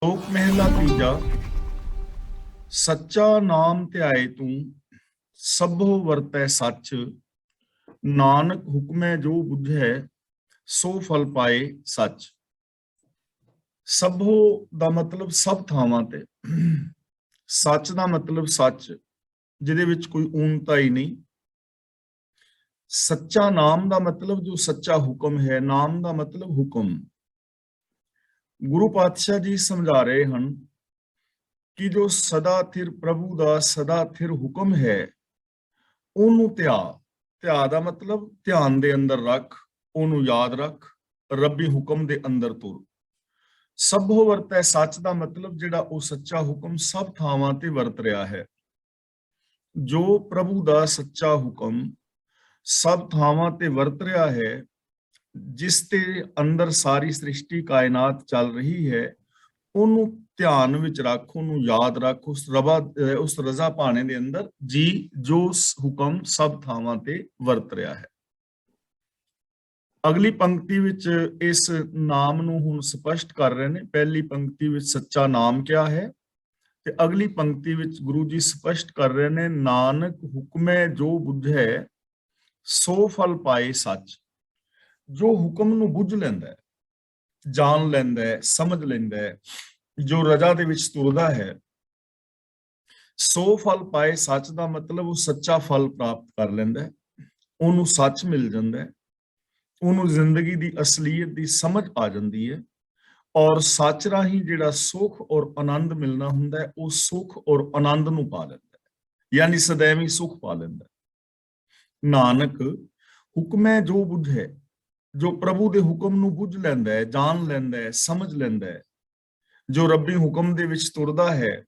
ਲੋਕ ਮਹਿਲਾ ਤੀਜਾ। ਸੱਚਾ ਨਾਮ ਧਿਆਏ ਤੂੰ, ਸਭੋ ਵਰਤੈ ਸੱਚ। ਨਾਨਕ ਹੁਕਮੈ ਜੋ ਬੁਝੈ, ਸੋ ਫਲ ਪਾਏ ਸੱਚ। ਸਭੋ ਦਾ ਮਤਲਬ ਸਭ ਥਾਵਾਂ ਤੇ, ਸੱਚ ਦਾ ਮਤਲਬ ਸੱਚ ਜਿਹਦੇ ਵਿੱਚ ਕੋਈ ਊਨਤਾ ਹੀ ਨਹੀਂ। ਸੱਚਾ ਨਾਮ ਦਾ ਮਤਲਬ ਜੋ ਸੱਚਾ ਹੁਕਮ ਹੈ, ਨਾਮ ਦਾ ਮਤਲਬ ਹੁਕਮ। ਗੁਰੂ ਪਾਤਸ਼ਾਹ ਜੀ ਸਮਝਾ ਰਹੇ ਹਨ ਕਿ ਜੋ ਸਦਾ ਥਿਰ ਪ੍ਰਭੂ ਦਾ ਸਦਾ ਥਿਰ ਹੁਕਮ ਹੈ, ਉਹਨੂੰ ਧਿਆ ਦਾ ਮਤਲਬ ਧਿਆਨ ਦੇ ਅੰਦਰ ਰੱਖ, ਉਹਨੂੰ ਯਾਦ ਰੱਖ, ਰੱਬੀ ਹੁਕਮ ਦੇ ਅੰਦਰ ਤੁਰ। ਸਭੋ ਵਰਤੈ ਸੱਚ ਦਾ ਮਤਲਬ ਜਿਹੜਾ ਉਹ ਸੱਚਾ ਹੁਕਮ ਸਭ ਥਾਵਾਂ ਤੇ ਵਰਤ ਰਿਹਾ ਹੈ। ਜੋ ਪ੍ਰਭੂ ਦਾ ਸੱਚਾ ਹੁਕਮ ਸਭ ਥਾਵਾਂ ਤੇ ਵਰਤ ਰਿਹਾ ਹੈ, ਜਿਸ ਤੇ ਅੰਦਰ ਸਾਰੀ ਸ੍ਰਿਸ਼ਟੀ ਕਾਇਨਾਤ ਚੱਲ ਰਹੀ ਹੈ, ਉਹਨੂੰ ਧਿਆਨ ਵਿੱਚ ਰੱਖ, ਉਹਨੂੰ ਯਾਦ ਰੱਖ, ਉਸ ਰਜ਼ਾ ਪਾਣੇ ਦੇ ਅੰਦਰ ਜੀ ਜੋ ਹੁਕਮ ਸਭ ਥਾਵਾਂ ਤੇ ਵਰਤ ਰਿਹਾ ਹੈ। ਅਗਲੀ ਪੰਕਤੀ ਵਿੱਚ ਇਸ ਨਾਮ ਨੂੰ ਹੁਣ ਸਪਸ਼ਟ ਕਰ ਰਹੇ ਨੇ। ਪਹਿਲੀ ਪੰਕਤੀ ਵਿੱਚ ਸੱਚਾ ਨਾਮ ਕਿਹਾ ਹੈ ਤੇ ਅਗਲੀ ਪੰਕਤੀ ਵਿੱਚ ਗੁਰੂ ਜੀ ਸਪਸ਼ਟ ਕਰ ਰਹੇ ਨੇ, ਨਾਨਕ ਹੁਕਮੈ ਜੋ ਬੁਝੈ, ਸੋ ਫਲ ਪਾਏ ਸੱਚ। ਜੋ ਹੁਕਮ ਨੂੰ ਬੁੱਝ ਲੈਂਦਾ ਹੈ, ਜਾਣ ਲੈਂਦਾ ਹੈ, ਸਮਝ ਲੈਂਦਾ ਹੈ, ਜੋ ਰਜ਼ਾ ਦੇ ਵਿੱਚ ਤੁਰਦਾ ਹੈ, ਸੋ ਫਲ ਪਾਏ ਸੱਚ ਦਾ ਮਤਲਬ ਉਹ ਸੱਚਾ ਫਲ ਪ੍ਰਾਪਤ ਕਰ ਲੈਂਦਾ ਹੈ, ਉਹਨੂੰ ਸੱਚ ਮਿਲ ਜਾਂਦਾ ਹੈ, ਉਹਨੂੰ ਜ਼ਿੰਦਗੀ ਦੀ ਅਸਲੀਅਤ ਦੀ ਸਮਝ ਆ ਜਾਂਦੀ ਹੈ, ਔਰ ਸੱਚ ਰਾਹੀਂ ਜਿਹੜਾ ਸੁਖ ਔਰ ਆਨੰਦ ਮਿਲਣਾ ਹੁੰਦਾ ਹੈ, ਉਹ ਸੁਖ ਔਰ ਆਨੰਦ ਨੂੰ ਪਾ ਲੈਂਦਾ ਹੈ, ਯਾਨੀ ਸदैवी ਸੁਖ ਪਾ ਲੈਂਦਾ ਹੈ। ਨਾਨਕ ਹੁਕਮੈ ਜੋ ਬੁਝੈ, ਜੋ ਪ੍ਰਭੂ ਦੇ ਹੁਕਮ ਨੂੰ ਬੁੱਝ ਲੈਂਦਾ ਹੈ, ਜਾਣ ਲੈਂਦਾ ਹੈ, ਸਮਝ ਲੈਂਦਾ ਹੈ, ਜੋ ਰੱਬੀ ਹੁਕਮ ਦੇ ਵਿੱਚ ਤੁਰਦਾ ਹੈ,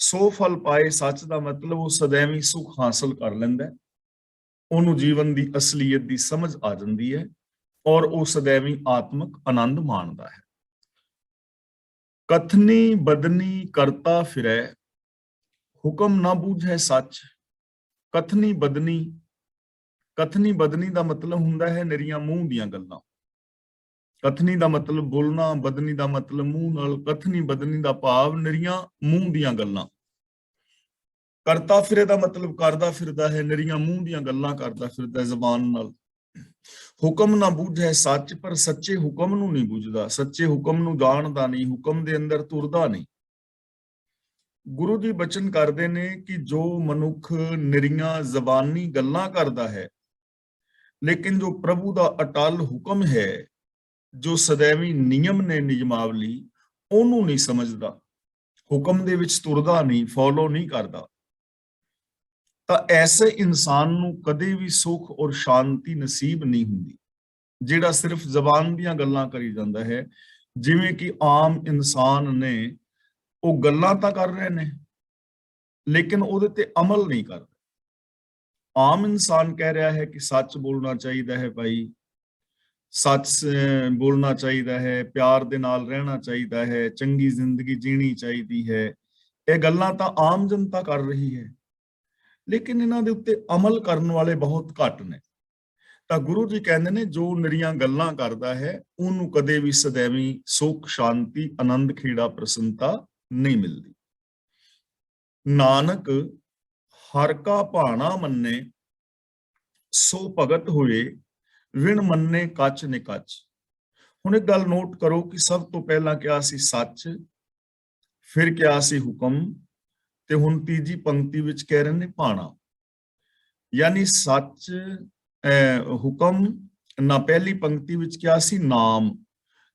ਸੋ ਫਲ ਪਾਏ ਸੱਚ ਦਾ ਮਤਲਬ ਉਹ ਸदैवी ਸੁਖ ਹਾਸਲ ਕਰ ਲੈਂਦਾ ਹੈ, ਉਹਨੂੰ ਜੀਵਨ ਦੀ ਅਸਲੀਅਤ ਦੀ ਸਮਝ ਆ ਜਾਂਦੀ ਹੈ, ਔਰ ਉਹ ਸदैवी ਆਤਮਿਕ ਆਨੰਦ ਮਾਣਦਾ ਹੈ। ਕਥਨੀ ਬਦਨੀ ਕਰਤਾ ਫਿਰੈ, ਹੁਕਮ ਨਾ ਬੂਝੈ ਸੱਚ। ਕਥਨੀ ਬਦਨੀ, ਕਥਨੀ ਬਦਨੀ ਦਾ ਮਤਲਬ ਹੁੰਦਾ ਹੈ ਨਿਰੀਆਂ ਮੂੰਹ ਦੀਆਂ ਗੱਲਾਂ। ਕਥਨੀ ਦਾ ਮਤਲਬ ਬੋਲਣਾ, ਬਦਨੀ ਦਾ ਮਤਲਬ ਮੂੰਹ ਨਾਲ। ਕਥਨੀ ਬਦਨੀ ਦਾ ਭਾਵ ਨਿਰੀਆਂ ਮੂੰਹ ਦੀਆਂ ਗੱਲਾਂ। ਕਰਤਾ ਫਿਰੇ ਦਾ ਮਤਲਬ ਕਰਦਾ ਫਿਰਦਾ ਹੈ, ਨਿਰੀਆਂ ਮੂੰਹ ਦੀਆਂ ਗੱਲਾਂ ਕਰਦਾ ਫਿਰਦਾ ਜ਼ਬਾਨ ਨਾਲ। ਹੁਕਮ ਨਾ ਬੂਝੈ ਸੱਚ, ਪਰ ਸੱਚੇ ਹੁਕਮ ਨੂੰ ਨਹੀਂ ਬੁੱਝਦਾ, ਸੱਚੇ ਹੁਕਮ ਨੂੰ ਜਾਣਦਾ ਨਹੀਂ, ਹੁਕਮ ਦੇ ਅੰਦਰ ਤੁਰਦਾ ਨਹੀਂ। ਗੁਰੂ ਜੀ ਬਚਨ ਕਰਦੇ ਨੇ ਕਿ ਜੋ ਮਨੁੱਖ ਨਿਰੀਆਂ ਜ਼ਬਾਨੀ ਗੱਲਾਂ ਕਰਦਾ ਹੈ, ਲੇਕਿਨ ਜੋ ਪ੍ਰਭੂ ਦਾ ਅਟਲ ਹੁਕਮ ਹੈ, ਜੋ ਸदैवी ਨਿਯਮ ਨੇ, ਨਿਯਮਾਵਲੀ, ਉਹਨੂੰ ਨਹੀਂ ਸਮਝਦਾ, ਹੁਕਮ ਦੇ ਵਿੱਚ ਤੁਰਦਾ ਨਹੀਂ, ਫੋਲੋ ਨਹੀਂ ਕਰਦਾ, ਤਾਂ ਐਸੇ ਇਨਸਾਨ ਨੂੰ ਕਦੇ ਵੀ ਸੁਖ ਔਰ ਸ਼ਾਂਤੀ ਨਸੀਬ ਨਹੀਂ ਹੁੰਦੀ। ਜਿਹੜਾ ਸਿਰਫ ਜ਼ਬਾਨ ਦੀਆਂ ਗੱਲਾਂ ਕਰੀ ਜਾਂਦਾ ਹੈ, ਜਿਵੇਂ ਕਿ ਆਮ ਇਨਸਾਨ ਨੇ, ਉਹ ਗੱਲਾਂ ਤਾਂ ਕਰ ਰਹੇ ਨੇ ਲੇਕਿਨ ਉਹਦੇ ਤੇ ਅਮਲ ਨਹੀਂ ਕਰ ਰਹੇ। ਆਮ ਇਨਸਾਨ ਕਹਿ ਰਿਹਾ ਹੈ ਕਿ ਸੱਚ ਬੋਲਣਾ ਚਾਹੀਦਾ ਹੈ ਭਾਈ, ਸੱਚ ਬੋਲਣਾ ਚਾਹੀਦਾ ਹੈ, ਪਿਆਰ ਦੇ ਨਾਲ ਰਹਿਣਾ ਚਾਹੀਦਾ ਹੈ, ਚੰਗੀ ਜ਼ਿੰਦਗੀ ਜੀਣੀ ਚਾਹੀਦੀ ਹੈ। ਇਹ ਗੱਲਾਂ ਤਾਂ ਆਮ ਜਨਤਾ ਕਰ ਰਹੀ ਹੈ, ਲੇਕਿਨ ਇਹਨਾਂ ਦੇ ਉੱਤੇ ਅਮਲ ਕਰਨ ਵਾਲੇ ਬਹੁਤ ਘੱਟ ਨੇ। ਤਾਂ ਗੁਰੂ ਜੀ ਕਹਿੰਦੇ ਨੇ ਜੋ ਨਿਰੀਆਂ ਗੱਲਾਂ ਕਰਦਾ ਹੈ, ਉਹਨੂੰ ਕਦੇ ਵੀ ਸदैवी ਸੁਖ, ਸ਼ਾਂਤੀ, ਆਨੰਦ, ਖੇੜਾ, ਪ੍ਰਸੰਨਤਾ ਨਹੀਂ ਮਿਲਦੀ। ਨਾਨਕ ਹਰ ਕਾ ਭਾਣਾ ਮੰਨੇ, ਸੋ ਭਗਤ ਹੋਏ, ਵਿਣ ਮੰਨੇ ਕੱਚ ਨਿਕੱਚ। ਹੁਣ ਇੱਕ ਗੱਲ ਨੋਟ ਕਰੋ ਕਿ ਸਭ ਤੋਂ ਪਹਿਲਾਂ ਕਿਹਾ ਸੀ ਸੱਚ, ਫਿਰ ਕਿਹਾ ਸੀ ਹੁਕਮ, ਤੇ ਹੁਣ ਤੀਜੀ ਪੰਕਤੀ ਵਿੱਚ ਕਹਿ ਰਹੇ ਨੇ ਭਾਣਾ। ਯਾਨੀ ਸੱਚ, ਹੁਕਮ ਨਾ ਪਹਿਲੀ ਪੰਕਤੀ ਵਿੱਚ ਕਿਹਾ ਸੀ ਨਾਮ,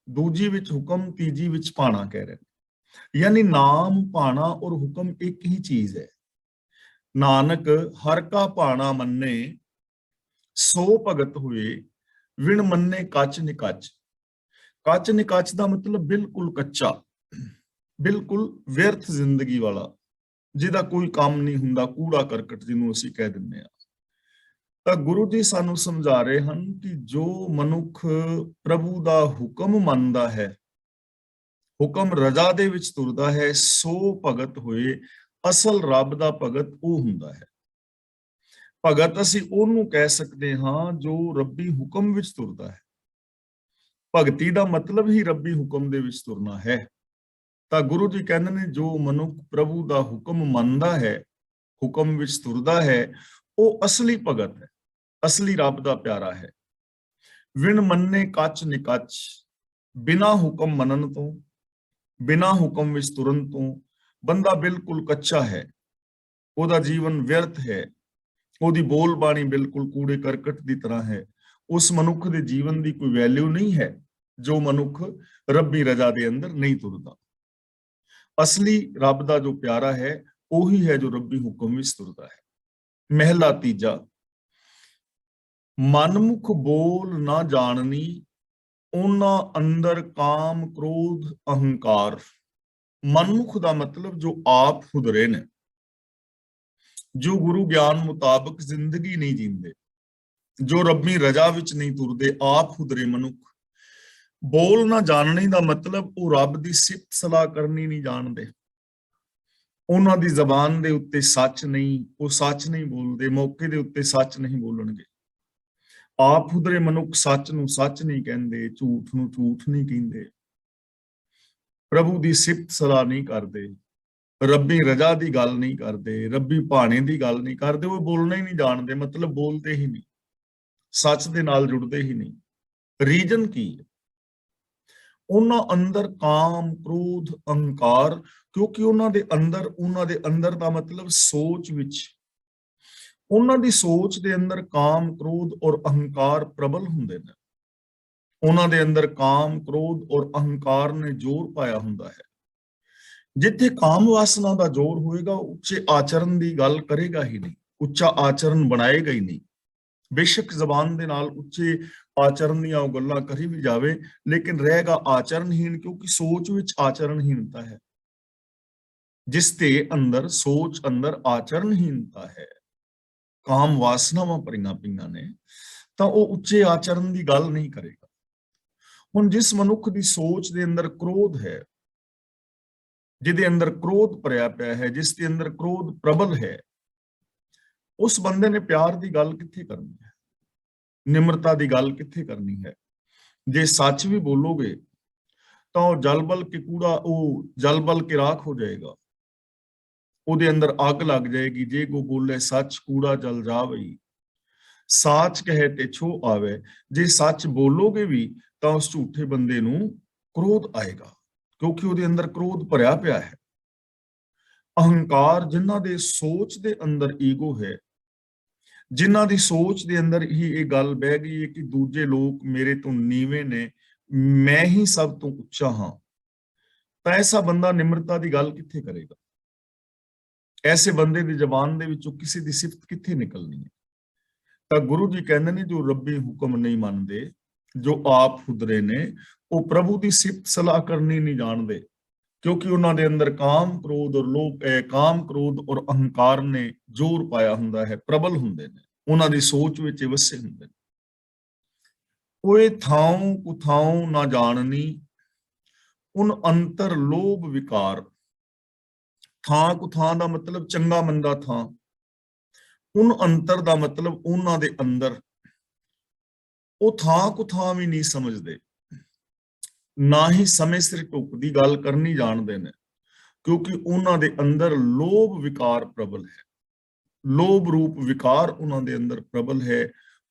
ਦੂਜੀ ਵਿੱਚ ਹੁਕਮ, ਤੀਜੀ ਵਿੱਚ ਭਾਣਾ ਕਹਿ ਰਹੇ ਨੇ। ਯਾਨੀ ਨਾਮ, ਭਾਣਾ ਔਰ ਹੁਕਮ ਇੱਕ ਹੀ ਚੀਜ਼ ਹੈ। ਨਾਨਕ ਹਰ ਕਾ ਭਾਣਾ ਮੰਨੇ, ਸੋ ਭਗਤ ਹੋਏ, ਵਿਣ ਮੰਨੇ ਕੱਚ ਨਿਕੱਚ। ਕੱਚ ਨਿਕੱਚ ਦਾ ਮਤਲਬ ਬਿਲਕੁਲ ਕੱਚਾ, ਬਿਲਕੁਲ ਵਿਅਰਥ ਜ਼ਿੰਦਗੀ ਵਾਲਾ, ਜਿਹਦਾ ਕੋਈ ਕੰਮ ਨਹੀਂ ਹੁੰਦਾ, ਕੂੜਾ ਕਰਕਟ ਜਿਹਨੂੰ ਅਸੀਂ ਕਹਿ ਦਿੰਦੇ ਹਾਂ। ਤਾਂ ਗੁਰੂ ਜੀ ਸਾਨੂੰ ਸਮਝਾ ਰਹੇ ਹਨ ਕਿ ਜੋ ਮਨੁੱਖ ਪ੍ਰਭੂ ਦਾ ਹੁਕਮ ਮੰਨਦਾ ਹੈ, ਹੁਕਮ ਰਜ਼ਾ ਦੇ ਵਿੱਚ ਤੁਰਦਾ ਹੈ, ਸੋ ਭਗਤ ਹੋਏ। ਅਸਲ ਰੱਬ ਦਾ ਭਗਤ ਉਹ ਹੁੰਦਾ ਹੈ। ਭਗਤ ਅਸੀਂ ਉਹਨੂੰ ਕਹਿ ਸਕਦੇ ਹਾਂ ਜੋ ਰੱਬੀ ਹੁਕਮ ਵਿੱਚ ਤੁਰਦਾ ਹੈ। ਭਗਤੀ ਦਾ ਮਤਲਬ ਹੀ ਰੱਬੀ ਹੁਕਮ ਦੇ ਵਿੱਚ ਤੁਰਨਾ ਹੈ। ਤਾਂ ਗੁਰੂ ਜੀ ਕਹਿੰਦੇ ਨੇ ਜੋ ਮਨੁੱਖ ਪ੍ਰਭੂ ਦਾ ਹੁਕਮ ਮੰਨਦਾ ਹੈ, ਹੁਕਮ ਵਿੱਚ ਤੁਰਦਾ ਹੈ, ਉਹ ਅਸਲੀ ਭਗਤ ਹੈ, ਅਸਲੀ ਰੱਬ ਦਾ ਪਿਆਰਾ ਹੈ। ਵਿਣ ਮੰਨੇ ਕੱਚ ਨਿਕੱਚ, ਬਿਨਾ ਹੁਕਮ ਮੰਨਣ ਤੋਂ, ਬਿਨਾ ਹੁਕਮ ਵਿੱਚ ਤੁਰਨ ਤੋਂ ਬੰਦਾ ਬਿਲਕੁਲ ਕੱਚਾ ਹੈ, ਉਹਦਾ ਜੀਵਨ ਵਿਅਰਥ ਹੈ, ਉਹਦੀ ਬੋਲ ਬਾਣੀ ਬਿਲਕੁਲ ਕੂੜੇ ਕਰਕਟ ਦੀ ਤਰ੍ਹਾਂ ਹੈ। ਉਸ ਮਨੁੱਖ ਦੇ ਜੀਵਨ ਦੀ ਕੋਈ ਵੈਲਿਊ ਨਹੀਂ ਹੈ ਜੋ ਮਨੁੱਖ ਰੱਬੀ ਰਜ਼ਾ ਦੇ ਅੰਦਰ ਨਹੀਂ ਤੁਰਦਾ। ਅਸਲੀ ਰੱਬ ਦਾ ਜੋ ਪਿਆਰਾ ਹੈ ਉਹੀ ਹੈ ਜੋ ਰੱਬੀ ਹੁਕਮ ਵਿੱਚ ਤੁਰਦਾ ਹੈ। ਮਹਿਲਾ ਤੀਜਾ, ਮਨਮੁਖ ਬੋਲ ਨਾ ਜਾਣਨੀ, ਉਹਨਾਂ ਅੰਦਰ ਕਾਮ ਕ੍ਰੋਧ ਅਹੰਕਾਰ। ਮਨਮੁਖ ਦਾ ਮਤਲਬ ਜੋ ਆਪ ਖੁਦਰੇ ਨੇ, ਜੋ ਗੁਰੂ ਗਿਆਨ ਮੁਤਾਬਕ ਜ਼ਿੰਦਗੀ ਨਹੀਂ ਜੀਂਦੇ, ਜੋ ਰੱਬੀ ਰਜ਼ਾ ਵਿੱਚ ਨਹੀਂ ਤੁਰਦੇ, ਆਪ ਖੁਦਰੇ ਮਨੁੱਖ। ਬੋਲ ਨਾ ਜਾਣਨੀ ਦਾ ਮਤਲਬ ਉਹ ਰੱਬ ਦੀ ਸਿਫਤ ਸਲਾਹ ਕਰਨੀ ਨਹੀਂ ਜਾਣਦੇ, ਉਹਨਾਂ ਦੀ ਜ਼ਬਾਨ ਦੇ ਉੱਤੇ ਸੱਚ ਨਹੀਂ, ਉਹ ਸੱਚ ਨਹੀਂ ਬੋਲਦੇ, ਮੌਕੇ ਦੇ ਉੱਤੇ ਸੱਚ ਨਹੀਂ ਬੋਲਣਗੇ। ਆਪ ਖੁਦਰੇ ਮਨੁੱਖ ਸੱਚ ਨੂੰ ਸੱਚ ਨਹੀਂ ਕਹਿੰਦੇ, ਝੂਠ ਨੂੰ ਝੂਠ ਨਹੀਂ ਕਹਿੰਦੇ, ਪ੍ਰਭੂ ਦੀ ਸਿਫਤ ਸਲਾਹ ਨਹੀਂ ਕਰਦੇ, ਰੱਬੀ ਰਜ਼ਾ ਦੀ ਗੱਲ ਨਹੀਂ ਕਰਦੇ, ਰੱਬੀ ਭਾਣੇ ਦੀ ਗੱਲ ਨਹੀਂ ਕਰਦੇ। ਉਹ ਬੋਲਣਾ ਹੀ ਨਹੀਂ ਜਾਣਦੇ, ਮਤਲਬ ਬੋਲਦੇ ਹੀ ਨਹੀਂ, ਸੱਚ ਦੇ ਨਾਲ ਜੁੜਦੇ ਹੀ ਨਹੀਂ। ਰੀਜਨ ਕੀ ਹੈ? ਉਹਨਾਂ ਅੰਦਰ ਕਾਮ ਕ੍ਰੋਧ ਅਹੰਕਾਰ, ਕਿਉਂਕਿ ਉਹਨਾਂ ਦੇ ਅੰਦਰ ਦਾ ਮਤਲਬ ਸੋਚ ਵਿੱਚ, ਉਹਨਾਂ ਦੀ ਸੋਚ ਦੇ ਅੰਦਰ ਕਾਮ ਕ੍ਰੋਧ ਔਰ ਅਹੰਕਾਰ ਪ੍ਰਬਲ ਹੁੰਦੇ ਨੇ। ਉਹਨਾਂ ਦੇ ਅੰਦਰ ਕਾਮ ਕ੍ਰੋਧ ਔਰ ਅਹੰਕਾਰ ਨੇ ਜ਼ੋਰ ਪਾਇਆ ਹੁੰਦਾ ਹੈ। ਜਿੱਥੇ ਕਾਮ ਵਾਸਨਾ ਦਾ ਜ਼ੋਰ ਹੋਏਗਾ, ਉੱਚੇ ਆਚਰਣ ਦੀ ਗੱਲ ਕਰੇਗਾ ਹੀ ਨਹੀਂ, ਉੱਚਾ ਆਚਰਣ ਬਣਾਏਗਾ ਹੀ ਨਹੀਂ। ਬੇਸ਼ੱਕ ਜ਼ਬਾਨ ਦੇ ਨਾਲ ਉੱਚੇ ਆਚਰਣ ਦੀਆਂ ਉਹ ਗੱਲਾਂ ਕਰੀ ਵੀ ਜਾਵੇ, ਲੇਕਿਨ ਰਹੇਗਾ ਆਚਰਣਹੀਣ, ਕਿਉਂਕਿ ਸੋਚ ਵਿੱਚ ਆਚਰਣਹੀਣਤਾ ਹੈ। ਜਿਸ ਦੇ ਅੰਦਰ ਸੋਚ ਅੰਦਰ ਆਚਰਣਹੀਣਤਾ ਹੈ, ਕਾਮ ਵਾਸਨਾਵਾਂ ਭਰੀਆਂ ਪਈਆਂ ਨੇ, ਤਾਂ ਉਹ ਉੱਚੇ ਆਚਰਣ ਦੀ ਗੱਲ ਨਹੀਂ ਕਰੇਗਾ। ਹੁਣ ਜਿਸ ਮਨੁੱਖ ਦੀ ਸੋਚ ਦੇ ਅੰਦਰ ਕ੍ਰੋਧ ਹੈ, ਜਿਹਦੇ ਅੰਦਰ ਕ੍ਰੋਧ ਭਰਿਆ ਪਿਆ ਹੈ, ਜਿਸ ਦੇ ਅੰਦਰ ਕ੍ਰੋਧ ਪ੍ਰਬਲ ਹੈ, ਉਸ ਬੰਦੇ ਨੇ ਪਿਆਰ ਦੀ ਗੱਲ ਕਿੱਥੇ ਕਰਨੀ ਹੈ, ਨਿਮਰਤਾ ਦੀ ਗੱਲ ਕਿੱਥੇ ਕਰਨੀ ਹੈ? ਜੇ ਸੱਚ ਵੀ ਬੋਲੋਗੇ ਤਾਂ ਉਹ ਜਲਬਲ ਕੇ ਕੂੜਾ, ਉਹ ਜਲਬਲ ਕੇ ਰਾਖ ਹੋ ਜਾਏਗਾ, ਉਹਦੇ ਅੰਦਰ ਅੱਗ ਲੱਗ ਜਾਏਗੀ। ਜੇ ਕੋ ਬੋਲੇ ਸੱਚ ਕੂੜਾ ਜਲ ਜਾਵਈ, ਸਾਚ ਕਹੇ ਤੇ ਛੋ ਆਵੇ। ਜੇ ਸੱਚ ਬੋਲੋਗੇ ਵੀ ਤਾਂ ਉਸ ਝੂਠੇ ਬੰਦੇ ਨੂੰ ਕ੍ਰੋਧ ਆਏਗਾ, ਕਿਉਂਕਿ ਉਹਦੇ ਅੰਦਰ ਕ੍ਰੋਧ ਭਰਿਆ ਪਿਆ ਹੈ। ਅਹੰਕਾਰ, ਜਿਨ੍ਹਾਂ ਦੇ ਸੋਚ ਦੇ ਅੰਦਰ ਈਗੋ ਹੈ, ਜਿਨ੍ਹਾਂ ਦੀ ਸੋਚ ਦੇ ਅੰਦਰ ਹੀ ਇਹ ਗੱਲ ਬਹਿ ਗਈ ਹੈ ਕਿ ਦੂਜੇ ਲੋਕ ਮੇਰੇ ਤੋਂ ਨੀਵੇਂ ਨੇ, ਮੈਂ ਹੀ ਸਭ ਤੋਂ ਉੱਚਾ ਹਾਂ, ਤਾਂ ਐਸਾ ਬੰਦਾ ਨਿਮਰਤਾ ਦੀ ਗੱਲ ਕਿੱਥੇ ਕਰੇਗਾ? ਐਸੇ ਬੰਦੇ ਦੀ ਜ਼ਬਾਨ ਦੇ ਵਿੱਚੋਂ ਕਿਸੇ ਦੀ ਸਿਫਤ ਕਿੱਥੇ ਨਿਕਲਣੀ ਹੈ? ਤਾਂ ਗੁਰੂ ਜੀ ਕਹਿੰਦੇ ਨੇ ਜੋ ਰੱਬੀ ਹੁਕਮ ਨਹੀਂ ਮੰਨਦੇ, ਜੋ ਆਪ ਖੁਦਰੇ ਨੇ, ਉਹ ਪ੍ਰਭੂ ਦੀ ਸਿਫਤ ਸਲਾਹ ਕਰਨੀ ਨਹੀਂ ਜਾਣਦੇ, ਕਿਉਂਕਿ ਉਹਨਾਂ ਦੇ ਅੰਦਰ ਕਾਮ ਕ੍ਰੋਧ ਔਰ ਅਹੰਕਾਰ ਨੇ ਜ਼ੋਰ ਪਾਇਆ ਹੁੰਦਾ ਹੈ, ਪ੍ਰਬਲ ਹੁੰਦੇ ਨੇ, ਉਹਨਾਂ ਦੀ ਸੋਚ ਵਿੱਚ ਵਸੇ ਹੁੰਦੇ ਨੇ। ਓਏ ਥਾਉ ਕੁਥਾਉ ਨਾ ਜਾਣਨੀ, ਉਨ ਅੰਤਰ ਲੋਭ ਵਿਕਾਰ। ਥਾਂ ਕੁਥਾਂ ਦਾ ਮਤਲਬ ਚੰਗਾ ਮੰਦਾ ਥਾਂ, ਉਨ ਅੰਤਰ ਦਾ ਮਤਲਬ ਉਹਨਾਂ ਦੇ ਅੰਦਰ। ਉਹ ਥਾਂ ਕੁਥਾਂ ਵੀ ਨਹੀਂ ਸਮਝਦੇ, ਨਾ ਹੀ ਸਮੇਂ ਸਿਰ ਢੁੱਕ ਦੀ ਗੱਲ ਕਰਨੀ ਜਾਣਦੇ ਨੇ, ਕਿਉਂਕਿ ਉਹਨਾਂ ਦੇ ਅੰਦਰ ਲੋਭ ਵਿਕਾਰ ਪ੍ਰਬਲ ਹੈ। ਲੋਭ ਰੂਪ ਵਿਕਾਰ ਉਹਨਾਂ ਦੇ ਅੰਦਰ ਪ੍ਰਬਲ ਹੈ,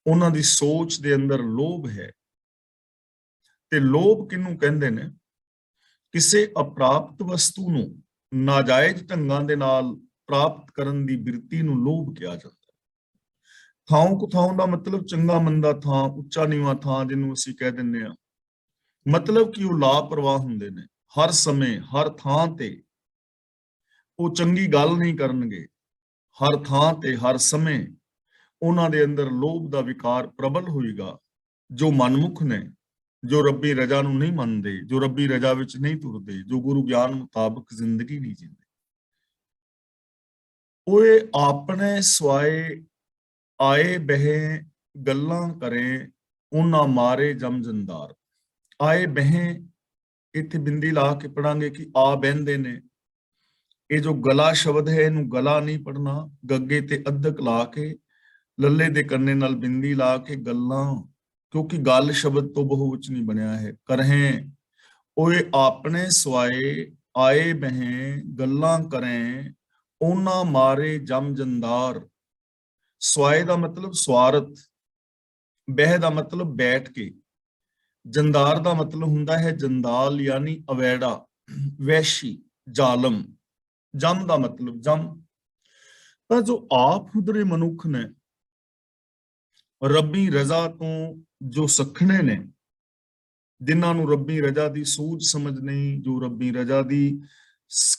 ਉਹਨਾਂ ਦੀ ਸੋਚ ਦੇ ਅੰਦਰ ਲੋਭ ਹੈ। ਤੇ ਲੋਭ ਕਿਹਨੂੰ ਕਹਿੰਦੇ ਨੇ? ਕਿਸੇ ਅਪ੍ਰਾਪਤ ਵਸਤੂ ਨੂੰ ਨਾਜਾਇਜ਼ ਢੰਗਾਂ ਦੇ ਨਾਲ ਪ੍ਰਾਪਤ ਕਰਨ ਦੀ ਬਿਰਤੀ ਨੂੰ ਲੋਭ ਕਿਹਾ ਜਾਂਦਾ ਹੈ। ਥਾਂ ਕੁਥਾਂ ਦਾ ਮਤਲਬ ਚੰਗਾ ਮੰਦਾ ਥਾਂ, ਉੱਚਾ ਨੀਵਾਂ ਥਾਂ, ਜਿਹਨੂੰ ਅਸੀਂ ਕਹਿ ਦਿੰਦੇ ਆ, ਮਤਲਬ ਕਿ ਉਹ ਲਾਪਰਵਾਹ ਹੁੰਦੇ ਨੇ। ਹਰ ਸਮੇਂ ਹਰ ਥਾਂ ਤੇ ਉਹ ਚੰਗੀ ਗੱਲ ਨਹੀਂ ਕਰਨਗੇ, ਹਰ ਥਾਂ ਤੇ ਹਰ ਸਮੇਂ ਉਹਨਾਂ ਦੇ ਅੰਦਰ ਲੋਭ ਦਾ ਵਿਕਾਰ ਪ੍ਰਬਲ ਹੋਏਗਾ। ਜੋ ਮਨਮੁਖ ਨੇ, ਜੋ ਰੱਬੀ ਰਜ਼ਾ ਨੂੰ ਨਹੀਂ ਮੰਨਦੇ, ਜੋ ਰੱਬੀ ਰਜ਼ਾ ਵਿੱਚ ਨਹੀਂ ਤੁਰਦੇ, ਜੋ ਗੁਰੂ ਗਿਆਨ ਮੁਤਾਬਕ ਜ਼ਿੰਦਗੀ ਨਹੀਂ ਜੀਂਦੇ। ਓਏ ਆਪਣੇ ਸਵਾਏ ਆਏ ਬਹਿ ਗੱਲਾਂ ਕਰੇ, ਉਹਨਾਂ ਮਾਰੇ ਜਮਜੰਦਾਰ। ਆਏ ਬਹਿ, ਇੱਥੇ ਬਿੰਦੀ ਲਾ ਕੇ ਪੜਾਂਗੇ ਕਿ ਆ ਬਹਿੰਦੇ ਨੇ। ਇਹ ਜੋ ਗਲਾ ਸ਼ਬਦ ਹੈ, ਇਹਨੂੰ ਗਲਾ ਨਹੀਂ ਪੜਨਾ, ਗੱਗੇ ਤੇ ਅੱਧਕ ਲਾ ਕੇ, ਲੱਲੇ ਦੇ ਕੰਨੇ ਨਾਲ ਬਿੰਦੀ ਲਾ ਕੇ ਗੱਲਾਂ, ਕਿਉਂਕਿ ਗੱਲ ਸ਼ਬਦ ਤੋਂ ਬਹੁਵਚਨੀ ਬਣਿਆ ਹੈ। ਕਰਹੇ ਓਏ ਆਪਣੇ ਸਵਾਏ ਆਏ ਬਹਿ ਗੱਲਾਂ ਕਰੇ ਉਹਨਾਂ ਮਾਰੇ ਜਮ ਜੰਦਾਰ। ਸਵਾਏ ਦਾ ਮਤਲਬ ਸਵਾਰਥ, ਬਹਿ ਦਾ ਮਤਲਬ ਬੈਠ ਕੇ, ਜੰਦਾਰ ਦਾ ਮਤਲਬ ਹੁੰਦਾ ਹੈ ਜੰਦਾਲ ਯਾਨੀ ਅਵੈੜਾ, ਵੈਸ਼ੀ, ਜ਼ਾਲਮ। ਜਮ ਦਾ ਮਤਲਬ ਜਮ। ਤਾਂ ਜੋ ਆਪ ਹੁਦਰੇ ਮਨੁੱਖ ਨੇ, ਰੱਬੀ ਰਜ਼ਾ ਤੋਂ ਜੋ ਸਖਣੇ ਨੇ, ਜਿਨ੍ਹਾਂ ਨੂੰ ਰੱਬੀ ਰਜ਼ਾ ਦੀ ਸੂਝ ਸਮਝ ਨਹੀਂ, ਜੋ ਰੱਬੀ ਰਜ਼ਾ ਦੀ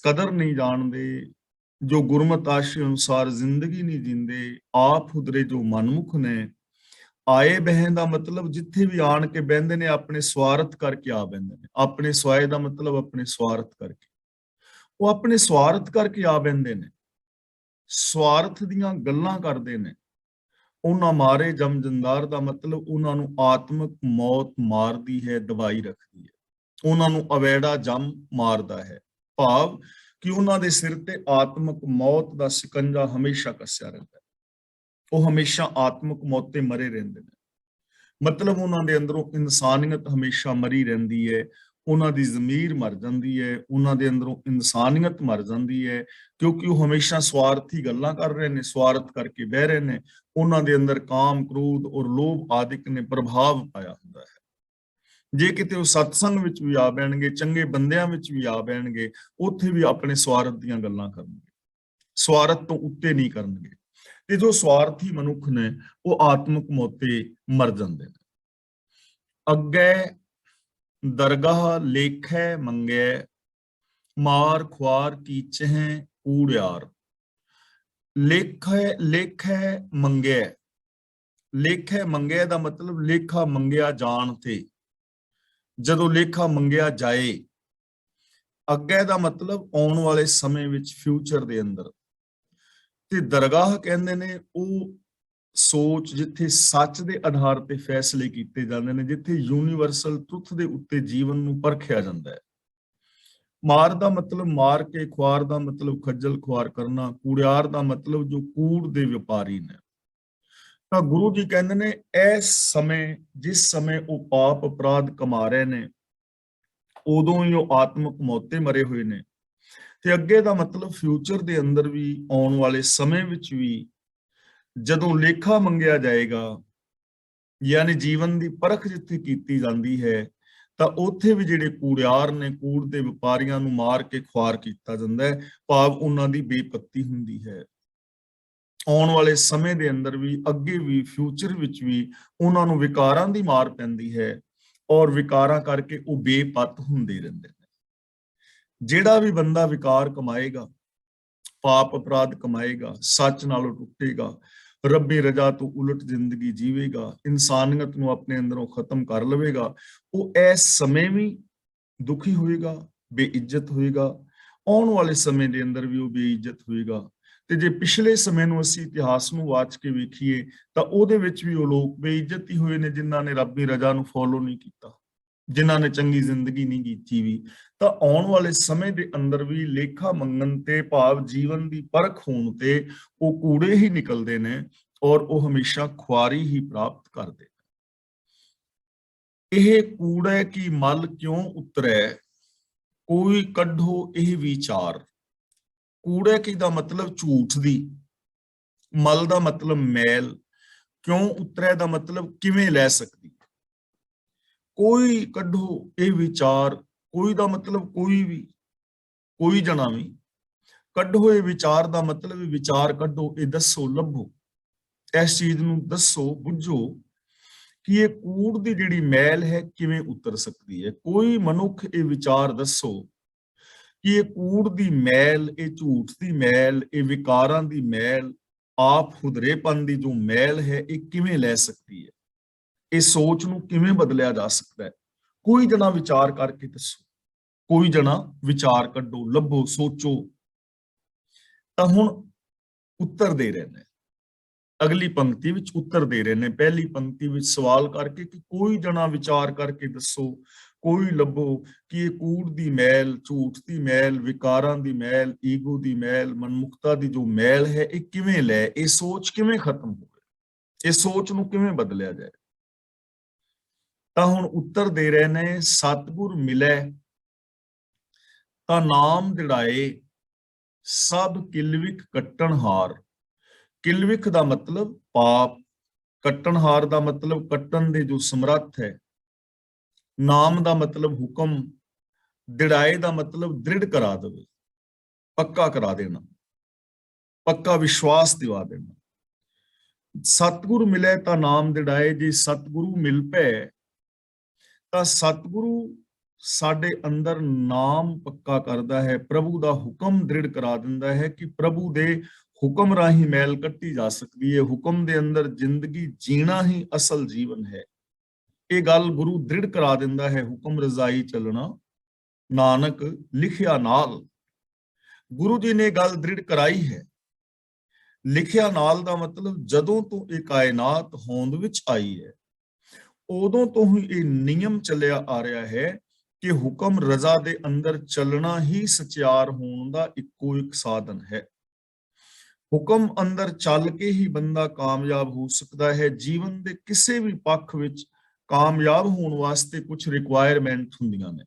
ਕਦਰ ਨਹੀਂ ਜਾਣਦੇ, ਜੋ ਗੁਰਮਤਿ ਆਸ਼ੇ ਅਨੁਸਾਰ ਜ਼ਿੰਦਗੀ ਨਹੀਂ ਜੀਂਦੇ, ਆਪ ਹੁਦਰੇ ਜੋ ਮਨਮੁਖ ਨੇ। ਆਏ ਬਹਿਣ ਦਾ ਮਤਲਬ ਜਿੱਥੇ ਵੀ ਆਣ ਕੇ ਬਹਿੰਦੇ ਨੇ ਆਪਣੇ ਸਵਾਰਥ ਕਰਕੇ ਆ ਬਹਿੰਦੇ ਨੇ। ਆਪਣੇ ਸਵਾਏ ਦਾ ਮਤਲਬ ਆਪਣੇ ਸਵਾਰਥ ਕਰਕੇ, ਉਹ ਆਪਣੇ ਸਵਾਰਥ ਕਰਕੇ ਆ ਬਹਿੰਦੇ ਨੇ, ਸਵਾਰਥ ਦੀਆਂ ਗੱਲਾਂ ਕਰਦੇ ਨੇ। ਉਹਨਾਂ ਮਾਰੇ ਜਮ ਜੰਦਾਰ ਦਾ ਮਤਲਬ ਉਹਨਾਂ ਨੂੰ ਆਤਮਿਕ ਮੌਤ ਮਾਰਦੀ ਹੈ, ਦਵਾਈ ਰੱਖਦੀ ਹੈ, ਉਹਨਾਂ ਨੂੰ ਅਵੈੜਾ ਜਮ ਮਾਰਦਾ ਹੈ। ਭਾਵ ਕਿ ਉਹਨਾਂ ਦੇ ਸਿਰ ਤੇ ਆਤਮਿਕ ਮੌਤ ਦਾ ਸਿਕੰਜਾ ਹਮੇਸ਼ਾ ਕੱਸਿਆ ਰਹਿੰਦਾ ਹੈ, ਉਹ ਹਮੇਸ਼ਾ ਆਤਮਿਕ ਮੌਤ ਤੇ ਮਰੇ ਰਹਿੰਦੇ ਨੇ। ਮਤਲਬ ਉਹਨਾਂ ਦੇ ਅੰਦਰੋਂ ਇਨਸਾਨੀਅਤ ਹਮੇਸ਼ਾ ਮਰੀ ਰਹਿੰਦੀ ਹੈ, ਉਹਨਾਂ ਦੀ ਜ਼ਮੀਰ ਮਰ ਜਾਂਦੀ ਹੈ, ਉਹਨਾਂ ਦੇ ਅੰਦਰੋਂ ਇਨਸਾਨੀਅਤ ਮਰ ਜਾਂਦੀ ਹੈ, ਕਿਉਂਕਿ ਉਹ ਹਮੇਸ਼ਾ ਸਵਾਰਥੀ ਗੱਲਾਂ ਕਰ ਰਹੇ ਨੇ, ਸਵਾਰਥ ਕਰਕੇ ਬਹਿ ਰਹੇ ਨੇ। ਉਹਨਾਂ ਦੇ ਅੰਦਰ ਕਾਮ, ਕ੍ਰੋਧ ਔਰ ਲੋਭ ਆਦਿਕ ਨੇ ਪ੍ਰਭਾਵ ਪਾਇਆ ਹੁੰਦਾ ਹੈ। ਜੇ ਕਿਤੇ ਉਹ ਸਤਸੰਗ ਵਿੱਚ ਵੀ ਆ ਬਹਿਣਗੇ, ਚੰਗੇ ਬੰਦਿਆਂ ਵਿੱਚ ਵੀ ਆ ਬਹਿਣਗੇ, ਉੱਥੇ ਵੀ ਆਪਣੇ ਸਵਾਰਥ ਦੀਆਂ ਗੱਲਾਂ ਕਰਨਗੇ, ਸਵਾਰਥ ਤੋਂ ਉੱਤੇ ਨਹੀਂ ਕਰਨਗੇ। ਤੇ ਜੋ ਸਵਾਰਥੀ ਮਨੁੱਖ ਨੇ ਉਹ ਆਤਮਿਕ ਮੌਤੇ ਮਰ ਜਾਂਦੇ ਨੇ। ਅੱਗੇ ਦਰਗਾਹ ਲੇਖੈ ਮੰਗੈ, ਮਾਰ ਖੁਆਰ ਕੀਚਹਿ ਕੂੜਿਆਰ। ਲੇਖੈ ਮੰਗੈ, ਲੇਖੈ ਮੰਗੈ ਦਾ ਮਤਲਬ ਲੇਖਾ ਮੰਗਿਆ ਜਾਣ ਤੇ, ਜਦੋਂ ਲੇਖਾ ਮੰਗਿਆ ਜਾਏ। ਅੱਗੇ ਦਾ ਮਤਲਬ ਆਉਣ ਵਾਲੇ ਸਮੇਂ ਵਿੱਚ, ਫਿਊਚਰ ਦੇ ਅੰਦਰ। ਤੇ ਦਰਗਾਹ ਕਹਿੰਦੇ ਨੇ ਉਹ ਸੋਚ ਜਿੱਥੇ ਸੱਚ ਦੇ ਆਧਾਰ ਤੇ ਫੈਸਲੇ ਕੀਤੇ ਜਾਂਦੇ ਨੇ, ਜਿੱਥੇ ਯੂਨੀਵਰਸਲ ਟਰੁੱਥ ਦੇ ਉੱਤੇ ਜੀਵਨ ਨੂੰ ਪਰਖਿਆ ਜਾਂਦਾ ਹੈ। ਮਾਰ ਦਾ ਮਤਲਬ ਮਾਰ ਕੇ, ਖੁਆਰ ਦਾ ਮਤਲਬ ਖੱਜਲ ਖੁਆਰ ਕਰਨਾ, ਕੂੜਿਆਰ ਦਾ ਮਤਲਬ ਜੋ ਕੂੜ ਦੇ ਵਪਾਰੀ ਨੇ। ਤਾਂ ਗੁਰੂ ਜੀ ਕਹਿੰਦੇ ਨੇ ਇਸ ਸਮੇਂ, ਜਿਸ ਸਮੇਂ ਉਹ ਪਾਪ ਅਪਰਾਧ ਕਮਾ ਰਹੇ ਨੇ, ਉਦੋਂ ਹੀ ਉਹ ਆਤਮਿਕ ਮੌਤੇ ਮਰੇ ਹੋਏ ਨੇ। ਤੇ ਅੱਗੇ ਦਾ ਮਤਲਬ ਫਿਊਚਰ ਦੇ ਅੰਦਰ ਵੀ, ਆਉਣ ਵਾਲੇ ਸਮੇਂ ਵਿੱਚ ਵੀ, ਜਦੋਂ ਲੇਖਾ ਮੰਗਿਆ ਜਾਏਗਾ, ਯਾਨੀ ਜੀਵਨ ਦੀ ਪਰਖ ਜਿੱਥੇ ਕੀਤੀ ਜਾਂਦੀ ਹੈ, ਤਾਂ ਉੱਥੇ ਵੀ ਜਿਹੜੇ ਕੂੜਿਆਰ ਨੇ, ਕੂੜ ਦੇ ਵਪਾਰੀਆਂ ਨੂੰ ਮਾਰ ਕੇ ਖੁਆਰ ਕੀਤਾ ਜਾਂਦਾ ਹੈ। ਭਾਵ ਉਹਨਾਂ ਦੀ ਬੇਪੱਤੀ ਹੁੰਦੀ ਹੈ। ਆਉਣ ਵਾਲੇ ਸਮੇਂ ਦੇ ਅੰਦਰ ਵੀ, ਅੱਗੇ ਵੀ, ਫਿਊਚਰ ਵਿੱਚ ਵੀ ਉਹਨਾਂ ਨੂੰ ਵਿਕਾਰਾਂ ਦੀ ਮਾਰ ਪੈਂਦੀ ਹੈ, ਔਰ ਵਿਕਾਰਾਂ ਕਰਕੇ ਉਹ ਬੇਪੱਤ ਹੁੰਦੇ ਰਹਿੰਦੇ ਨੇ। ਜਿਹੜਾ ਵੀ ਬੰਦਾ ਵਿਕਾਰ ਕਮਾਏਗਾ, ਪਾਪ ਅਪਰਾਧ ਕਮਾਏਗਾ, ਸੱਚ ਨਾਲੋਂ ਟੁੱਟੇਗਾ, ਰੱਬੀ ਰਜ਼ਾ ਤੋਂ ਉਲਟ ਜ਼ਿੰਦਗੀ ਜੀਵੇਗਾ, ਇਨਸਾਨੀਅਤ ਨੂੰ ਆਪਣੇ ਅੰਦਰੋਂ ਖਤਮ ਕਰ ਲਵੇਗਾ, ਉਹ ਇਸ ਸਮੇਂ ਵੀ ਦੁਖੀ ਹੋਏਗਾ, ਬੇਇੱਜ਼ਤ ਹੋਏਗਾ। ਆਉਣ ਵਾਲੇ ਸਮੇਂ ਦੇ ਅੰਦਰ ਵੀ ਉਹ ਬੇਇੱਜ਼ਤ ਹੋਏਗਾ। ਤੇ ਜੇ ਪਿਛਲੇ ਸਮੇਂ ਨੂੰ ਅਸੀਂ ਇਤਿਹਾਸ ਨੂੰ ਵਾਚ ਕੇ ਵੇਖੀਏ, ਤਾਂ ਉਹਦੇ ਵਿੱਚ ਵੀ ਉਹ ਲੋਕ ਬੇਇੱਜ਼ਤ ਹੀ ਹੋਏ ਨੇ ਜਿਨ੍ਹਾਂ ਨੇ ਰੱਬੀ ਰਜ਼ਾ ਨੂੰ ਫੋਲੋ ਨਹੀਂ ਕੀਤਾ, ਜਿਨ੍ਹਾਂ ਨੇ ਚੰਗੀ ਜ਼ਿੰਦਗੀ ਨਹੀਂ ਜੀਤੀ ਵੀ। ਤਾਂ ਆਉਣ ਵਾਲੇ ਸਮੇਂ ਦੇ ਅੰਦਰ ਵੀ ਲੇਖਾ ਮੰਗਣ ਤੇ, ਭਾਵ ਜੀਵਨ ਦੀ ਪਰਖ ਹੋਣ ਤੇ, ਉਹ ਕੂੜੇ ਹੀ ਨਿਕਲਦੇ ਨੇ, ਔਰ ਉਹ ਹਮੇਸ਼ਾ ਖੁਆਰੀ ਹੀ ਪ੍ਰਾਪਤ ਕਰਦੇ। ਇਹ ਕੂੜੇ ਕੀ ਮਲ ਕਿਉਂ ਉਤਰੈ, ਕੋਈ ਕੱਢੋ ਇਹ ਵਿਚਾਰ। ਕੂੜੇ ਕੀ ਦਾ ਮਤਲਬ ਝੂਠ ਦੀ, ਮਲ ਦਾ ਮਤਲਬ ਮੈਲ, ਕਿਉਂ ਉਤਰੈ ਦਾ ਮਤਲਬ ਕਿਵੇਂ ਲੈ ਸਕਦੀ। ਕੋਈ ਕੱਢੋ ਇਹ ਵਿਚਾਰ, ਕੋਈ ਦਾ ਮਤਲਬ ਕੋਈ ਵੀ, ਕੋਈ ਜਣਾ ਵੀ। ਕੱਢੋ ਇਹ ਵਿਚਾਰ ਦਾ ਮਤਲਬ ਵਿਚਾਰ ਕੱਢੋ, ਇਹ ਦੱਸੋ, ਲੱਭੋ, ਇਸ ਚੀਜ਼ ਨੂੰ ਦੱਸੋ, ਬੁੱਝੋ ਕਿ ਇਹ ਕੂੜ ਦੀ ਜਿਹੜੀ ਮੈਲ ਹੈ ਕਿਵੇਂ ਉਤਰ ਸਕਦੀ ਹੈ। ਕੋਈ ਮਨੁੱਖ ਇਹ ਵਿਚਾਰ ਦੱਸੋ ਕਿ ਇਹ ਕੂੜ ਦੀ ਮੈਲ, ਇਹ ਝੂਠ ਦੀ ਮੈਲ, ਇਹ ਵਿਕਾਰਾਂ ਦੀ ਮੈਲ, ਆਪ ਹੁਦਰੇਪਨ ਦੀ ਜੋ ਮੈਲ ਹੈ, ਇਹ ਕਿਵੇਂ ਲੈ ਸਕਦੀ ਹੈ, ਇਹ ਸੋਚ ਨੂੰ ਕਿਵੇਂ ਬਦਲਿਆ ਜਾ ਸਕਦਾ ਹੈ। ਕੋਈ ਜਣਾ ਵਿਚਾਰ ਕਰਕੇ ਦੱਸੋ, ਕੋਈ ਜਣਾ ਵਿਚਾਰ ਕੱਢੋ, ਲੱਭੋ, ਸੋਚੋ। ਤਾਂ ਹੁਣ ਉੱਤਰ ਦੇ ਰਹੇ ਨੇ, ਅਗਲੀ ਪੰਕਤੀ ਵਿੱਚ ਉੱਤਰ ਦੇ ਰਹੇ ਨੇ। ਪਹਿਲੀ ਪੰਕਤੀ ਵਿੱਚ ਸਵਾਲ ਕਰਕੇ ਕਿ ਕੋਈ ਜਣਾ ਵਿਚਾਰ ਕਰਕੇ ਦੱਸੋ, ਕੋਈ ਲੱਭੋ ਕਿ ਇਹ ਕੂੜ ਦੀ ਮੈਲ, ਝੂਠ ਦੀ ਮੈਲ, ਵਿਕਾਰਾਂ ਦੀ ਮੈਲ, ਈਗੋ ਦੀ ਮੈਲ, ਮਨਮੁਖਤਾ ਦੀ ਜੋ ਮੈਲ ਹੈ, ਇਹ ਕਿਵੇਂ ਲੈ, ਇਹ ਸੋਚ ਕਿਵੇਂ ਖਤਮ ਹੋਵੇ, ਇਹ ਸੋਚ ਨੂੰ ਕਿਵੇਂ ਬਦਲਿਆ ਜਾਏ। ਤਾਂ ਹੁਣ ਉੱਤਰ ਦੇ ਰਹੇ ਨੇ, ਸਤਿਗੁਰ ਮਿਲੇ ਤਾਂ ਨਾਮ ਦਿੜਾਏ ਸਭ ਕਿਲਵਿਖ ਕੱਟਣਹਾਰ। ਕਿਲਵਿਖ ਦਾ ਮਤਲਬ ਪਾਪ, ਕੱਟਣਹਾਰ ਦਾ ਮਤਲਬ ਕੱਟਣ ਦੇ ਜੋ ਸਮਰੱਥ ਹੈ, ਨਾਮ ਦਾ ਮਤਲਬ ਹੁਕਮ, ਦਿੜਾਏ ਦਾ ਮਤਲਬ ਦ੍ਰਿੜ ਕਰਾ ਦੇਵੇ, ਪੱਕਾ ਕਰਾ ਦੇਣਾ, ਪੱਕਾ ਵਿਸ਼ਵਾਸ ਦਿਵਾ ਦੇਣਾ। ਸਤਿਗੁਰੂ ਮਿਲੇ ਤਾਂ ਨਾਮ ਦਿੜਾਏ। ਜੇ ਸਤਿਗੁਰੂ ਮਿਲ ਪਏ ਤਾਂ ਸਤਿਗੁਰੂ ਸਾਡੇ ਅੰਦਰ ਨਾਮ ਪੱਕਾ ਕਰਦਾ ਹੈ, ਪ੍ਰਭੂ ਦਾ ਹੁਕਮ ਦ੍ਰਿੜ ਕਰਾ ਦਿੰਦਾ ਹੈ ਕਿ ਪ੍ਰਭੂ ਦੇ ਹੁਕਮ ਰਾਹੀਂ ਮੈਲ ਕੱਟੀ ਜਾ ਸਕਦੀ ਹੈ। ਹੁਕਮ ਦੇ ਅੰਦਰ ਜ਼ਿੰਦਗੀ ਜੀਣਾ ਹੀ ਅਸਲ ਜੀਵਨ ਹੈ। ਇਹ ਗੱਲ ਗੁਰੂ ਦ੍ਰਿੜ ਕਰਾ ਦਿੰਦਾ ਹੈ। ਹੁਕਮ ਰਜ਼ਾਈ ਚੱਲਣਾ ਨਾਨਕ ਲਿਖਿਆ ਨਾਲ। ਗੁਰੂ ਜੀ ਨੇ ਗੱਲ ਦ੍ਰਿੜ ਕਰਾਈ ਹੈ। ਲਿਖਿਆ ਨਾਲ ਦਾ ਮਤਲਬ ਜਦੋਂ ਤੋਂ ਇਹ ਕਾਇਨਾਤ ਹੋਂਦ ਵਿੱਚ ਆਈ ਹੈ, ਉਦੋਂ ਤੋਂ ਹੀ ਇਹ ਨਿਯਮ ਚੱਲਿਆ ਆ ਰਿਹਾ ਹੈ ਕਿ ਹੁਕਮ ਰਜ਼ਾ ਦੇ ਅੰਦਰ ਚੱਲਣਾ ਹੀ ਸਚਿਆਰ ਹੋਣ ਦਾ ਇੱਕੋ ਇੱਕ ਸਾਧਨ ਹੈ। ਹੁਕਮ ਅੰਦਰ ਚੱਲ ਕੇ ਹੀ ਬੰਦਾ ਕਾਮਯਾਬ ਹੋ ਸਕਦਾ ਹੈ। ਜੀਵਨ ਦੇ ਕਿਸੇ ਵੀ ਪੱਖ ਵਿੱਚ ਕਾਮਯਾਬ ਹੋਣ ਵਾਸਤੇ ਕੁਝ ਰਿਕੁਆਇਰਮੈਂਟ ਹੁੰਦੀਆਂ ਨੇ,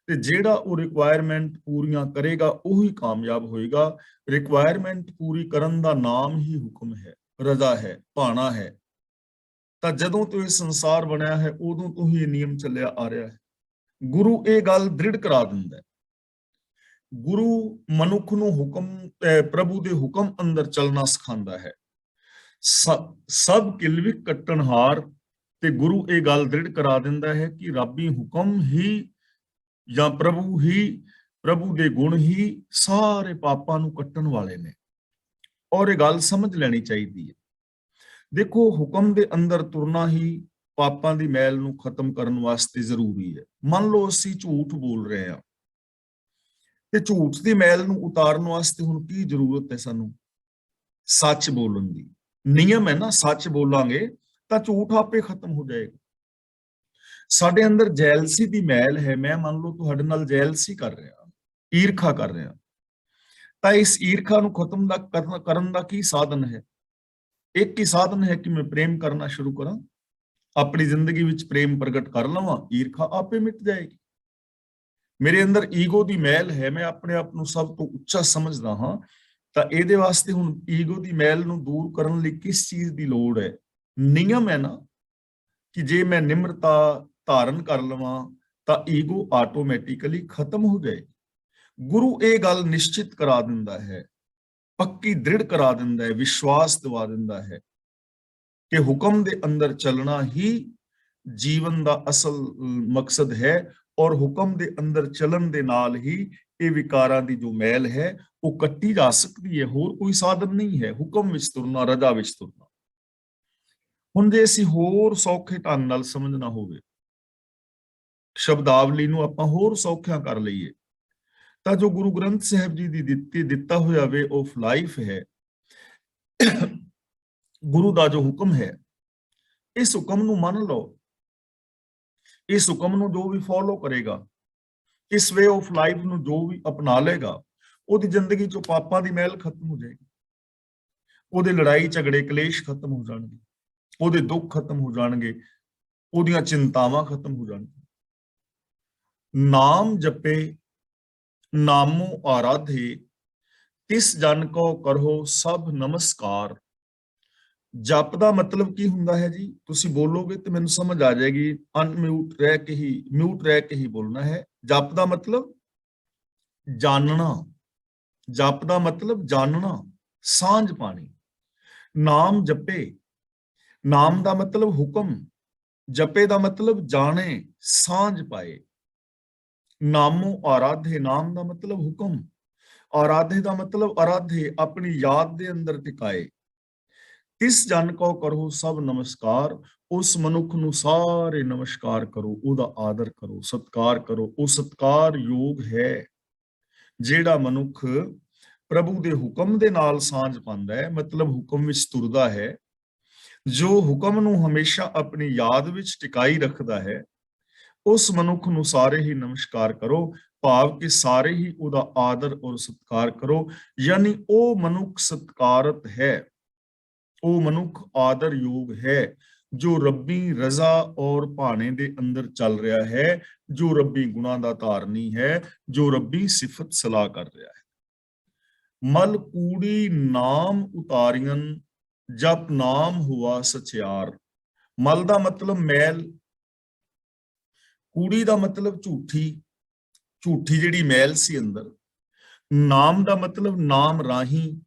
ਤੇ ਜਿਹੜਾ ਉਹ ਰਿਕੁਆਇਰਮੈਂਟ ਪੂਰੀਆਂ ਕਰੇਗਾ ਉਹੀ ਕਾਮਯਾਬ ਹੋਏਗਾ। ਰਿਕੁਆਇਰਮੈਂਟ ਪੂਰੀ ਕਰਨ ਦਾ ਨਾਮ ਹੀ ਹੁਕਮ ਹੈ, ਰਜ਼ਾ ਹੈ, ਭਾਣਾ ਹੈ। ਤਾਂ ਜਦੋਂ ਤੋਂ ਇਹ ਸੰਸਾਰ ਬਣਿਆ ਹੈ ਉਦੋਂ ਤੋਂ ਹੀ ਇਹ ਨਿਯਮ ਚੱਲਿਆ ਆ ਰਿਹਾ ਹੈ। ਗੁਰੂ ਇਹ ਗੱਲ ਦ੍ਰਿੜ ਕਰਾ ਦਿੰਦਾ ਹੈ। ਗੁਰੂ ਮਨੁੱਖ ਨੂੰ ਹੁਕਮ, ਪ੍ਰਭੂ ਦੇ ਹੁਕਮ ਅੰਦਰ ਚੱਲਣਾ ਸਿਖਾਉਂਦਾ ਹੈ। ਸਭ ਕਿਲਵਿਖ ਕੱਟਣਹਾਰ, ਤੇ ਗੁਰੂ ਇਹ ਗੱਲ ਦ੍ਰਿੜ ਕਰਾ ਦਿੰਦਾ ਹੈ ਕਿ ਰੱਬੀ ਹੁਕਮ ਹੀ ਜਾਂ ਪ੍ਰਭੂ ਦੇ ਗੁਣ ਹੀ ਸਾਰੇ ਪਾਪਾਂ ਨੂੰ ਕੱਟਣ ਵਾਲੇ ਨੇ। ਔਰ ਇਹ ਗੱਲ ਸਮਝ ਲੈਣੀ ਚਾਹੀਦੀ ਹੈ। ਦੇਖੋ, ਹੁਕਮ ਦੇ ਅੰਦਰ ਤੁਰਨਾ ਹੀ ਪਾਪਾਂ ਦੀ ਮੈਲ ਨੂੰ ਖਤਮ ਕਰਨ ਵਾਸਤੇ ਜ਼ਰੂਰੀ ਹੈ। ਮੰਨ ਲਓ ਅਸੀਂ ਝੂਠ ਬੋਲ ਰਹੇ ਹਾਂ, ਤੇ ਝੂਠ ਦੀ ਮੈਲ ਨੂੰ ਉਤਾਰਨ ਵਾਸਤੇ ਹੁਣ ਕੀ ਜ਼ਰੂਰਤ ਹੈ? ਸਾਨੂੰ ਸੱਚ ਬੋਲਣ ਦੀ। ਨਿਯਮ ਹੈ ਨਾ, ਸੱਚ ਬੋਲਾਂਗੇ ਤਾਂ ਝੂਠ ਆਪੇ ਖਤਮ ਹੋ ਜਾਏਗਾ। ਸਾਡੇ ਅੰਦਰ ਜੈਲਸੀ ਦੀ ਮੈਲ ਹੈ। ਮੈਂ ਮੰਨ ਲਓ ਤੁਹਾਡੇ ਨਾਲ ਜੈਲਸੀ ਕਰ ਰਿਹਾ, ਈਰਖਾ ਕਰ ਰਿਹਾ, ਤਾਂ ਇਸ ਈਰਖਾ ਨੂੰ ਖਤਮ ਕਰਨ ਦਾ ਕੀ ਸਾਧਨ ਹੈ? ਇੱਕ ਹੀ ਸਾਧਨ ਹੈ ਕਿ ਮੈਂ ਪ੍ਰੇਮ ਕਰਨਾ ਸ਼ੁਰੂ ਕਰਾਂ, ਆਪਣੀ ਜ਼ਿੰਦਗੀ ਵਿੱਚ ਪ੍ਰੇਮ ਪ੍ਰਗਟ ਕਰ ਲਵਾਂ, ਈਰਖਾ ਆਪੇ ਮਿਟ ਜਾਏਗੀ। ਮੇਰੇ ਅੰਦਰ ਈਗੋ ਦੀ ਮੈਲ ਹੈ, ਮੈਂ ਆਪਣੇ ਆਪ ਨੂੰ ਸਭ ਤੋਂ ਉੱਚਾ ਸਮਝਦਾ ਹਾਂ, ਤਾਂ ਇਹਦੇ ਵਾਸਤੇ ਹੁਣ ਈਗੋ ਦੀ ਮੈਲ ਨੂੰ ਦੂਰ ਕਰਨ ਲਈ ਕਿਸ ਚੀਜ਼ ਦੀ ਲੋੜ ਹੈ? ਨਿਯਮ ਹੈ ਨਾ ਕਿ ਜੇ ਮੈਂ ਨਿਮਰਤਾ ਧਾਰਨ ਕਰ ਲਵਾਂ ਤਾਂ ਈਗੋ ਆਟੋਮੈਟਿਕਲੀ ਖਤਮ ਹੋ ਜਾਏ। ਗੁਰੂ ਇਹ ਗੱਲ ਨਿਸ਼ਚਿਤ ਕਰਾ ਦਿੰਦਾ ਹੈ, ਪੱਕੀ ਦ੍ਰਿੜ ਕਰਾ ਦਿੰਦਾ ਹੈ, ਵਿਸ਼ਵਾਸ ਦਿਵਾ ਦਿੰਦਾ ਹੈ ਕਿ ਹੁਕਮ ਦੇ ਅੰਦਰ ਚੱਲਣਾ ਹੀ ਜੀਵਨ ਦਾ ਅਸਲ ਮਕਸਦ ਹੈ। ਔਰ ਹੁਕਮ ਦੇ ਅੰਦਰ ਚੱਲਣ ਦੇ ਨਾਲ ਹੀ ਇਹ ਵਿਕਾਰਾਂ ਦੀ ਜੋ ਮੈਲ ਹੈ ਉਹ ਕੱਟੀ ਜਾ ਸਕਦੀ ਹੈ। ਹੋਰ ਕੋਈ ਸਾਧਨ ਨਹੀਂ ਹੈ ਹੁਕਮ ਵਿੱਚ ਤੁਰਨਾ, ਰਜ਼ਾ ਵਿੱਚ ਤੁਰਨਾ। ਹੁਣ ਜੇ ਅਸੀਂ ਹੋਰ ਸੌਖੇ ਢੰਗ ਨਾਲ ਸਮਝਣਾ ਹੋਵੇ, ਸ਼ਬਦਾਵਲੀ ਨੂੰ ਆਪਾਂ ਹੋਰ ਸੌਖਿਆਂ ਕਰ ਲਈਏ, ਤਾਂ ਜੋ ਗੁਰੂ ਗ੍ਰੰਥ ਸਾਹਿਬ ਜੀ ਦੀ ਦਿੱਤਾ ਹੋਇਆ ਵੇ ਆਫ ਲਾਈਫ ਹੈ, ਗੁਰੂ ਦਾ ਜੋ ਹੁਕਮ ਹੈ, ਇਸ ਹੁਕਮ ਨੂੰ ਮੰਨ ਲਓ। ਇਸ ਹੁਕਮ ਨੂੰ ਜੋ ਵੀ ਫੋਲੋ ਕਰੇਗਾ, ਇਸ ਵੇ ਆਫ ਲਾਈਫ ਨੂੰ ਜੋ ਵੀ ਅਪਣਾ ਲੇਗਾ, ਉਹਦੀ ਜ਼ਿੰਦਗੀ ਚੋਂ ਪਾਪਾਂ ਦੀ ਮੈਲ ਖਤਮ ਹੋ ਜਾਏਗੀ, ਉਹਦੇ ਲੜਾਈ ਝਗੜੇ ਕਲੇਸ਼ ਖਤਮ ਹੋ ਜਾਣਗੇ, ਉਹਦੇ ਦੁੱਖ ਖਤਮ ਹੋ ਜਾਣਗੇ, ਉਹਦੀਆਂ ਚਿੰਤਾਵਾਂ ਖਤਮ ਹੋ ਜਾਣਗੀਆਂ। ਨਾਮ ਜਪੇ ਨਾਮੋ ਆਰਾਧੇ, ਤਿਸ ਜਨ ਕੋ ਕਰੋ ਸਭ ਨਮਸਕਾਰ। ਜਪ ਦਾ ਮਤਲਬ ਕੀ ਹੁੰਦਾ ਹੈ ਜੀ? ਤੁਸੀਂ ਬੋਲੋਗੇ ਤੇ ਮੈਨੂੰ ਸਮਝ ਆ ਜਾਏਗੀ। ਅਨਮਿਊਟ ਰਹਿ ਕੇ ਹੀ, ਮਿਊਟ ਰਹਿ ਕੇ ਹੀ ਬੋਲਣਾ ਹੈ। ਜਪ ਦਾ ਮਤਲਬ ਜਾਣਨਾ, ਜਪ ਦਾ ਮਤਲਬ ਜਾਣਨਾ, ਸਾਂਝ ਪਾਣੀ। ਨਾਮ ਜਪੇ, ਨਾਮ ਦਾ ਮਤਲਬ ਹੁਕਮ, ਜਪੇ ਦਾ ਮਤਲਬ ਜਾਣੇ, ਸਾਂਝ ਪਾਏ। ਨਾਮੋ ਆਰਾਧੇ, ਨਾਮ ਦਾ ਮਤਲਬ ਹੁਕਮ, ਆਰਾਧੇ ਦਾ ਮਤਲਬ ਆਰਾਧੇ, ਆਪਣੀ ਯਾਦ ਦੇ ਅੰਦਰ ਟਿਕਾਏ। ਤਿਸ ਜਨ ਕੋ ਕਰੋ ਸਭ ਨਮਸਕਾਰ, ਉਸ ਮਨੁੱਖ ਨੂੰ ਸਾਰੇ ਨਮਸਕਾਰ ਕਰੋ, ਉਹਦਾ ਆਦਰ ਕਰੋ, ਸਤਕਾਰ ਕਰੋ। ਉਹ ਸਤਕਾਰ ਯੋਗ ਹੈ ਜਿਹੜਾ ਮਨੁੱਖ ਪ੍ਰਭੂ ਦੇ ਹੁਕਮ ਦੇ ਨਾਲ ਸਾਂਝ ਪਾਉਂਦਾ ਹੈ, ਮਤਲਬ ਹੁਕਮ ਵਿੱਚ ਤੁਰਦਾ ਹੈ, ਜੋ ਹੁਕਮ ਨੂੰ ਹਮੇਸ਼ਾ ਆਪਣੀ ਯਾਦ ਵਿੱਚ ਟਿਕਾਈ ਰੱਖਦਾ ਹੈ। ਉਸ ਮਨੁੱਖ ਨੂੰ ਸਾਰੇ ਹੀ ਨਮਸਕਾਰ ਕਰੋ, ਭਾਵ ਕਿ ਸਾਰੇ ਹੀ ਉਹਦਾ ਆਦਰ ਔਰ ਸਤਕਾਰ ਕਰੋ। ਯਾਨੀ ਉਹ ਮਨੁੱਖ ਸਤਕਾਰਤ ਹੈ, ਉਹ ਮਨੁੱਖ ਆਦਰ ਯੋਗ ਹੈ, ਜੋ ਰੱਬੀ ਰਜ਼ਾ ਔਰ ਭਾਣੇ ਦੇ ਅੰਦਰ ਚੱਲ ਰਿਹਾ ਹੈ, ਜੋ ਰੱਬੀ ਗੁਣਾਂ ਦਾ ਧਾਰਨੀ ਹੈ, ਜੋ ਰੱਬੀ ਸਿਫਤ ਸਲਾਹ ਕਰ ਰਿਹਾ ਹੈ। ਮਲ ਕੂੜੀ ਨਾਮ ਉਤਾਰੀਆਂ, ਜਪ ਨਾਮ ਹੁਆ ਸਚਿਆਰ। ਮਲ ਦਾ ਮਤਲਬ ਮੈਲ, ਕੂੜੀ ਦਾ ਮਤਲਬ ਝੂਠੀ, ਝੂਠੀ ਜਿਹੜੀ ਮੈਲ ਸੀ ਅੰਦਰ। ਨਾਮ ਦਾ ਮਤਲਬ ਨਾਮ ਰਾਹੀਂ,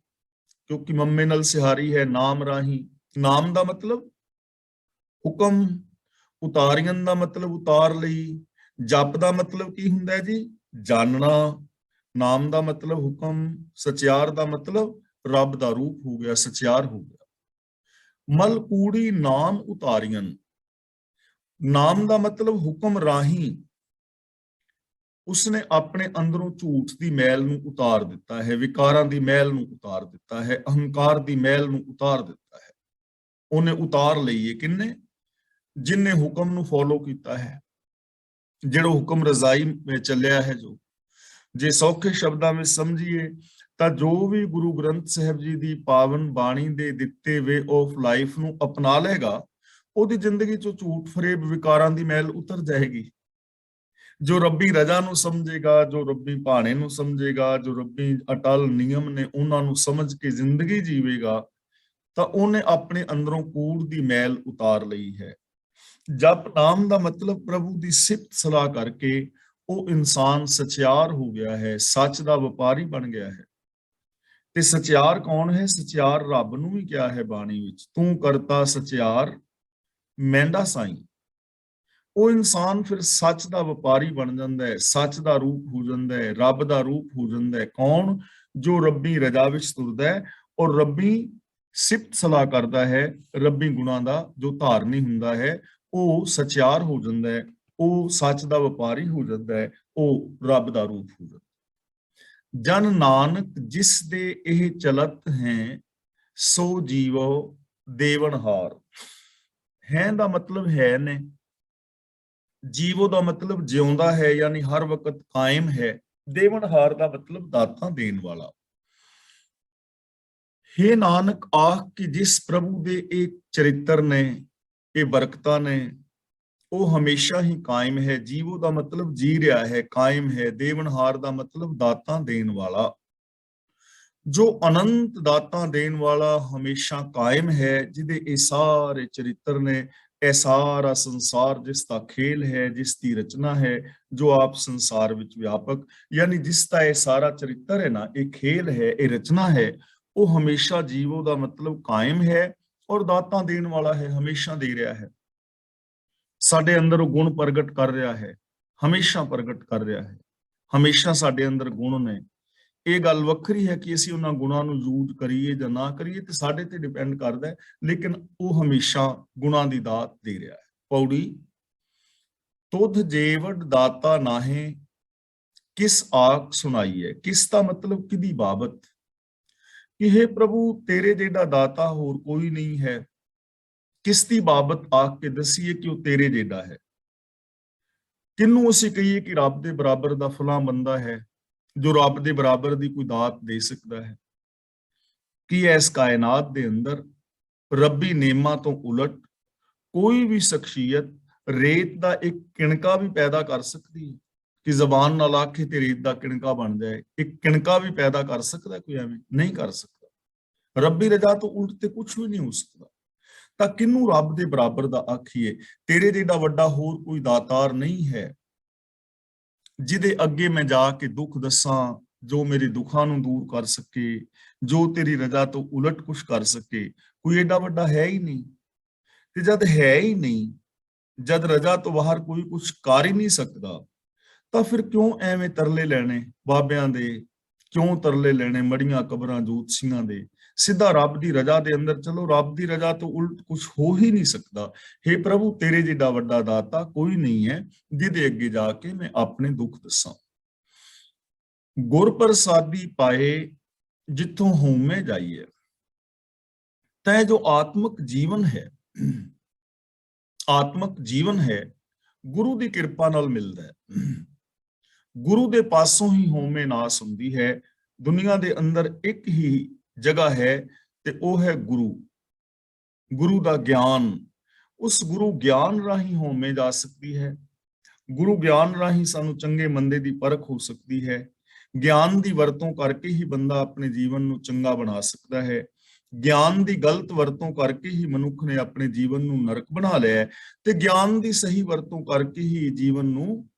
ਕਿਉਂਕਿ ਮੰਮੇ ਨਾਲ ਸਿਹਾਰੀ ਹੈ, ਨਾਮ ਰਾਹੀਂ। ਨਾਮ ਦਾ ਮਤਲਬ ਹੁਕਮ, ਉਤਾਰੀਆਂ ਦਾ ਮਤਲਬ ਉਤਾਰ ਲਈ। ਜਪ ਦਾ ਮਤਲਬ ਕੀ ਹੁੰਦਾ ਹੈ ਜੀ? ਜਾਣਨਾ। ਨਾਮ ਦਾ ਮਤਲਬ ਹੁਕਮ, ਸਚਿਆਰ ਦਾ ਮਤਲਬ ਰੱਬ ਦਾ ਰੂਪ ਹੋ ਗਿਆ, ਸਚਿਆਰ ਹੋ ਗਿਆ। ਮਲ ਕੂੜੀ ਨਾਮ ਉਤਾਰੀਆਂ, ਨਾਮ ਦਾ ਮਤਲਬ ਹੁਕਮ ਰਾਹੀਂ ਉਸਨੇ ਆਪਣੇ ਅੰਦਰੋਂ ਝੂਠ ਦੀ ਮੈਲ ਨੂੰ ਉਤਾਰ ਦਿੱਤਾ ਹੈ, ਵਿਕਾਰਾਂ ਦੀ ਮੈਲ ਨੂੰ ਉਤਾਰ ਦਿੱਤਾ ਹੈ, ਅਹੰਕਾਰ ਦੀ ਮੈਲ ਨੂੰ ਉਤਾਰ ਦਿੱਤਾ ਹੈ। ਉਹਨੇ ਉਤਾਰ ਲਈ ਹੈ। ਕਿੰਨੇ? ਜਿਨਨੇ ਹੁਕਮ ਨੂੰ ਫੋਲੋ ਕੀਤਾ ਹੈ, ਜਿਹੜਾ ਹੁਕਮ ਰਜ਼ਾਈ ਵਿੱਚ ਚੱਲਿਆ ਹੈ। ਜੋ ਜੇ ਸੌਖੇ ਸ਼ਬਦਾਂ ਵਿੱਚ ਸਮਝੀਏ ਤਾਂ ਜੋ ਵੀ ਗੁਰੂ ਗ੍ਰੰਥ ਸਾਹਿਬ ਜੀ ਦੀ ਪਾਵਨ ਬਾਣੀ ਦੇ ਦਿੱਤੇ ਵੇ ਆਫ ਲਾਈਫ ਨੂੰ ਅਪਣਾ ਲਏਗਾ, ਉਹਦੀ ਜ਼ਿੰਦਗੀ ਚੋਂ ਝੂਠ ਫਰੇਬ ਵਿਕਾਰਾਂ ਦੀ ਮੈਲ ਉਤਰ ਜਾਏਗੀ। ਜੋ ਰੱਬੀ ਰਜ਼ਾ ਨੂੰ ਸਮਝੇਗਾ, ਜੋ ਰੱਬੀ ਭਾਣੇ ਨੂੰ ਸਮਝੇਗਾ, ਜੋ ਰੱਬੀ ਅਟਲ ਨਿਯਮ ਨੇ ਉਹਨਾਂ ਨੂੰ ਸਮਝ ਕੇ ਜ਼ਿੰਦਗੀ ਜੀਵੇਗਾ, ਤਾਂ ਉਹਨੇ ਆਪਣੇ ਅੰਦਰੋਂ ਕੂੜ ਦੀ ਮੈਲ ਉਤਾਰ ਲਈ ਹੈ। ਜਪ ਨਾਮ ਦਾ ਮਤਲਬ ਪ੍ਰਭੂ ਦੀ ਸਿਫਤ ਸਲਾਹ ਕਰਕੇ ਉਹ ਇਨਸਾਨ ਸਚਿਆਰ ਹੋ ਗਿਆ ਹੈ, ਸੱਚ ਦਾ ਵਪਾਰੀ ਬਣ ਗਿਆ ਹੈ। ਤੇ ਸਚਿਆਰ ਕੌਣ ਹੈ? ਸਚਿਆਰ ਰੱਬ ਨੂੰ ਵੀ ਕਿਹਾ ਹੈ ਬਾਣੀ ਵਿੱਚ, ਤੂੰ ਕਰਤਾ ਸਚਿਆਰ ਮਹਿੰਦਾ ਸਾਈਂ। ਉਹ ਇਨਸਾਨ ਫਿਰ ਸੱਚ ਦਾ ਵਪਾਰੀ ਬਣ ਜਾਂਦਾ ਹੈ, ਸੱਚ ਦਾ ਰੂਪ ਹੋ ਜਾਂਦਾ ਹੈ, ਰੱਬ ਦਾ ਰੂਪ ਹੋ ਜਾਂਦਾ ਹੈ। ਕੌਣ? ਜੋ ਰੱਬੀ ਰਜ਼ਾ ਵਿੱਚ ਤੁਰਦਾ ਹੈ ਔਰ ਰੱਬੀ ਸਿਫਤ ਸਲਾਹ ਕਰਦਾ ਹੈ, ਰੱਬੀ ਗੁਣਾਂ ਦਾ ਜੋ ਧਾਰਨੀ ਹੁੰਦਾ ਹੈ, ਉਹ ਸਚਿਆਰ ਹੋ ਜਾਂਦਾ ਹੈ, ਉਹ ਸੱਚ ਦਾ ਵਪਾਰੀ ਹੋ ਜਾਂਦਾ ਹੈ, ਉਹ ਰੱਬ ਦਾ ਰੂਪ ਹੋ ਜਾਂਦਾ ਹੈ। ਜਨ ਨਾਨਕ ਜਿਸ ਦੇ ਇਹ ਚਲਤ ਹੈ, ਸੋ ਜੀਵੋ ਦੇਵਨਹਾਰ। ਹੈ ਦਾ ਮਤਲਬ ਹੈ ਨੇ, ਜੀਵੋ ਦਾ ਮਤਲਬ ਜਿਉਂਦਾ ਹੈ, ਯਾਨੀ ਹਰ ਵਕਤ ਕਾਇਮ ਹੈ। ਦੇਵਨਹਾਰ ਦਾ ਮਤਲਬ ਦਾਤਾਂ ਦੇਣ ਵਾਲਾ। हे ਨਾਨਕ ਆਖ ਕਿ ਜਿਸ ਪ੍ਰਭੂ ਦੇ ਇਹ ਚਰਿੱਤਰ ਨੇ, ਇਹ ਬਰਕਤਾਂ ਨੇ, ਉਹ ਹਮੇਸ਼ਾ ਹੀ ਕਾਇਮ ਹੈ। ਜੀਵੋ ਦਾ ਮਤਲਬ ਜੀ ਰਿਹਾ ਹੈ, ਕਾਇਮ ਹੈ। ਦੇਵਨਹਾਰ ਦਾ ਮਤਲਬ ਦਾਤਾਂ ਦੇਣ ਵਾਲਾ। ਜੋ ਅਨੰਤ ਦਾਤਾਂ ਦੇਣ ਵਾਲਾ ਹਮੇਸ਼ਾ ਕਾਇਮ ਹੈ, ਜਿਹਦੇ ਇਹ ਸਾਰੇ ਚਰਿੱਤਰ ਨੇ, ਇਹ ਸਾਰਾ ਸੰਸਾਰ ਜਿਸ ਦਾ ਖੇਲ ਹੈ, ਜਿਸ ਦੀ ਰਚਨਾ ਹੈ, ਜੋ ਆਪ ਸੰਸਾਰ ਵਿੱਚ ਵਿਆਪਕ, ਯਾਨੀ ਜਿਸ ਦਾ ਇਹ ਸਾਰਾ ਚਰਿੱਤਰ ਹੈ ਨਾ, ਇਹ ਖੇਲ ਹੈ, ਇਹ ਰਚਨਾ ਹੈ, ਉਹ ਹਮੇਸ਼ਾ ਜੀਵੋ ਦਾ ਮਤਲਬ ਕਾਇਮ ਹੈ ਔਰ ਦਾਤਾਂ ਦੇਣ ਵਾਲਾ ਹੈ, ਹਮੇਸ਼ਾ ਦੇ ਰਿਹਾ ਹੈ। ਸਾਡੇ ਅੰਦਰ ਉਹ ਗੁਣ ਪ੍ਰਗਟ ਕਰ ਰਿਹਾ ਹੈ, ਹਮੇਸ਼ਾ ਪ੍ਰਗਟ ਕਰ ਰਿਹਾ ਹੈ। ਹਮੇਸ਼ਾ ਸਾਡੇ ਅੰਦਰ ਗੁਣ ਨੇ। ਇਹ ਗੱਲ ਵੱਖਰੀ ਹੈ ਕਿ ਅਸੀਂ ਉਹਨਾਂ ਗੁਣਾਂ ਨੂੰ ਯੂਜ਼ ਕਰੀਏ ਜਾਂ ਨਾ ਕਰੀਏ, ਤੇ ਸਾਡੇ ਤੇ ਡਿਪੈਂਡ ਕਰਦਾ ਹੈ, ਲੇਕਿਨ ਉਹ ਹਮੇਸ਼ਾ ਗੁਣਾਂ ਦੀ ਦਾਤ ਦੇ ਰਿਹਾ ਹੈ। ਪੌੜੀ ਤੁਧ ਜੇਵਡ ਦਾਤਾ ਨਾਹੇ, ਕਿਸ ਆਖ ਸੁਣਾਈਏ। ਕਿਸ ਦਾ ਮਤਲਬ ਕਿਹਦੀ ਬਾਬਤ, ਕਿ हे ਪ੍ਰਭੂ ਤੇਰੇ ਜਿਹੜਾ ਦਾਤਾ ਹੋਰ ਕੋਈ ਨਹੀਂ ਹੈ। ਕਿਸ ਦੀ ਬਾਬਤ ਆਖ ਕੇ ਦਸੀਏ ਕਿ ਉਹ ਤੇਰੇ ਜਿਹੜਾ ਹੈ। ਕਿਹਨੂੰ ਅਸੀਂ ਕਹੀਏ ਕਿ ਰੱਬ ਦੇ ਬਰਾਬਰ ਦਾ ਫਲਾਂ ਬੰਦਾ ਹੈ, ਜੋ ਰੱਬ ਦੇ ਬਰਾਬਰ ਦੀ ਕੋਈ ਦਾਤ ਦੇ ਸਕਦਾ ਹੈ। ਕਿ ਇਸ ਕਾਇਨਾਤ ਦੇ ਅੰਦਰ ਰੱਬੀ ਨੇਮਾਂ ਤੋਂ ਉਲਟ ਕੋਈ ਵੀ ਸ਼ਖਸੀਅਤ ਰੇਤ ਦਾ ਇੱਕ ਕਿਣਕਾ ਵੀ ਪੈਦਾ ਕਰ ਸਕਦੀ ਹੈ, ਕਿ ਜ਼ਬਾਨ ਨਾਲ ਆਖੇ ਤੇ ਰੇਤ ਦਾ ਕਿਣਕਾ ਬਣ ਜਾਏ। ਇੱਕ ਕਿਣਕਾ ਵੀ ਪੈਦਾ ਕਰ ਸਕਦਾ ਕੋਈ? ਐਵੇਂ ਨਹੀਂ ਕਰ ਸਕਦਾ। ਰੱਬੀ ਰਜ਼ਾ ਤੋਂ ਉਲਟ ਤੇ ਕੁਝ ਵੀ ਨਹੀਂ ਹੋ ਸਕਦਾ। ਤਾਂ ਕਿਹਨੂੰ ਰੱਬ ਦੇ ਬਰਾਬਰ ਦਾ ਆਖੀਏ? ਤੇਰੇ ਜਿਹੜਾ ਵੱਡਾ ਹੋਰ ਕੋਈ ਦਾਤਾਰ ਨਹੀਂ ਹੈ, ਜਿਹਦੇ ਅੱਗੇ ਮੈਂ ਜਾ ਕੇ ਦੁੱਖ ਦੱਸਾਂ, ਜੋ ਮੇਰੇ ਦੁੱਖਾਂ ਨੂੰ ਦੂਰ ਕਰ ਸਕੇ, ਜੋ ਤੇਰੀ ਰਜ਼ਾ ਤੋਂ ਉਲਟ ਕੁਝ ਕਰ ਸਕੇ। ਕੋਈ ਏਡਾ ਵੱਡਾ ਹੈ ਹੀ ਨਹੀਂ। ਤੇ ਜਦ ਹੈ ਹੀ ਨਹੀਂ, ਜਦ ਰਜ਼ਾ ਤੋਂ ਬਾਹਰ ਕੋਈ ਕੁਝ ਕਰ ਹੀ ਨਹੀਂ ਸਕਦਾ, ਤਾਂ ਫਿਰ ਕਿਉਂ ਐਵੇਂ ਤਰਲੇ ਲੈਣੇ ਬਾਬਿਆਂ ਦੇ? ਕਿਉਂ ਤਰਲੇ ਲੈਣੇ ਮੜੀਆਂ ਕਬਰਾਂ ਜੋਤਸ਼ੀਆਂ ਦੇ? ਸਿੱਧਾ ਰੱਬ ਦੀ ਰਜ਼ਾ ਦੇ ਅੰਦਰ ਚਲੋ। ਰੱਬ ਦੀ ਰਜ਼ਾ ਤੋਂ ਉਲਟ ਕੁਝ ਹੋ ਹੀ ਨਹੀਂ ਸਕਦਾ। हे ਪ੍ਰਭੂ ਤੇਰੇ ਜਿੱਡਾ ਵੱਡਾ ਦਾਤਾ ਕੋਈ ਨਹੀਂ ਹੈ, ਜਿਹਦੇ ਅੱਗੇ ਜਾ ਕੇ ਮੈਂ ਆਪਣੇ ਦੁੱਖ ਦੱਸਾਂ। ਗੁਰ ਪ੍ਰਸਾਦੀ ਪਾਏ ਜਿੱਥੋਂ ਹੋਮੇ ਜਾਈਏ। ਤਾਂ ਇਹ ਜੋ ਆਤਮਿਕ ਜੀਵਨ ਹੈ, ਆਤਮਿਕ ਜੀਵਨ ਹੈ, ਗੁਰੂ ਦੀ ਕਿਰਪਾ ਨਾਲ ਮਿਲਦਾ ਹੈ। ਗੁਰੂ ਦੇ ਪਾਸੋਂ ਹੀ ਹੋਮੇ ਨਾਸ ਹੁੰਦੀ ਹੈ। ਦੁਨੀਆ ਦੇ ਅੰਦਰ ਇੱਕ ਹੀ ਜਗ੍ਹਾ ਹੈ ਤੇ ਉਹ ਹੈ ਗੁਰੂ। ਗੁਰੂ ਦਾ ਗਿਆਨ, ਉਸ ਗੁਰੂ ਗਿਆਨ ਰਾਹੀਂ ਹੋਮੇ ਜਾ ਸਕਦੀ ਹੈ। ਗੁਰੂ ਗਿਆਨ ਰਾਹੀਂ ਸਾਨੂੰ ਚੰਗੇ ਮੰਦੇ ਦੀ ਪਰਖ ਹੋ ਸਕਦੀ ਹੈ। ਗਿਆਨ ਦੀ ਵਰਤੋਂ ਕਰਕੇ ਹੀ ਬੰਦਾ ਆਪਣੇ ਜੀਵਨ ਨੂੰ ਚੰਗਾ ਬਣਾ ਸਕਦਾ ਹੈ। ਗਿਆਨ ਦੀ ਗਲਤ ਵਰਤੋਂ ਕਰਕੇ ਹੀ ਮਨੁੱਖ ਨੇ ਆਪਣੇ ਜੀਵਨ ਨੂੰ ਨਰਕ ਬਣਾ ਲਿਆ ਹੈ, ਤੇ ਗਿਆਨ ਦੀ ਸਹੀ ਵਰਤੋਂ ਕਰਕੇ ਹੀ ਜੀਵਨ ਨੂੰ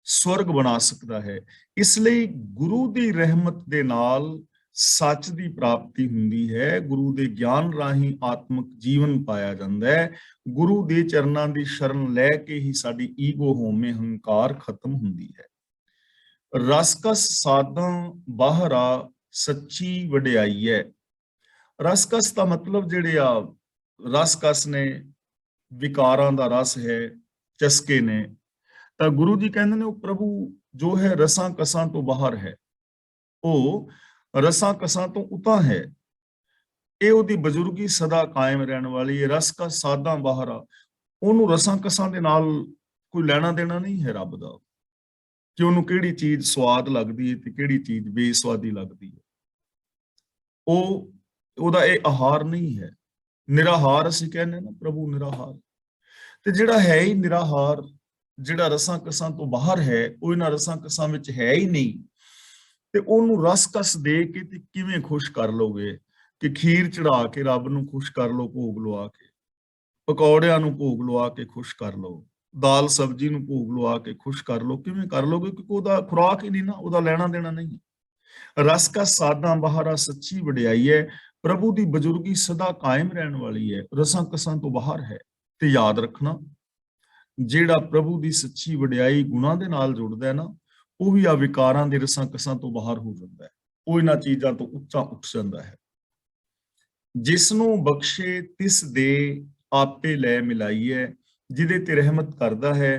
ਸਵਰਗ ਬਣਾ ਸਕਦਾ ਹੈ। ਇਸ ਲਈ ਗੁਰੂ ਦੀ ਰਹਿਮਤ ਦੇ ਨਾਲ ਸੱਚ ਦੀ ਪ੍ਰਾਪਤੀ ਹੁੰਦੀ ਹੈ। ਗੁਰੂ ਦੇ ਗਿਆਨ ਰਾਹੀਂ ਆਤਮਿਕ ਜੀਵਨ ਪਾਇਆ ਜਾਂਦਾ ਹੈ। ਗੁਰੂ ਦੇ ਚਰਨਾਂ ਦੀ ਸ਼ਰਨ ਲੈ ਕੇ ਹੀ ਸਾਡੀ ਈਗੋ ਹਉਮੈ ਹੰਕਾਰ ਖਤਮ ਹੁੰਦੀ ਹੈ। ਰਸਕਸ ਸਾਧਾਂ ਬਾਹਰਾ ਸੱਚੀ ਵਡਿਆਈ ਹੈ। ਰਸਕਸ ਦਾ ਮਤਲਬ ਜਿਹੜੇ ਆ ਰਸਕਸ ਨੇ, ਵਿਕਾਰਾਂ ਦਾ ਰਸ ਹੈ, ਚਸਕੇ ਨੇ, ਤਾਂ ਗੁਰੂ ਜੀ ਕਹਿੰਦੇ ਨੇ ਉਹ ਪ੍ਰਭੂ ਜੋ ਹੈ ਰਸਾਂ ਕਸਾਂ ਤੋਂ ਬਾਹਰ ਹੈ, ਉਹ ਰਸਾਂ ਕਸਾਂ ਤੋਂ ਉਤਾਂ ਹੈ। ਇਹ ਉਹਦੀ ਬਜ਼ੁਰਗੀ ਸਦਾ ਕਾਇਮ ਰਹਿਣ ਵਾਲੀ ਹੈ। ਰਸ ਕਾ ਸਾਧਾਂ ਬਾਹਰਾ, ਉਹਨੂੰ ਰਸਾਂ ਕਸਾਂ ਦੇ ਨਾਲ ਕੋਈ ਲੈਣਾ ਦੇਣਾ ਨਹੀਂ ਹੈ ਰੱਬ ਦਾ, ਕਿ ਉਹਨੂੰ ਕਿਹੜੀ ਚੀਜ਼ ਸਵਾਦ ਲੱਗਦੀ ਹੈ ਤੇ ਕਿਹੜੀ ਚੀਜ਼ ਬੇਸਵਾਦੀ ਲੱਗਦੀ ਹੈ। ਉਹਦਾ ਇਹ ਆਹਾਰ ਨਹੀਂ ਹੈ। ਨਿਰਾਹਾਰ ਅਸੀਂ ਕਹਿੰਦੇ ਨਾ, ਪ੍ਰਭੂ ਨਿਰਾਹਾਰ। ਤੇ ਜਿਹੜਾ ਹੈ ਹੀ ਨਿਰਾਹਾਰ, ਜਿਹੜਾ ਰਸਾਂ ਕਸਾਂ ਤੋਂ ਬਾਹਰ ਹੈ, ਉਹ ਇਹਨਾਂ ਰਸਾਂ ਕਸਾਂ ਵਿੱਚ ਹੈ ਹੀ ਨਹੀਂ, ਤੇ ਉਹਨੂੰ ਰਸ ਕਸ ਦੇ ਕੇ ਤੇ ਕਿਵੇਂ ਖੁਸ਼ ਕਰ ਲੋਗੇ? ਕਿ ਖੀਰ ਚੜਾ ਕੇ ਰੱਬ ਨੂੰ ਖੁਸ਼ ਕਰ ਲੋ, ਭੋਗ ਲਵਾ ਕੇ, ਪਕੌੜਿਆਂ ਨੂੰ ਭੋਗ ਲਵਾ ਕੇ ਖੁਸ਼ ਕਰ ਲੋ, ਦਾਲ ਸਬਜ਼ੀ ਨੂੰ ਭੋਗ ਲਵਾ ਕੇ ਖੁਸ਼ ਕਰ ਲੋ। ਕਿਵੇਂ ਕਰ ਲੋਗੇ? ਕਿਉਂਕਿ ਉਹਦਾ ਖੁਰਾਕ ਹੀ ਨਹੀਂ ਨਾ, ਉਹਦਾ ਲੈਣਾ ਦੇਣਾ ਨਹੀਂ। ਰਸ ਕਾ ਸਾਧਾਂ ਬਾਹਰਾ ਸੱਚੀ ਵਡਿਆਈ ਹੈ। ਪ੍ਰਭੂ ਦੀ ਬਜ਼ੁਰਗੀ ਸਦਾ ਕਾਇਮ ਰਹਿਣ ਵਾਲੀ ਹੈ, ਰਸਾਂ ਕਸਾਂ ਤੋਂ ਬਾਹਰ ਹੈ। ਤੇ ਯਾਦ ਰੱਖਣਾ, ਜਿਹੜਾ ਪ੍ਰਭੂ ਦੀ ਸੱਚੀ ਵਡਿਆਈ ਗੁਣਾਂ ਦੇ ਨਾਲ ਜੁੜਦਾ ਹੈ ਨਾ, ਉਹ ਵੀ ਆ ਵਿਕਾਰਾਂ ਦੇ ਰਸਾਂ ਕਸਾਂ ਤੋਂ ਬਾਹਰ ਹੋ ਜਾਂਦਾ ਹੈ। ਉਹ ਇਹਨਾਂ ਚੀਜ਼ਾਂ ਤੋਂ ਉੱਚਾ ਉੱਠ ਜਾਂਦਾ ਹੈ। ਜਿਸ ਨੂੰ ਬਖਸ਼ੇ ਤਿਸ ਦੇ ਆਪੇ ਲੈ ਮਿਲਾਈਐ। ਜਿਹਦੇ ਤੇ ਰਹਿਮਤ ਕਰਦਾ ਹੈ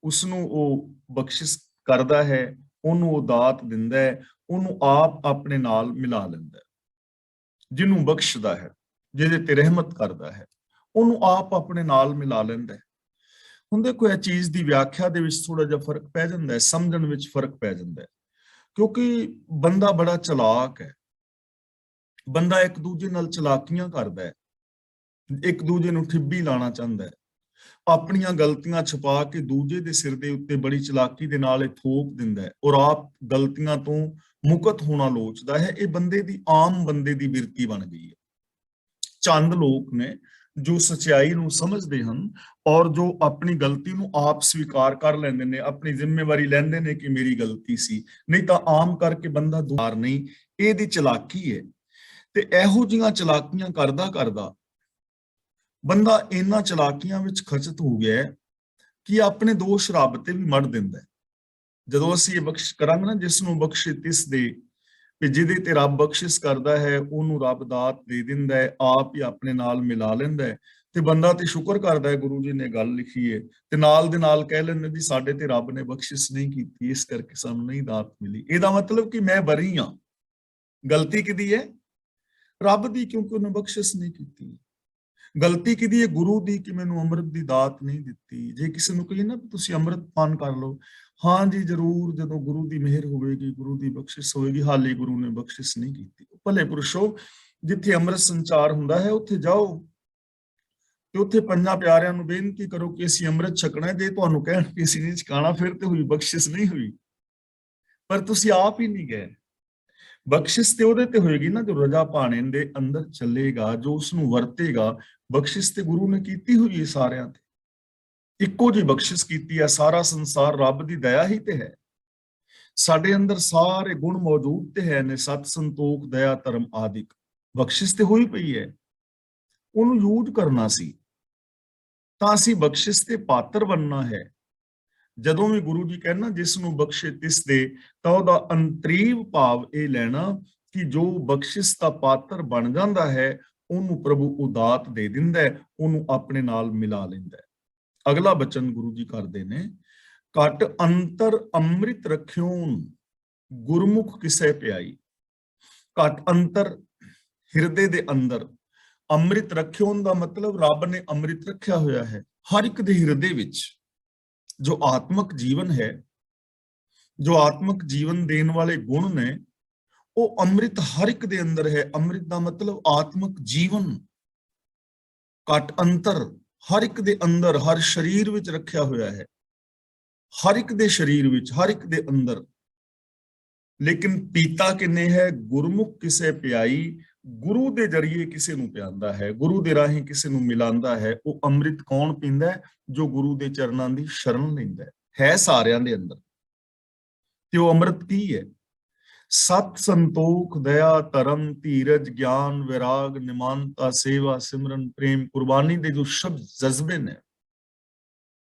ਉਸ ਨੂੰ ਉਹ ਬਖਸ਼ਿਸ਼ ਕਰਦਾ ਹੈ, ਉਹਨੂੰ ਉਹ ਦਾਤ ਦਿੰਦਾ ਹੈ, ਉਹਨੂੰ ਆਪ ਆਪਣੇ ਨਾਲ ਮਿਲਾ ਲੈਂਦਾ ਹੈ। ਜਿਹਨੂੰ ਬਖਸ਼ਦਾ ਹੈ, ਜਿਹਦੇ ਤੇ ਰਹਿਮਤ ਕਰਦਾ ਹੈ, ਉਹਨੂੰ ਆਪ ਆਪਣੇ ਨਾਲ ਮਿਲਾ ਲੈਂਦਾ ਹੈ। ਹੁਣ ਦੇਖੋ, ਇਹ ਚੀਜ਼ ਦੀ ਵਿਆਖਿਆ ਦੇ ਵਿੱਚ ਥੋੜਾ ਜਿਹਾ ਫਰਕ ਪੈ ਜਾਂਦਾ ਹੈ, ਸਮਝਣ ਵਿੱਚ ਫਰਕ ਪੈ ਜਾਂਦਾ ਹੈ। ਕਿਉਂਕਿ ਬੰਦਾ ਬੜਾ ਚਲਾਕ ਹੈ, ਬੰਦਾ ਇੱਕ ਦੂਜੇ ਨਾਲ ਚਲਾਕੀਆਂ ਕਰਦਾ ਹੈ, ਇੱਕ ਦੂਜੇ ਨੂੰ ਠਿੱਬੀ ਲਾਣਾ ਚਾਹੁੰਦਾ ਹੈ, ਆਪਣੀਆਂ ਗਲਤੀਆਂ ਛੁਪਾ ਕੇ ਦੂਜੇ ਦੇ ਸਿਰ ਦੇ ਉੱਤੇ ਬੜੀ ਚਲਾਕੀ ਦੇ ਨਾਲ ਇਹ ਥੋਪ ਦਿੰਦਾ ਹੈ, ਔਰ ਆਪ ਗਲਤੀਆਂ ਤੋਂ ਮੁਕਤ ਹੋਣਾ ਲੋਚਦਾ ਹੈ। ਇਹ ਬੰਦੇ ਦੀ, ਆਮ ਬੰਦੇ ਦੀ ਬਿਰਤੀ ਬਣ ਗਈ ਹੈ। ਚੰਦ ਲੋਕ ਨੇ ਜੋ ਸਚਾਈ ਨੂੰ ਸਮਝਦੇ ਹਨ ਔਰ ਜੋ ਆਪਣੀ ਗਲਤੀ ਨੂੰ ਆਪ ਸਵੀਕਾਰ ਕਰ ਲੈਂਦੇ ਨੇ, ਆਪਣੀ ਜ਼ਿੰਮੇਵਾਰੀ ਲੈਂਦੇ ਨੇ ਕਿ ਮੇਰੀ ਗਲਤੀ ਸੀ। ਨਹੀਂ ਤਾਂ ਆਮ ਕਰਕੇ ਬੰਦਾ ਦੁਆਰ ਨਹੀਂ, ਇਹਦੀ ਚਲਾਕੀ ਹੈ। ਤੇ ਇਹੋ ਜਿਹੀਆਂ ਚਲਾਕੀਆਂ ਕਰਦਾ ਕਰਦਾ ਬੰਦਾ ਇਹਨਾਂ ਚਲਾਕੀਆਂ ਵਿੱਚ ਖਚਤ ਹੋ ਗਿਆ ਕਿ ਆਪਣੇ ਦੋਸ਼ ਰੱਬ ਤੇ ਵੀ ਮੜ ਦਿੰਦਾ ਹੈ। ਜਦੋਂ ਅਸੀਂ ਇਹ ਬਖਸ਼ ਕਰਾਂਗੇ ਨਾ, ਜਿਸ ਨੂੰ ਬਖਸ਼ੇ ਤਿਸ ਦੇ, ਕਿ ਜਿਹਦੇ ਤੇ ਰੱਬ ਬਖਸ਼ਿਸ਼ ਕਰਦਾ ਹੈ ਉਹਨੂੰ ਰੱਬ ਦਾਤ ਦੇ ਦਿੰਦਾ ਹੈ, ਆਪ ਹੀ ਆਪਣੇ ਨਾਲ ਮਿਲਾ ਲੈਂਦਾ ਹੈ। ਤੇ ਬੰਦਾ ਤੇ ਸ਼ੁਕਰ ਕਰਦਾ ਹੈ, ਗੁਰੂ ਜੀ ਨੇ ਗੱਲ ਲਿਖੀ ਹੈ, ਤੇ ਨਾਲ ਦੇ ਨਾਲ ਕਹਿ ਲੈਂਦੇ ਵੀ ਸਾਡੇ ਤੇ ਰੱਬ ਨੇ ਬਖਸ਼ਿਸ਼ ਨਹੀਂ ਕੀਤੀ, ਇਸ ਕਰਕੇ ਸਾਨੂੰ ਨਹੀਂ ਦਾਤ ਮਿਲੀ। ਇਹਦਾ ਮਤਲਬ ਕਿ ਮੈਂ ਬਰੀ ਹਾਂ। ਗਲਤੀ ਕਿਹਦੀ ਹੈ? ਰੱਬ ਦੀ, ਕਿਉਂਕਿ ਉਹਨੇ ਬਖਸ਼ਿਸ਼ ਨਹੀਂ ਕੀਤੀ। ਗਲਤੀ ਕਿਹਦੀ ਹੈ? ਗੁਰੂ ਦੀ, ਕਿ ਮੈਨੂੰ ਅੰਮ੍ਰਿਤ ਦੀ ਦਾਤ ਨਹੀਂ ਦਿੱਤੀ। ਜੇ ਕਿਸੇ ਨੂੰ ਕਹੀਏ ਨਾ ਤੁਸੀਂ ਅੰਮ੍ਰਿਤ ਪਾਨ ਕਰ ਲਓ, ਹਾਂ ਜੀ ਜ਼ਰੂਰ, ਜਦੋਂ ਗੁਰੂ ਦੀ ਮਿਹਰ ਹੋਵੇਗੀ, ਗੁਰੂ ਦੀ ਬਖਸ਼ਿਸ਼ ਹੋਵੇਗੀ, ਹਾਲੇ ਗੁਰੂ ਨੇ ਬਖਸ਼ਿਸ਼ ਨਹੀਂ ਕੀਤੀ। ਭਲੇ ਪੁਰਸ਼ੋ, ਜਿੱਥੇ ਅੰਮ੍ਰਿਤ ਸੰਚਾਰ ਹੁੰਦਾ ਹੈ ਉੱਥੇ ਜਾਓ ਤੇ ਉੱਥੇ ਪੰਜਾਂ ਪਿਆਰਿਆਂ ਨੂੰ ਬੇਨਤੀ ਕਰੋ ਕਿ ਅਸੀਂ ਅੰਮ੍ਰਿਤ ਛਕਣਾ ਹੈ। ਜੇ ਤੁਹਾਨੂੰ ਕਹਿਣ ਕਿ ਅਸੀਂ ਨਹੀਂ ਛਕਾਣਾ, ਫਿਰ ਤੇ ਹੋਈ, ਬਖਸ਼ਿਸ਼ ਨਹੀਂ ਹੋਈ। ਪਰ ਤੁਸੀਂ ਆਪ ਹੀ ਨਹੀਂ ਗਏ। ਬਖਸ਼ਿਸ਼ ਤੇ ਉਹਦੇ ਤੇ ਹੋਏਗੀ ਨਾ ਜੋ ਰਜਾ ਭਾਣੇ ਦੇ ਅੰਦਰ ਚੱਲੇਗਾ, ਜੋ ਉਸਨੂੰ ਵਰਤੇਗਾ। ਬਖਸ਼ਿਸ਼ ਤੇ ਗੁਰੂ ਨੇ ਕੀਤੀ ਹੋਈ ਹੈ ਸਾਰਿਆਂ ਤੇ, ਇੱਕੋ ਜਿਹੀ ਬਖਸ਼ਿਸ਼ ਕੀਤੀ ਹੈ। ਸਾਰਾ ਸੰਸਾਰ ਰੱਬ ਦੀ ਦਇਆ ਹੀ ਤੇ ਹੈ। ਸਾਡੇ ਅੰਦਰ ਸਾਰੇ ਗੁਣ ਮੌਜੂਦ ਤੇ ਹੈ ਨੇ, ਸਤ ਸੰਤੋਖ ਦਇਆ ਧਰਮ ਆਦਿਕ। ਬਖਸ਼ਿਸ਼ ਤੇ ਹੋਈ ਪਈ ਹੈ, ਉਹਨੂੰ ਯੂਜ਼ ਕਰਨਾ ਸੀ। ਤਾਂ ਅਸੀਂ ਬਖਸ਼ਿਸ਼ ਦੇ ਪਾਤਰ ਬਣਨਾ ਹੈ। ਜਦੋਂ ਵੀ ਗੁਰੂ ਜੀ ਕਹਿੰਦਾ ਜਿਸ ਨੂੰ ਬਖਸ਼ੇ ਤਿਸ ਦੇ, ਤਾਂ ਉਹਦਾ ਅੰਤਰੀਵ ਭਾਵ ਇਹ ਲੈਣਾ ਕਿ ਜੋ ਬਖਸ਼ਿਸ਼ ਦਾ ਪਾਤਰ ਬਣ ਜਾਂਦਾ ਹੈ ਉਹਨੂੰ ਪ੍ਰਭੂ ਉਦਾਤ ਦੇ ਦਿੰਦਾ ਹੈ, ਉਹਨੂੰ ਆਪਣੇ ਨਾਲ ਮਿਲਾ ਲੈਂਦਾ ਹੈ। ਅਗਲਾ ਬਚਨ ਗੁਰੂ ਜੀ ਕਰਦੇ ਨੇ, ਘਟ ਅੰਤਰ ਅੰਮ੍ਰਿਤ ਰਖਿਓਨ ਗੁਰਮੁਖ ਕਿਸੇ ਪਿਆਈ। ਘਟ ਅੰਤਰ, ਹਿਰਦੇ ਦੇ ਅੰਦਰ, ਅੰਮ੍ਰਿਤ ਰਖਿਓਨ ਦਾ ਮਤਲਬ ਰੱਬ ਨੇ ਅੰਮ੍ਰਿਤ ਰੱਖਿਆ ਹੋਇਆ ਹੈ ਹਰ ਇੱਕ ਦੇ ਹਿਰਦੇ ਵਿੱਚ। ਜੋ ਆਤਮਿਕ ਜੀਵਨ ਹੈ, ਜੋ ਆਤਮਿਕ ਜੀਵਨ ਦੇਣ ਵਾਲੇ ਗੁਣ ਨੇ, ਉਹ ਅੰਮ੍ਰਿਤ ਹਰ ਇੱਕ ਦੇ ਅੰਦਰ ਹੈ। ਅੰਮ੍ਰਿਤ ਦਾ ਮਤਲਬ ਆਤਮਿਕ ਜੀਵਨ। ਘਟ ਅੰਤਰ, ਹਰ ਇੱਕ ਦੇ ਅੰਦਰ, ਹਰ ਸਰੀਰ ਵਿੱਚ ਰੱਖਿਆ ਹੋਇਆ ਹੈ, ਹਰ ਇੱਕ ਦੇ ਸਰੀਰ ਵਿੱਚ, ਹਰ ਇੱਕ ਦੇ ਅੰਦਰ। ਲੇਕਿਨ ਪੀਤਾ ਕਿੰਨੇ ਹੈ? ਗੁਰਮੁਖ ਕਿਸੇ ਪਿਆਈ, ਗੁਰੂ ਦੇ ਜਰੀਏ ਕਿਸੇ ਨੂੰ ਪਿਆਉਂਦਾ ਹੈ, ਗੁਰੂ ਦੇ ਰਾਹੀਂ ਕਿਸੇ ਨੂੰ ਮਿਲਾਉਂਦਾ ਹੈ। ਉਹ ਅੰਮ੍ਰਿਤ ਕੌਣ ਪੀਂਦਾ ਹੈ? ਜੋ ਗੁਰੂ ਦੇ ਚਰਨਾਂ ਦੀ ਸ਼ਰਨ ਲੈਂਦਾ ਹੈ ਸਾਰਿਆਂ ਦੇ ਅੰਦਰ। ਤੇ ਉਹ ਅੰਮ੍ਰਿਤ ਕੀ ਹੈ? ਸਤ, ਸੰਤੋਖ, ਦਇਆ, ਧਰਮ, ਧੀਰਜ, ਗਿਆਨ, ਵਿਰਾਗ, ਨਿਮਾਨਤਾ, ਸੇਵਾ, ਸਿਮਰਨ, ਪ੍ਰੇਮ, ਕੁਰਬਾਨੀ ਦੇ ਜੋ ਸ਼ਬਦ ਜਜ਼ਬੇ ਨੇ,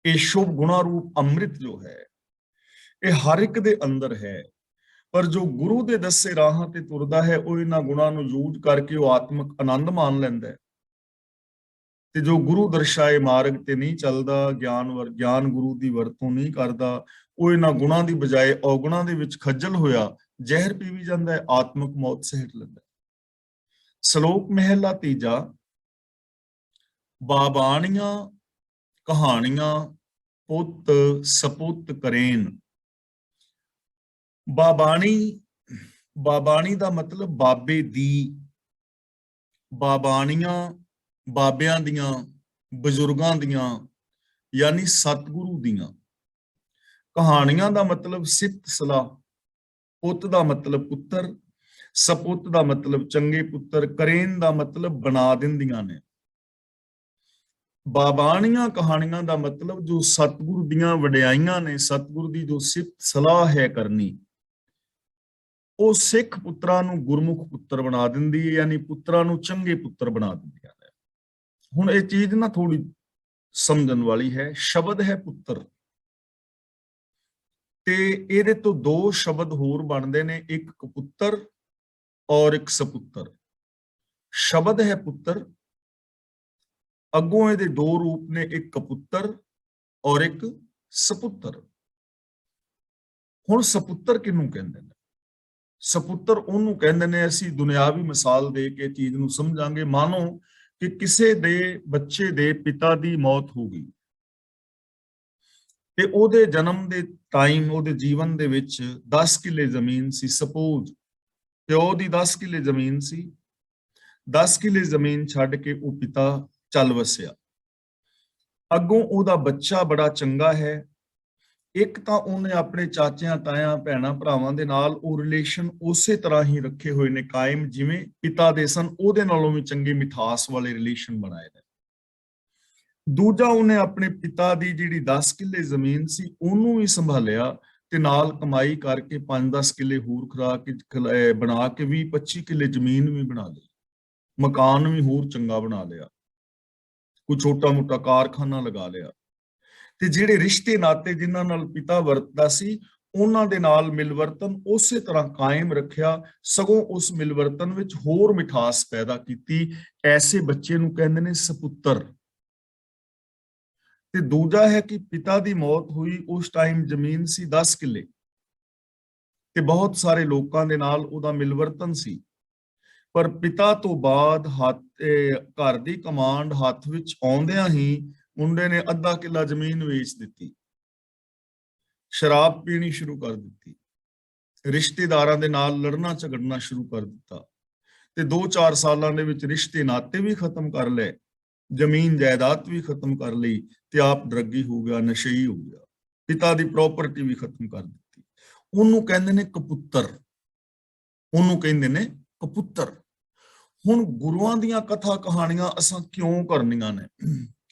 ਇਹ ਸ਼ੁਭ ਗੁਣਾ ਰੂਪ ਅੰਮ੍ਰਿਤ ਜੋ ਹੈ, ਇਹ ਹਰ ਇੱਕ ਦੇ ਅੰਦਰ ਹੈ। ਪਰ ਜੋ ਗੁਰੂ ਦੇ ਦੱਸੇ ਰਾਹਾਂ ਤੇ ਤੁਰਦਾ ਹੈ, ਉਹ ਇਹਨਾਂ ਗੁਣਾਂ ਨੂੰ ਯੂਜ਼ ਕਰਕੇ ਉਹ ਆਤਮਿਕ ਆਨੰਦ ਮਾਣ ਲੈਂਦਾ ਹੈ। ਤੇ ਜੋ ਗੁਰੂ ਦਰਸਾਏ ਮਾਰਗ ਤੇ ਨਹੀਂ ਚੱਲਦਾ, ਗਿਆਨ ਗੁਰੂ ਦੀ ਵਰਤੋਂ ਨਹੀਂ ਕਰਦਾ, ਉਹ ਇਹਨਾਂ ਗੁਣਾਂ ਦੀ ਬਜਾਏ ਔਗੁਣਾਂ ਦੇ ਵਿੱਚ ਖੱਜਲ ਹੋਇਆ ਜ਼ਹਿਰ ਪੀ ਵੀ ਜਾਂਦਾ ਹੈ, ਆਤਮਿਕ ਮੌਤ ਸਹਿਟ ਲੈਂਦਾ। ਸ਼ਲੋਕ ਮਹਿਲਾ ਤੀਜਾ। ਬਾਬਾਣੀਆਂ ਕਹਾਣੀਆਂ ਪੁੱਤ ਸਪੁੱਤ ਕਰੇਨ। ਬਾਬਾਣੀ ਦਾ ਮਤਲਬ ਬਾਬੇ ਦੀ, ਬਾਬਾਣੀਆਂ ਬਾਬਿਆਂ ਦੀਆਂ, ਬਜ਼ੁਰਗਾਂ ਦੀਆਂ, ਯਾਨੀ ਸਤਿਗੁਰੂ ਦੀਆਂ। ਕਹਾਣੀਆਂ ਦਾ ਮਤਲਬ ਸਿਫਤ ਸਲਾਹ, ਪੁੱਤ ਦਾ ਮਤਲਬ ਪੁੱਤਰ, ਸਪੁੱਤ ਦਾ ਮਤਲਬ ਚੰਗੇ ਪੁੱਤਰ, ਕਰੇਨ ਦਾ ਮਤਲਬ ਬਣਾ ਦਿੰਦੀਆਂ ਨੇ। ਬਾਬਾਣੀਆਂ ਕਹਾਣੀਆਂ ਦਾ ਮਤਲਬ ਜੋ ਸਤਿਗੁਰੂ ਦੀਆਂ ਵਡਿਆਈਆਂ ਨੇ, ਸਤਿਗੁਰੂ ਦੀ ਜੋ ਸਿਫਤ ਸਲਾਹ ਹੈ ਕਰਨੀ, ਉਹ ਸਿੱਖ ਪੁੱਤਰਾਂ ਨੂੰ ਗੁਰਮੁਖ ਪੁੱਤਰ ਬਣਾ ਦਿੰਦੀ ਹੈ, ਯਾਨੀ ਪੁੱਤਰਾਂ ਨੂੰ ਚੰਗੇ ਪੁੱਤਰ ਬਣਾ ਦਿੰਦੀਆਂ ਨੇ। ਹੁਣ ਇਹ ਚੀਜ਼ ਨਾ ਥੋੜੀ ਸਮਝਣ ਵਾਲੀ ਹੈ। ਸ਼ਬਦ ਹੈ ਪੁੱਤਰ, ਤੇ ਇਹਦੇ ਤੋਂ ਦੋ ਸ਼ਬਦ ਹੋਰ ਬਣਦੇ ਨੇ, ਇੱਕ ਕਪੁੱਤਰ ਔਰ ਇੱਕ ਸਪੁੱਤਰ। ਸ਼ਬਦ ਹੈ ਪੁੱਤਰ, ਅੱਗੋਂ ਇਹਦੇ ਦੋ ਰੂਪ ਨੇ, ਇੱਕ ਕਪੁੱਤਰ ਔਰ ਇੱਕ ਸਪੁੱਤਰ। ਹੁਣ ਸਪੁੱਤਰ ਕਿਹਨੂੰ ਕਹਿੰਦੇ ਨੇ? ਸਪੁੱਤਰ ਉਹਨੂੰ ਕਹਿੰਦੇ ਨੇ, ਅਸੀਂ ਦੁਨਿਆਵੀ ਮਿਸਾਲ ਦੇ ਕੇ ਚੀਜ਼ ਨੂੰ ਸਮਝਾਂਗੇ। ਮਾਨੋ ਕਿ ਕਿਸੇ ਦੇ ਬੱਚੇ ਦੇ ਪਿਤਾ ਦੀ ਮੌਤ ਹੋ ਗਈ ਤੇ ਉਹਦੇ ਜਨਮ ਦੇ ਟਾਈਮ, ਉਹਦੇ ਜੀਵਨ ਦੇ ਵਿੱਚ 10 ਕਿੱਲੇ ਜ਼ਮੀਨ ਸੀ। ਸਪੋਜ਼ ਪਿਓ ਦੀ 10 ਕਿੱਲੇ ਜ਼ਮੀਨ ਸੀ, 10 ਕਿੱਲੇ ਜ਼ਮੀਨ ਛੱਡ ਕੇ ਉਹ ਪਿਤਾ ਚੱਲ ਵਸਿਆ। ਅੱਗੋਂ ਉਹਦਾ ਬੱਚਾ ਬੜਾ ਚੰਗਾ ਹੈ, ਇੱਕ ਤਾਂ ਉਹਨੇ ਆਪਣੇ ਚਾਚਿਆਂ, ਤਾਇਆਂ, ਭੈਣਾਂ, ਭਰਾਵਾਂ ਦੇ ਨਾਲ ਉਹ ਰਿਲੇਸ਼ਨ ਉਸੇ ਤਰ੍ਹਾਂ ਹੀ ਰੱਖੇ ਹੋਏ ਨੇ ਕਾਇਮ, ਜਿਵੇਂ ਪਿਤਾ ਦੇ ਸਨ, ਉਹਦੇ ਨਾਲੋਂ ਵੀ ਚੰਗੇ ਮਿਠਾਸ ਵਾਲੇ ਰਿਲੇਸ਼ਨ ਬਣਾਏ ਨੇ। ਦੂਜਾ, ਉਹਨੇ ਆਪਣੇ ਪਿਤਾ ਦੀ ਜਿਹੜੀ 10 ਕਿੱਲੇ ਜ਼ਮੀਨ ਸੀ ਉਹਨੂੰ ਵੀ ਸੰਭਾਲਿਆ ਤੇ ਨਾਲ ਕਮਾਈ ਕਰਕੇ 5-10 ਕਿੱਲੇ ਹੋਰ ਬਣਾ ਕੇ 20-25 ਕਿੱਲੇ ਜ਼ਮੀਨ ਵੀ ਬਣਾ ਲਈ, ਮਕਾਨ ਵੀ ਹੋਰ ਚੰਗਾ ਬਣਾ ਲਿਆ, ਕੋਈ ਛੋਟਾ ਮੋਟਾ ਕਾਰਖਾਨਾ ਲਗਾ ਲਿਆ। ਤੇ ਜਿਹੜੇ ਰਿਸ਼ਤੇ ਨਾਤੇ ਜਿਨ੍ਹਾਂ ਨਾਲ ਪਿਤਾ ਵਰਤਦਾ ਸੀ, ਉਹਨਾਂ ਦੇ ਨਾਲ ਮਿਲਵਰਤਨ ਉਸੇ ਤਰ੍ਹਾਂ ਕਾਇਮ ਰੱਖਿਆ, ਸਗੋਂ ਉਸ ਮਿਲਵਰਤਨ ਵਿੱਚ ਹੋਰ ਮਿਠਾਸ ਪੈਦਾ ਕੀਤੀ। ਐਸੇ ਬੱਚੇ ਨੂੰ ਕਹਿੰਦੇ ਨੇ ਸਪੁੱਤਰ। ਤੇ ਦੂਜਾ ਹੈ ਕਿ ਪਿਤਾ ਦੀ ਮੌਤ ਹੋਈ, ਉਸ ਟਾਈਮ ਜ਼ਮੀਨ ਸੀ 10 ਕਿੱਲੇ ਤੇ ਬਹੁਤ ਸਾਰੇ ਲੋਕਾਂ ਦੇ ਨਾਲ ਉਹਦਾ ਮਿਲਵਰਤਨ ਸੀ, ਪਰ ਪਿਤਾ ਤੋਂ ਬਾਅਦ ਘਰ ਦੀ ਕਮਾਂਡ ਹੱਥ ਵਿੱਚ ਆਉਂਦਿਆਂ ਹੀ ਮੁੰਡੇ ਨੇ ਅੱਧਾ ਕਿੱਲਾ ਜ਼ਮੀਨ ਵੇਚ ਦਿੱਤੀ, ਸ਼ਰਾਬ ਪੀਣੀ ਸ਼ੁਰੂ ਕਰ ਦਿੱਤੀ, ਰਿਸ਼ਤੇਦਾਰਾਂ ਦੇ ਨਾਲ ਲੜਨਾ ਝਗੜਨਾ ਸ਼ੁਰੂ ਕਰ ਦਿੱਤਾ ਤੇ 2-4 ਸਾਲਾਂ ਦੇ ਵਿੱਚ ਰਿਸ਼ਤੇ ਨਾਤੇ ਵੀ ਖਤਮ ਕਰ ਲਏ, ਜ਼ਮੀਨ ਜਾਇਦਾਦ ਵੀ ਖਤਮ ਕਰ ਲਈ ਤੇ ਆਪ ਡਰੱਗੀ ਹੋ ਗਿਆ, ਨਸ਼ਈ ਹੋ ਗਿਆ, ਪਿਤਾ ਦੀ ਪ੍ਰਾਪਰਟੀ ਵੀ ਖਤਮ ਕਰ ਦਿੱਤੀ। ਉਹਨੂੰ ਕਹਿੰਦੇ ਨੇ ਕਪੁੱਤਰ, ਉਹਨੂੰ ਕਹਿੰਦੇ ਨੇ ਕਪੁੱਤਰ। ਹੁਣ ਗੁਰੂਆਂ ਦੀਆਂ ਕਥਾ ਕਹਾਣੀਆਂ ਅਸਾਂ ਕਿਉਂ ਕਰਨੀਆਂ ਨੇ?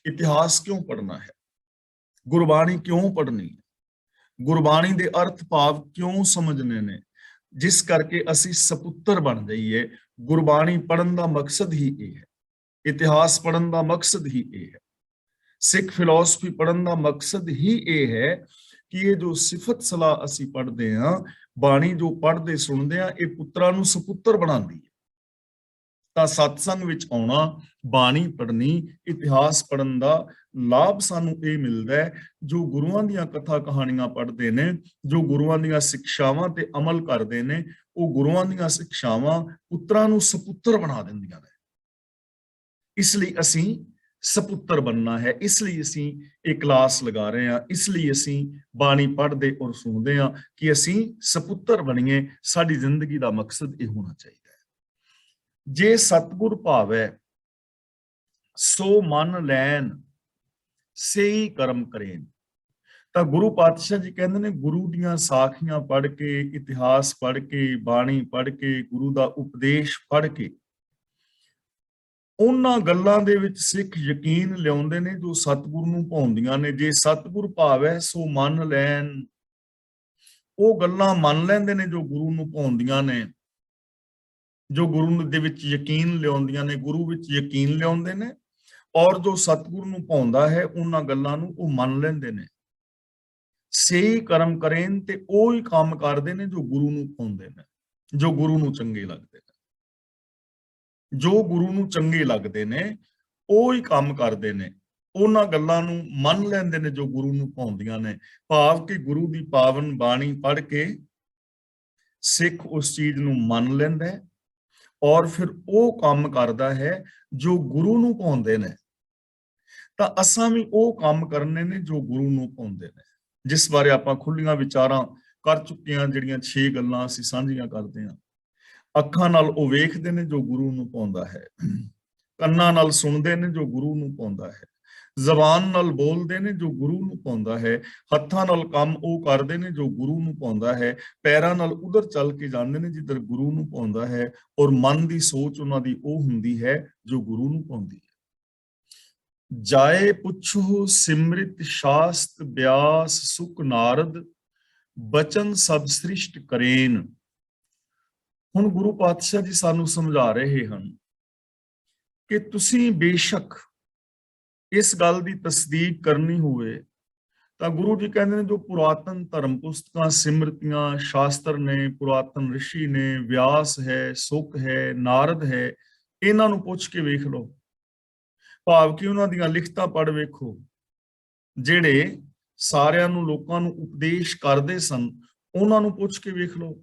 ਇਤਿਹਾਸ ਕਿਉਂ ਪੜ੍ਹਨਾ ਹੈ? ਗੁਰਬਾਣੀ ਕਿਉਂ ਪੜ੍ਹਨੀ ਹੈ? ਗੁਰਬਾਣੀ ਦੇ ਅਰਥ ਭਾਵ ਕਿਉਂ ਸਮਝਣੇ ਨੇ? ਜਿਸ ਕਰਕੇ ਅਸੀਂ ਸਪੁੱਤਰ ਬਣ ਜਾਈਏ। ਗੁਰਬਾਣੀ ਪੜ੍ਹਨ ਦਾ ਮਕਸਦ ਹੀ ਇਹ ਹੈ, ਇਤਿਹਾਸ ਪੜ੍ਹਨ ਦਾ ਮਕਸਦ ਹੀ ਇਹ ਹੈ, ਸਿੱਖ ਫਿਲਾਸਫੀ ਪੜ੍ਹਨ ਦਾ ਮਕਸਦ ਹੀ ਇਹ ਹੈ ਕਿ ਇਹ ਜੋ ਸਿਫਤ ਸਲਾਹ ਅਸੀਂ ਪੜ੍ਹਦੇ ਹਾਂ, ਬਾਣੀ ਜੋ ਪੜ੍ਹਦੇ ਸੁਣਦੇ ਹਾਂ, ਇਹ ਪੁੱਤਰਾਂ ਨੂੰ ਸਪੁੱਤਰ ਬਣਾਉਂਦੀ ਹੈ। ਤਾਂ ਸਤਸੰਗ ਵਿੱਚ ਆਉਣਾ, ਬਾਣੀ ਪੜ੍ਹਨੀ, ਇਤਿਹਾਸ ਪੜ੍ਹਨ ਦਾ ਲਾਭ ਸਾਨੂੰ ਇਹ ਮਿਲਦਾ ਹੈ, ਜੋ ਗੁਰੂਆਂ ਦੀਆਂ ਕਥਾ ਕਹਾਣੀਆਂ ਪੜ੍ਹਦੇ ਨੇ, ਜੋ ਗੁਰੂਆਂ ਦੀਆਂ ਸਿੱਖਿਆਵਾਂ ਤੇ ਅਮਲ ਕਰਦੇ ਨੇ, ਉਹ ਗੁਰੂਆਂ ਦੀਆਂ ਸਿੱਖਿਆਵਾਂ ਪੁੱਤਰਾਂ ਨੂੰ ਸਪੁੱਤਰ ਬਣਾ ਦਿੰਦੀਆਂ ਨੇ। ਇਸ ਲਈ ਅਸੀਂ ਸਪੁੱਤਰ ਬਣਨਾ ਹੈ, ਇਸ ਲਈ ਅਸੀਂ ਇਹ ਕਲਾਸ ਲਗਾ ਰਹੇ ਹਾਂ, ਇਸ ਲਈ ਅਸੀਂ ਬਾਣੀ ਪੜ੍ਹਦੇ ਔਰ ਸੁਣਦੇ ਹਾਂ ਕਿ ਅਸੀਂ ਸਪੁੱਤਰ ਬਣੀਏ। ਸਾਡੀ ਜ਼ਿੰਦਗੀ ਦਾ ਮਕਸਦ ਇਹ ਹੋਣਾ ਚਾਹੀਦਾ ਹੈ। ਜੇ ਸਤਿਗੁਰ ਭਾਵੈ ਸੋ ਮਨ ਲੈਣ ਸੇਈ ਕਰਮ ਕਰੇਨ। ਤਾਂ ਗੁਰੂ ਪਾਤਸ਼ਾਹ ਜੀ ਕਹਿੰਦੇ ਨੇ, ਗੁਰੂ ਦੀਆਂ ਸਾਖੀਆਂ ਪੜ੍ਹ ਕੇ, ਇਤਿਹਾਸ ਪੜ੍ਹ ਕੇ, ਬਾਣੀ ਪੜ੍ਹ ਕੇ, ਗੁਰੂ ਦਾ ਉਪਦੇਸ਼ ਪੜ੍ਹ ਕੇ ਉਹਨਾਂ ਗੱਲਾਂ ਦੇ ਵਿੱਚ ਸਿੱਖ ਯਕੀਨ ਲਿਆਉਂਦੇ ਨੇ ਜੋ ਸਤਿਗੁਰੂ ਨੂੰ ਭਾਉਂਦੀਆਂ ਨੇ। ਜੇ ਸਤਿਗੁਰ ਭਾਵੈ ਸੋ ਮੰਨ ਲੈਣ, ਉਹ ਗੱਲਾਂ ਮੰਨ ਲੈਂਦੇ ਨੇ ਜੋ ਗੁਰੂ ਨੂੰ ਭਾਉਂਦੀਆਂ ਨੇ, ਜੋ ਗੁਰੂ ਦੇ ਵਿੱਚ ਯਕੀਨ ਲਿਆਉਂਦੀਆਂ ਨੇ, ਗੁਰੂ ਵਿੱਚ ਯਕੀਨ ਲਿਆਉਂਦੇ ਨੇ, ਔਰ ਜੋ ਸਤਿਗੁਰੂ ਨੂੰ ਭਾਉਂਦਾ ਹੈ ਉਹਨਾਂ ਗੱਲਾਂ ਨੂੰ ਉਹ ਮੰਨ ਲੈਂਦੇ ਨੇ। ਸਹੀ ਕਰਮ ਕਰੇਨ, ਤੇ ਉਹ ਹੀ ਕੰਮ ਕਰਦੇ ਨੇ ਜੋ ਗੁਰੂ ਨੂੰ ਭਾਉਂਦੇ ਨੇ, ਜੋ ਗੁਰੂ ਨੂੰ ਚੰਗੇ ਲੱਗਦੇ ਨੇ। ਜੋ ਗੁਰੂ ਨੂੰ ਚੰਗੇ ਲੱਗਦੇ ਨੇ ਉਹ ਹੀ ਕੰਮ ਕਰਦੇ ਨੇ, ਉਹਨਾਂ ਗੱਲਾਂ ਨੂੰ ਮੰਨ ਲੈਂਦੇ ਨੇ ਜੋ ਗੁਰੂ ਨੂੰ ਭਾਉਂਦੀਆਂ ਨੇ। ਭਾਵ ਕਿ ਗੁਰੂ ਦੀ ਪਾਵਨ ਬਾਣੀ ਪੜ੍ਹ ਕੇ ਸਿੱਖ ਉਸ ਚੀਜ਼ ਨੂੰ ਮੰਨ ਲੈਂਦਾ ਹੈ ਔਰ ਫਿਰ ਉਹ ਕੰਮ ਕਰਦਾ ਹੈ ਜੋ ਗੁਰੂ ਨੂੰ ਭਾਉਂਦੇ ਨੇ। ਤਾਂ ਅਸਾਂ ਵੀ ਉਹ ਕੰਮ ਕਰਨੇ ਨੇ ਜੋ ਗੁਰੂ ਨੂੰ ਭਾਉਂਦੇ ਨੇ, ਜਿਸ ਬਾਰੇ ਆਪਾਂ ਖੁੱਲੀਆਂ ਵਿਚਾਰਾਂ ਕਰ ਚੁੱਕੇ ਹਾਂ। ਜਿਹੜੀਆਂ 6 ਗੱਲਾਂ ਅਸੀਂ ਸਾਂਝੀਆਂ ਕਰਦੇ ਹਾਂ। ਅੱਖਾਂ ਨਾਲ ਉਹ ਵੇਖਦੇ ਨੇ ਜੋ ਗੁਰੂ ਨੂੰ ਭਾਉਂਦਾ ਹੈ, ਕੰਨਾਂ ਨਾਲ ਸੁਣਦੇ ਨੇ ਜੋ ਗੁਰੂ ਨੂੰ ਭਾਉਂਦਾ ਹੈ, ਜ਼ਬਾਨ ਨਾਲ ਬੋਲਦੇ ਨੇ ਜੋ ਗੁਰੂ ਨੂੰ ਭਾਉਂਦਾ ਹੈ, ਹੱਥਾਂ ਨਾਲ ਕੰਮ ਉਹ ਕਰਦੇ ਨੇ ਜੋ ਗੁਰੂ ਨੂੰ ਭਾਉਂਦਾ ਹੈ, ਪੈਰਾਂ ਨਾਲ ਉਧਰ ਚੱਲ ਕੇ ਜਾਂਦੇ ਨੇ ਜਿੱਧਰ ਗੁਰੂ ਨੂੰ ਭਾਉਂਦਾ ਹੈ, ਔਰ ਮਨ ਦੀ ਸੋਚ ਉਹਨਾਂ ਦੀ ਉਹ ਹੁੰਦੀ ਹੈ ਜੋ ਗੁਰੂ ਨੂੰ ਭਾਉਂਦੀ ਹੈ। ਜਾਏ ਪੁੱਛੋ ਸਿਮਰਿਤ ਸ਼ਾਸਤ ਬਿਆਸ ਸੁਖ ਨਾਰਦ, ਬਚਨ ਸਭ ਸ੍ਰਿਸ਼ਟ ਕਰੇਨ। ਹੁਣ ਗੁਰੂ ਪਾਤਸ਼ਾਹ ਜੀ ਸਾਨੂੰ ਸਮਝਾ ਰਹੇ ਹਨ ਕਿ ਤੁਸੀਂ ਬੇਸ਼ੱਕ ਇਸ ਗੱਲ ਦੀ ਤਸਦੀਕ ਕਰਨੀ ਹੋਵੇ ਤਾਂ ਗੁਰੂ ਜੀ ਕਹਿੰਦੇ ਨੇ ਜੋ ਪੁਰਾਤਨ ਧਰਮ ਪੁਸਤਕਾਂ ਸਿਮਰਤੀਆਂ ਸ਼ਾਸਤਰ ਨੇ, ਪੁਰਾਤਨ ਰਿਸ਼ੀ ਨੇ, ਵਿਆਸ ਹੈ, ਸੁਖ ਹੈ, ਨਾਰਦ ਹੈ, ਇਹਨਾਂ ਨੂੰ ਪੁੱਛ ਕੇ ਵੇਖ ਲਓ। ਭਾਵ ਕਿ ਉਹਨਾਂ ਦੀਆਂ ਲਿਖਤਾਂ ਪੜ੍ਹ ਵੇਖੋ, ਜਿਹੜੇ ਸਾਰਿਆਂ ਨੂੰ ਲੋਕਾਂ ਨੂੰ ਉਪਦੇਸ਼ ਕਰਦੇ ਸਨ, ਉਹਨਾਂ ਨੂੰ ਪੁੱਛ ਕੇ ਵੇਖ ਲਓ।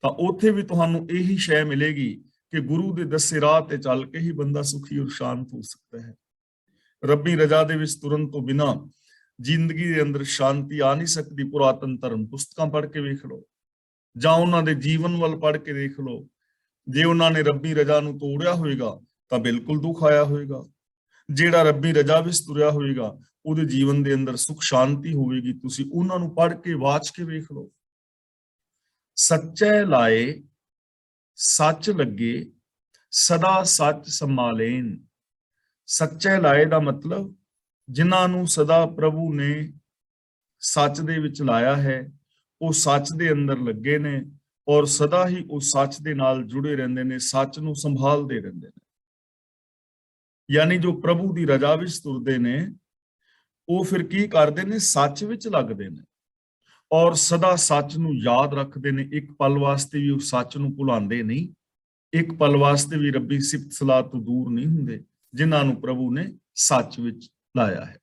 ਤਾਂ ਉੱਥੇ ਵੀ ਤੁਹਾਨੂੰ ਇਹੀ ਸ਼ੈ ਮਿਲੇਗੀ ਕਿ ਗੁਰੂ ਦੇ ਦੱਸੇ ਰਾਹ ਤੇ ਚੱਲ ਕੇ ਹੀ ਬੰਦਾ ਸੁਖੀ ਔਰ ਸ਼ਾਂਤ ਹੋ ਸਕਦਾ ਹੈ। ਰੱਬੀ ਰਜ਼ਾ ਦੇ ਵਿੱਚ ਤੁਰਨ ਤੋਂ ਬਿਨਾਂ ਜ਼ਿੰਦਗੀ ਦੇ ਅੰਦਰ ਸ਼ਾਂਤੀ ਆ ਨਹੀਂ ਸਕਦੀ। ਪੁਰਾਤਨ ਧਰਮ ਪੁਸਤਕਾਂ ਪੜ੍ਹ ਕੇ ਵੇਖ ਲਓ ਜਾਂ ਉਹਨਾਂ ਦੇ ਜੀਵਨ ਵੱਲ ਪੜ੍ਹ ਕੇ ਦੇਖ ਲਓ। ਜੇ ਉਹਨਾਂ ਨੇ ਰੱਬੀ ਰਜ਼ਾ ਨੂੰ ਤੋੜਿਆ ਹੋਏਗਾ ਤਾਂ ਬਿਲਕੁਲ ਦੁੱਖ ਆਇਆ ਹੋਏਗਾ। ਜਿਹੜਾ ਰੱਬੀ ਰਜ਼ਾ ਵਿੱਚ ਤੁਰਿਆ ਹੋਏਗਾ ਉਹਦੇ ਜੀਵਨ ਦੇ ਅੰਦਰ ਸੁਖ ਸ਼ਾਂਤੀ ਹੋਵੇਗੀ। ਤੁਸੀਂ ਉਹਨਾਂ ਨੂੰ ਪੜ੍ਹ ਕੇ ਵਾਚ ਕੇ ਵੇਖ ਲਓ। ਸੱਚੇ ਲਾਏ ਸੱਚ ਲੱਗੇ, ਸਦਾ ਸੱਚ ਸੰਭਾਲੇਨ। ਸੱਚੇ ਲਾਏ ਦਾ ਮਤਲਬ ਜਿਨ੍ਹਾਂ ਨੂੰ ਸਦਾ ਪ੍ਰਭੂ ਨੇ ਸੱਚ ਦੇ ਵਿੱਚ ਲਾਇਆ ਹੈ, ਉਹ ਸੱਚ ਦੇ ਅੰਦਰ ਲੱਗੇ ਨੇ ਔਰ ਸਦਾ ਹੀ ਉਹ ਸੱਚ ਦੇ ਨਾਲ ਜੁੜੇ ਰਹਿੰਦੇ ਨੇ, ਸੱਚ ਨੂੰ ਸੰਭਾਲਦੇ ਰਹਿੰਦੇ ਨੇ। ਯਾਨੀ ਜੋ ਪ੍ਰਭੂ ਦੀ ਰਜ਼ਾ ਵਿੱਚ ਤੁਰਦੇ ਨੇ ਉਹ ਫਿਰ ਕੀ ਕਰਦੇ ਨੇ, ਸੱਚ ਵਿੱਚ ਲੱਗਦੇ ਨੇ ਔਰ ਸਦਾ ਸੱਚ ਨੂੰ ਯਾਦ ਰੱਖਦੇ ਨੇ। ਇੱਕ ਪਲ ਵਾਸਤੇ ਵੀ ਉਹ ਸੱਚ ਨੂੰ ਭੁਲਾਉਂਦੇ ਨਹੀਂ, ਇੱਕ ਪਲ ਵਾਸਤੇ ਵੀ ਰੱਬੀ ਸਿਫਤ ਸਲਾਹ ਤੋਂ ਦੂਰ ਨਹੀਂ ਹੁੰਦੇ, ਜਿਨ੍ਹਾਂ ਨੂੰ ਪ੍ਰਭੂ ਨੇ ਸੱਚ ਵਿੱਚ ਲਾਇਆ ਹੈ।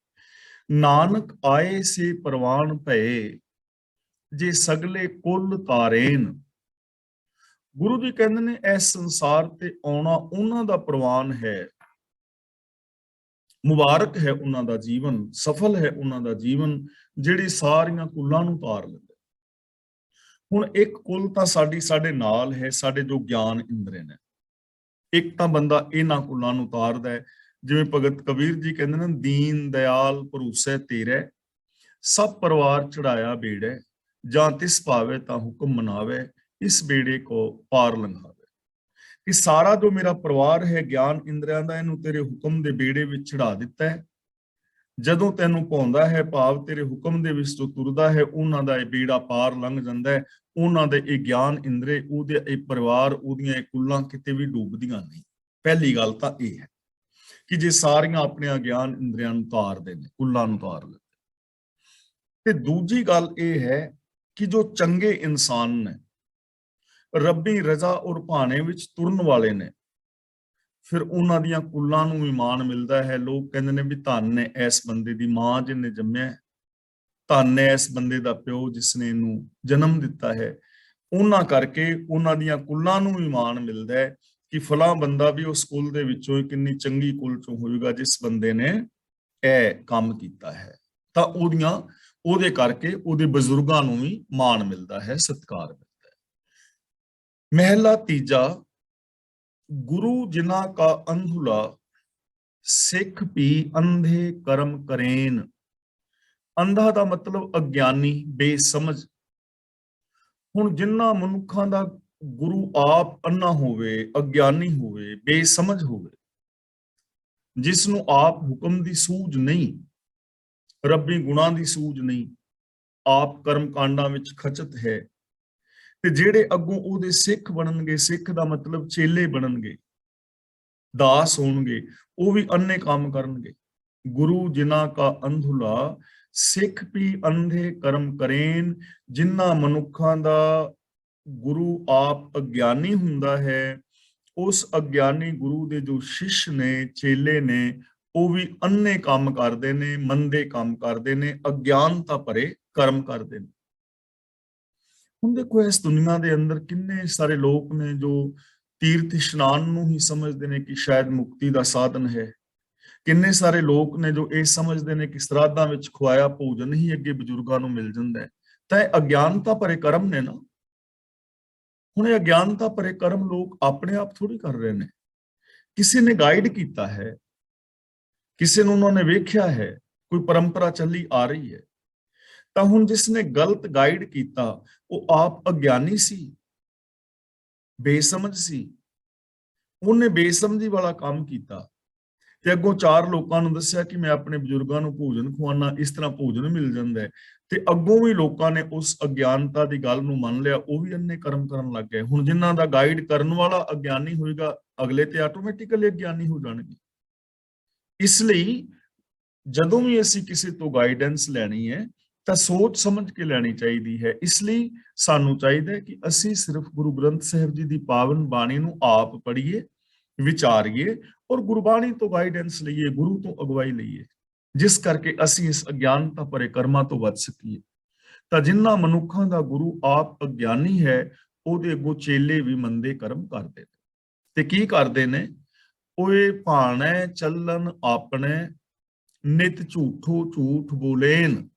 ਨਾਨਕ ਆਏ ਸੇ ਪ੍ਰਵਾਨ ਭਏ, ਜੇ ਸਗਲੇ ਕੁੱਲ ਤਾਰੇਨ। ਗੁਰੂ ਜੀ ਕਹਿੰਦੇ ਨੇ ਇਸ ਸੰਸਾਰ ਤੇ ਆਉਣਾ ਉਹਨਾਂ ਦਾ ਪ੍ਰਵਾਨ ਹੈ, ਮੁਬਾਰਕ ਹੈ ਉਹਨਾਂ ਦਾ ਜੀਵਨ, ਸਫਲ ਹੈ ਉਹਨਾਂ ਦਾ ਜੀਵਨ, ਜਿਹੜੀ ਸਾਰੀਆਂ ਕੁੱਲਾਂ ਨੂੰ ਤਾਰ ਲੈਂਦੇ। ਹੁਣ ਇੱਕ ਕੁੱਲ ਤਾਂ ਸਾਡੇ ਨਾਲ ਹੈ, ਸਾਡੇ ਜੋ ਗਿਆਨ ਇੰਦਰੀ ਨੇ। ਇੱਕ ਤਾਂ ਬੰਦਾ ਇਹਨਾਂ ਕੁੱਲਾਂ ਨੂੰ ਤਾਰਦਾ ਹੈ, ਜਿਵੇਂ ਭਗਤ ਕਬੀਰ ਜੀ ਕਹਿੰਦੇ ਨੇ, ਦੀਨ ਦਿਆਲ ਭਰੋਸੇ ਤੇਰੇ, ਸਭ ਪਰਿਵਾਰ ਚੜਾਇਆ ਬੇੜੇ, ਜਾਂ ਤਿਸ ਭਾਵੇ ਤਾਂ ਹੁਕਮ ਮਨਾਵੇ, ਇਸ ਬੇੜੇ ਕੋ ਪਾਰ ਲੰਘਾਵੇ। ਕਿ ਸਾਰਾ ਜੋ ਮੇਰਾ ਪਰਿਵਾਰ ਹੈ ਗਿਆਨ ਇੰਦਰੀਆਂ ਦਾ, ਇਹਨੂੰ ਤੇਰੇ ਹੁਕਮ ਦੇ ਬੇੜੇ ਵਿੱਚ ਚੜਾ ਦਿੱਤਾ ਹੈ। ਜਦੋਂ ਤੈਨੂੰ ਭਾਉਂਦਾ ਹੈ, ਭਾਵ ਤੇਰੇ ਹੁਕਮ ਦੇ ਵਿੱਚ ਜੋ ਤੁਰਦਾ ਹੈ, ਉਹਨਾਂ ਦਾ ਇਹ ਬੇੜਾ ਪਾਰ ਲੰਘ ਜਾਂਦਾ ਹੈ। ਉਹਨਾਂ ਦੇ ਇਹ ਗਿਆਨ ਇੰਦਰੀ, ਉਹਦੇ ਇਹ ਪਰਿਵਾਰ, ਉਹਦੀਆਂ ਇਹ ਕੁੱਲਾਂ ਕਿਤੇ ਵੀ ਡੁੱਬਦੀਆਂ ਨਹੀਂ। ਪਹਿਲੀ ਗੱਲ ਤਾਂ ਇਹ ਹੈ ਕਿ ਜੇ ਸਾਰੀਆਂ ਆਪਣੀਆਂ ਗਿਆਨ ਇੰਦਰੀਆਂ ਨੂੰ ਤਾਰਦੇ ਨੇ, ਕੁੱਲਾਂ ਨੂੰ ਤਾਰ ਲੈਂਦੇ। ਤੇ ਦੂਜੀ ਗੱਲ ਇਹ ਹੈ ਕਿ ਜੋ ਚੰਗੇ ਇਨਸਾਨ ਨੇ, ਰੱਬੀ ਰਜ਼ਾ ਔਰ ਭਾਣੇ ਵਿੱਚ ਤੁਰਨ ਵਾਲੇ ਨੇ, ਫਿਰ ਉਹਨਾਂ ਦੀਆਂ ਕੁੱਲਾਂ ਨੂੰ ਵੀ ਮਾਣ ਮਿਲਦਾ ਹੈ। ਲੋਕ ਕਹਿੰਦੇ ਨੇ ਵੀ ਧੰਨ ਨੇ ਇਸ ਬੰਦੇ ਦੀ ਮਾਂ ਜਿਹਨੇ ਜੰਮਿਆ, ਧੰਨ ਹੈ ਇਸ ਬੰਦੇ ਦਾ ਪਿਓ ਜਿਸਨੇ ਇਹਨੂੰ ਜਨਮ ਦਿੱਤਾ ਹੈ। ਉਹਨਾਂ ਕਰਕੇ ਉਹਨਾਂ ਦੀਆਂ ਕੁੱਲਾਂ ਨੂੰ ਵੀ ਮਾਣ ਮਿਲਦਾ ਹੈ ਕਿ ਫਲਾਂ ਬੰਦਾ ਵੀ ਉਸ ਕੁੱਲ ਦੇ ਵਿੱਚੋਂ ਕਿੰਨੀ ਚੰਗੀ ਕੁੱਲ ਚੋਂ ਹੋਏਗਾ ਜਿਸ ਬੰਦੇ ਨੇ ਇਹ ਕੰਮ ਕੀਤਾ ਹੈ। ਤਾਂ ਉਹਦੇ ਕਰਕੇ ਉਹਦੇ ਬਜ਼ੁਰਗਾਂ ਨੂੰ ਵੀ ਮਾਣ ਮਿਲਦਾ ਹੈ, ਸਤਿਕਾਰ ਮਿਲਦਾ ਹੈ। ਮਹਿਲਾ ਤੀਜਾ, ਗੁਰੂ ਜਿਨ੍ਹਾਂ ਕਾ ਅੰਧੁਲਾ ਸਿੱਖ ਵੀ ਅੰਧੇ ਕਰਮ ਕਰੇਨ। ਅੰਧਾ ਦਾ ਮਤਲਬ ਅਗਿਆਨੀ, ਬੇਸਮਝ। ਹੁਣ ਜਿਨ੍ਹਾਂ ਮਨੁੱਖਾਂ ਦਾ ਗੁਰੂ ਆਪ ਅੰਨਾ ਹੋਵੇ, ਅਗਿਆਨੀ ਹੋਵੇ, ਬੇਸਮਝ ਹੋਵੇ, ਜਿਸ ਨੂੰ ਆਪ ਹੁਕਮ ਦੀ ਸੂਝ ਨਹੀਂ, ਰੱਬੀ ਗੁਣਾਂ ਦੀ ਸੂਝ ਨਹੀਂ, ਆਪ ਕਰਮ ਕਾਂਡਾਂ ਵਿੱਚ ਖਚਤ ਹੈ, ਤੇ ਜਿਹੜੇ ਅੱਗੋਂ ਉਹਦੇ ਸਿੱਖ ਬਣਨਗੇ, ਸਿੱਖ ਦਾ ਮਤਲਬ ਚੇਲੇ ਬਣਨਗੇ, ਦਾਸ ਹੋਣਗੇ, ਉਹ ਵੀ ਅੰਨੇ ਕੰਮ ਕਰਨਗੇ। ਗੁਰੂ ਜਿਨ੍ਹਾਂ ਕਾ ਅੰਧੁਲਾ, ਸਿੱਖ ਵੀ ਅੰਧੇ ਕਰਮ ਕਰੇਨ। ਜਿਨ੍ਹਾਂ ਮਨੁੱਖਾਂ ਦਾ ਗੁਰੂ ਆਪ ਅਗਿਆਨੀ ਹੁੰਦਾ ਹੈ, ਉਸ ਅਗਿਆਨੀ ਗੁਰੂ ਦੇ ਜੋ ਸ਼ਿਸ਼ ਨੇ, ਚੇਲੇ ਨੇ, ਉਹ ਵੀ ਅੰਨੇ ਕੰਮ ਕਰਦੇ ਨੇ, ਮੰਦੇ ਕੰਮ ਕਰਦੇ ਨੇ, ਅਗਿਆਨਤਾ ਭਰੇ ਕਰਮ ਕਰਦੇ ਨੇ। ਹੁਣ ਦੇਖੋ, ਇਸ ਦੁਨੀਆ ਦੇ ਅੰਦਰ ਕਿੰਨੇ ਸਾਰੇ ਲੋਕ ਨੇ ਜੋ ਤੀਰਥ ਇਸ਼ਨਾਨ ਨੂੰ ਹੀ ਸਮਝਦੇ ਨੇ ਕਿ ਸ਼ਾਇਦ ਮੁਕਤੀ ਦਾ ਸਾਧਨ ਹੈ। ਕਿੰਨੇ ਸਾਰੇ ਲੋਕ ਨੇ ਜੋ ਇਹ ਸਮਝਦੇ ਨੇ ਕਿ ਸਰਾਧਾਂ ਵਿੱਚ ਖਵਾਇਆ ਭੋਜਨ ਹੀ ਅੱਗੇ ਬਜ਼ੁਰਗਾਂ ਨੂੰ ਮਿਲ ਜਾਂਦਾ ਹੈ। ਤਾਂ ਇਹ ਅਗਿਆਨਤਾ ਭਰੇ ਕਰਮ ਨੇ ਨਾ। ਹੁਣ ਇਹ ਅਗਿਆਨਤਾ ਭਰੇ ਕਰਮ ਲੋਕ ਆਪਣੇ ਆਪ ਥੋੜੀ ਕਰ ਰਹੇ ਨੇ, ਕਿਸੇ ਨੇ ਗਾਈਡ ਕੀਤਾ ਹੈ, ਕਿਸੇ ਨੂੰ ਉਹਨਾਂ ਨੇ ਵੇਖਿਆ ਹੈ, ਕੋਈ ਪਰੰਪਰਾ ਚੱਲੀ ਆ ਰਹੀ ਹੈ। ਤਾਂ ਹੁਣ ਜਿਸ ਨੇ ਗਲਤ ਗਾਈਡ ਕੀਤਾ, ਉਹ ਆਪ ਅਗਿਆਨੀ ਸੀ, ਬੇਸਮਝ ਸੀ, ਉਹਨੇ ਬੇਸਮਝੀ ਵਾਲਾ ਕੰਮ ਕੀਤਾ, ਤੇ ਅੱਗੋਂ ਚਾਰ ਲੋਕਾਂ ਨੂੰ ਦੱਸਿਆ ਕਿ ਮੈਂ ਆਪਣੇ ਬਜ਼ੁਰਗਾਂ ਨੂੰ ਭੋਜਨ ਖਵਾਉਣਾ, ਇਸ ਤਰ੍ਹਾਂ ਭੋਜਨ ਮਿਲ ਜਾਂਦਾ ਹੈ, ਤੇ ਅੱਗੋਂ ਵੀ ਲੋਕਾਂ ਨੇ ਉਸ ਅਗਿਆਨਤਾ ਦੀ ਗੱਲ ਨੂੰ ਮੰਨ ਲਿਆ, ਉਹ ਵੀ ਅੰਨੇ ਕਰਮ ਕਰਨ ਲੱਗ ਗਏ। ਹੁਣ ਜਿਨ੍ਹਾਂ ਦਾ ਗਾਈਡ ਕਰਨ ਵਾਲਾ ਅਗਿਆਨੀ ਹੋਏਗਾ, ਅਗਲੇ ਤੇ ਆਟੋਮੈਟਿਕਲੀ ਅਗਿਆਨੀ ਹੋ ਜਾਣਗੇ। ਇਸ ਲਈ ਜਦੋਂ ਵੀ ਅਸੀਂ ਕਿਸੇ ਤੋਂ ਗਾਈਡੈਂਸ ਲੈਣੀ ਹੈ ਤਾਂ ਸੋਚ ਸਮਝ ਕੇ ਲੈਣੀ ਚਾਹੀਦੀ ਹੈ। ਇਸ ਲਈ ਸਾਨੂੰ ਚਾਹੀਦਾ ਹੈ ਕਿ ਅਸੀਂ ਸਿਰਫ ਗੁਰੂ ਗ੍ਰੰਥ ਸਾਹਿਬ ਜੀ ਦੀ ਪਾਵਨ ਬਾਣੀ ਨੂੰ ਆਪ ਪੜ੍ਹੀਏ, ਵਿਚਾਰੀਏ, ਔਰ ਗੁਰਬਾਣੀ ਤੋਂ ਗਾਈਡੈਂਸ ਲਈਏ, ਗੁਰੂ ਤੋਂ ਅਗਵਾਈ ਲਈਏ, ਜਿਸ ਕਰਕੇ ਅਸੀਂ ਇਸ ਅਗਿਆਨਤਾ ਭਰੇ ਕਰਮਾਂ ਤੋਂ ਬਚ ਸਕੀਏ। ਤਾਂ ਜਿਨ੍ਹਾਂ ਮਨੁੱਖਾਂ ਦਾ ਗੁਰੂ ਆਪ ਅਗਿਆਨੀ ਹੈ, ਉਹਦੇ ਅੱਗੋਂ ਚੇਲੇ ਵੀ ਮੰਦੇ ਕਰਮ ਕਰਦੇ ਨੇ। ਤੇ ਕੀ ਕਰਦੇ ਨੇ? ਓਏ ਭਾਣੈ ਚੱਲਨ ਆਪਣੇ, ਨਿਤ ਝੂਠੋ ਝੂਠ ਬੋਲੇਨ।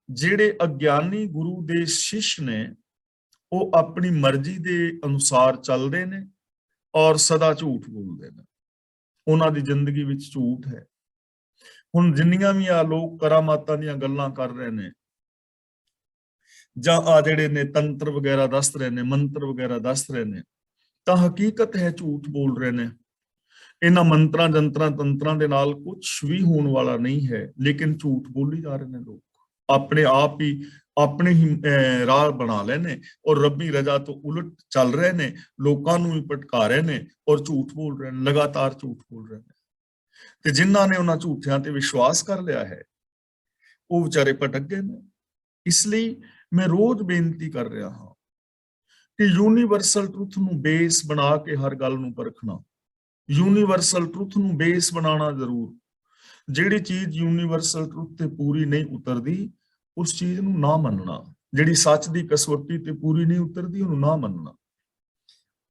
ਜਿਹੜੇ ਅਗਿਆਨੀ ਗੁਰੂ ਦੇ ਸ਼ਿਸ਼ ਨੇ, ਉਹ ਆਪਣੀ ਮਰਜ਼ੀ ਦੇ ਅਨੁਸਾਰ ਚੱਲਦੇ ਨੇ ਔਰ ਸਦਾ ਝੂਠ ਬੋਲਦੇ ਨੇ। ਉਹਨਾਂ ਦੀ ਜ਼ਿੰਦਗੀ ਵਿੱਚ ਝੂਠ ਹੈ। ਹੁਣ ਜਿੰਨੀਆਂ ਵੀ ਆ ਲੋਕ ਕਰਾਮਾਤਾਂ ਦੀਆਂ ਗੱਲਾਂ ਕਰ ਰਹੇ ਨੇ, ਜਾਂ ਆ ਜਿਹੜੇ ਨੇ ਤੰਤਰ ਵਗੈਰਾ ਦੱਸ ਰਹੇ ਨੇ, ਮੰਤਰ ਵਗੈਰਾ ਦੱਸ ਰਹੇ ਨੇ, ਤਾਂ ਹਕੀਕਤ ਹੈ ਝੂਠ ਬੋਲ ਰਹੇ ਨੇ। ਇਹਨਾਂ ਮੰਤਰਾਂ, ਜੰਤਰਾਂ, ਤੰਤਰਾਂ ਦੇ ਨਾਲ ਕੁਝ ਵੀ ਹੋਣ ਵਾਲਾ ਨਹੀਂ ਹੈ, ਲੇਕਿਨ ਝੂਠ ਬੋਲੀ ਜਾ ਰਹੇ ਨੇ ਲੋਕ। ਆਪਣੇ ਆਪ ਹੀ ਆਪਣੇ ਹੀ ਰਾਹ ਬਣਾ ਲਏ ਨੇ ਔਰ ਰੱਬੀ ਰਜ਼ਾ ਤੋਂ ਉਲਟ ਚੱਲ ਰਹੇ ਨੇ, ਲੋਕਾਂ ਨੂੰ ਵੀ ਭਟਕਾ ਰਹੇ ਨੇ ਔਰ ਝੂਠ ਬੋਲ ਰਹੇ ਨੇ, ਲਗਾਤਾਰ ਝੂਠ ਬੋਲ ਰਹੇ ਨੇ। ਤੇ ਜਿਨ੍ਹਾਂ ਨੇ ਉਹਨਾਂ ਝੂਠਿਆਂ ਤੇ ਵਿਸ਼ਵਾਸ ਕਰ ਲਿਆ ਹੈ, ਉਹ ਵਿਚਾਰੇ ਭਟਕ ਗਏ ਨੇ। ਇਸ ਲਈ ਮੈਂ ਰੋਜ਼ ਬੇਨਤੀ ਕਰ ਰਿਹਾ ਹਾਂ ਕਿ ਯੂਨੀਵਰਸਲ ਟਰੁੱਥ ਨੂੰ ਬੇਸ ਬਣਾ ਕੇ ਹਰ ਗੱਲ ਨੂੰ ਪਰਖਣਾ। ਯੂਨੀਵਰਸਲ ਟਰੁੱਥ ਨੂੰ ਬੇਸ ਬਣਾਉਣਾ ਜ਼ਰੂਰ। ਜਿਹੜੀ ਚੀਜ਼ ਯੂਨੀਵਰਸਲ ਟਰੁੱਥ ਤੇ ਪੂਰੀ ਨਹੀਂ ਉਤਰਦੀ, ਉਸ ਚੀਜ਼ ਨੂੰ ਨਾ ਮੰਨਣਾ। ਜਿਹੜੀ ਸੱਚ ਦੀ ਕਸਵੱਟੀ ਤੇ ਪੂਰੀ ਨਹੀਂ ਉਤਰਦੀ, ਉਹਨੂੰ ਨਾ ਮੰਨਣਾ।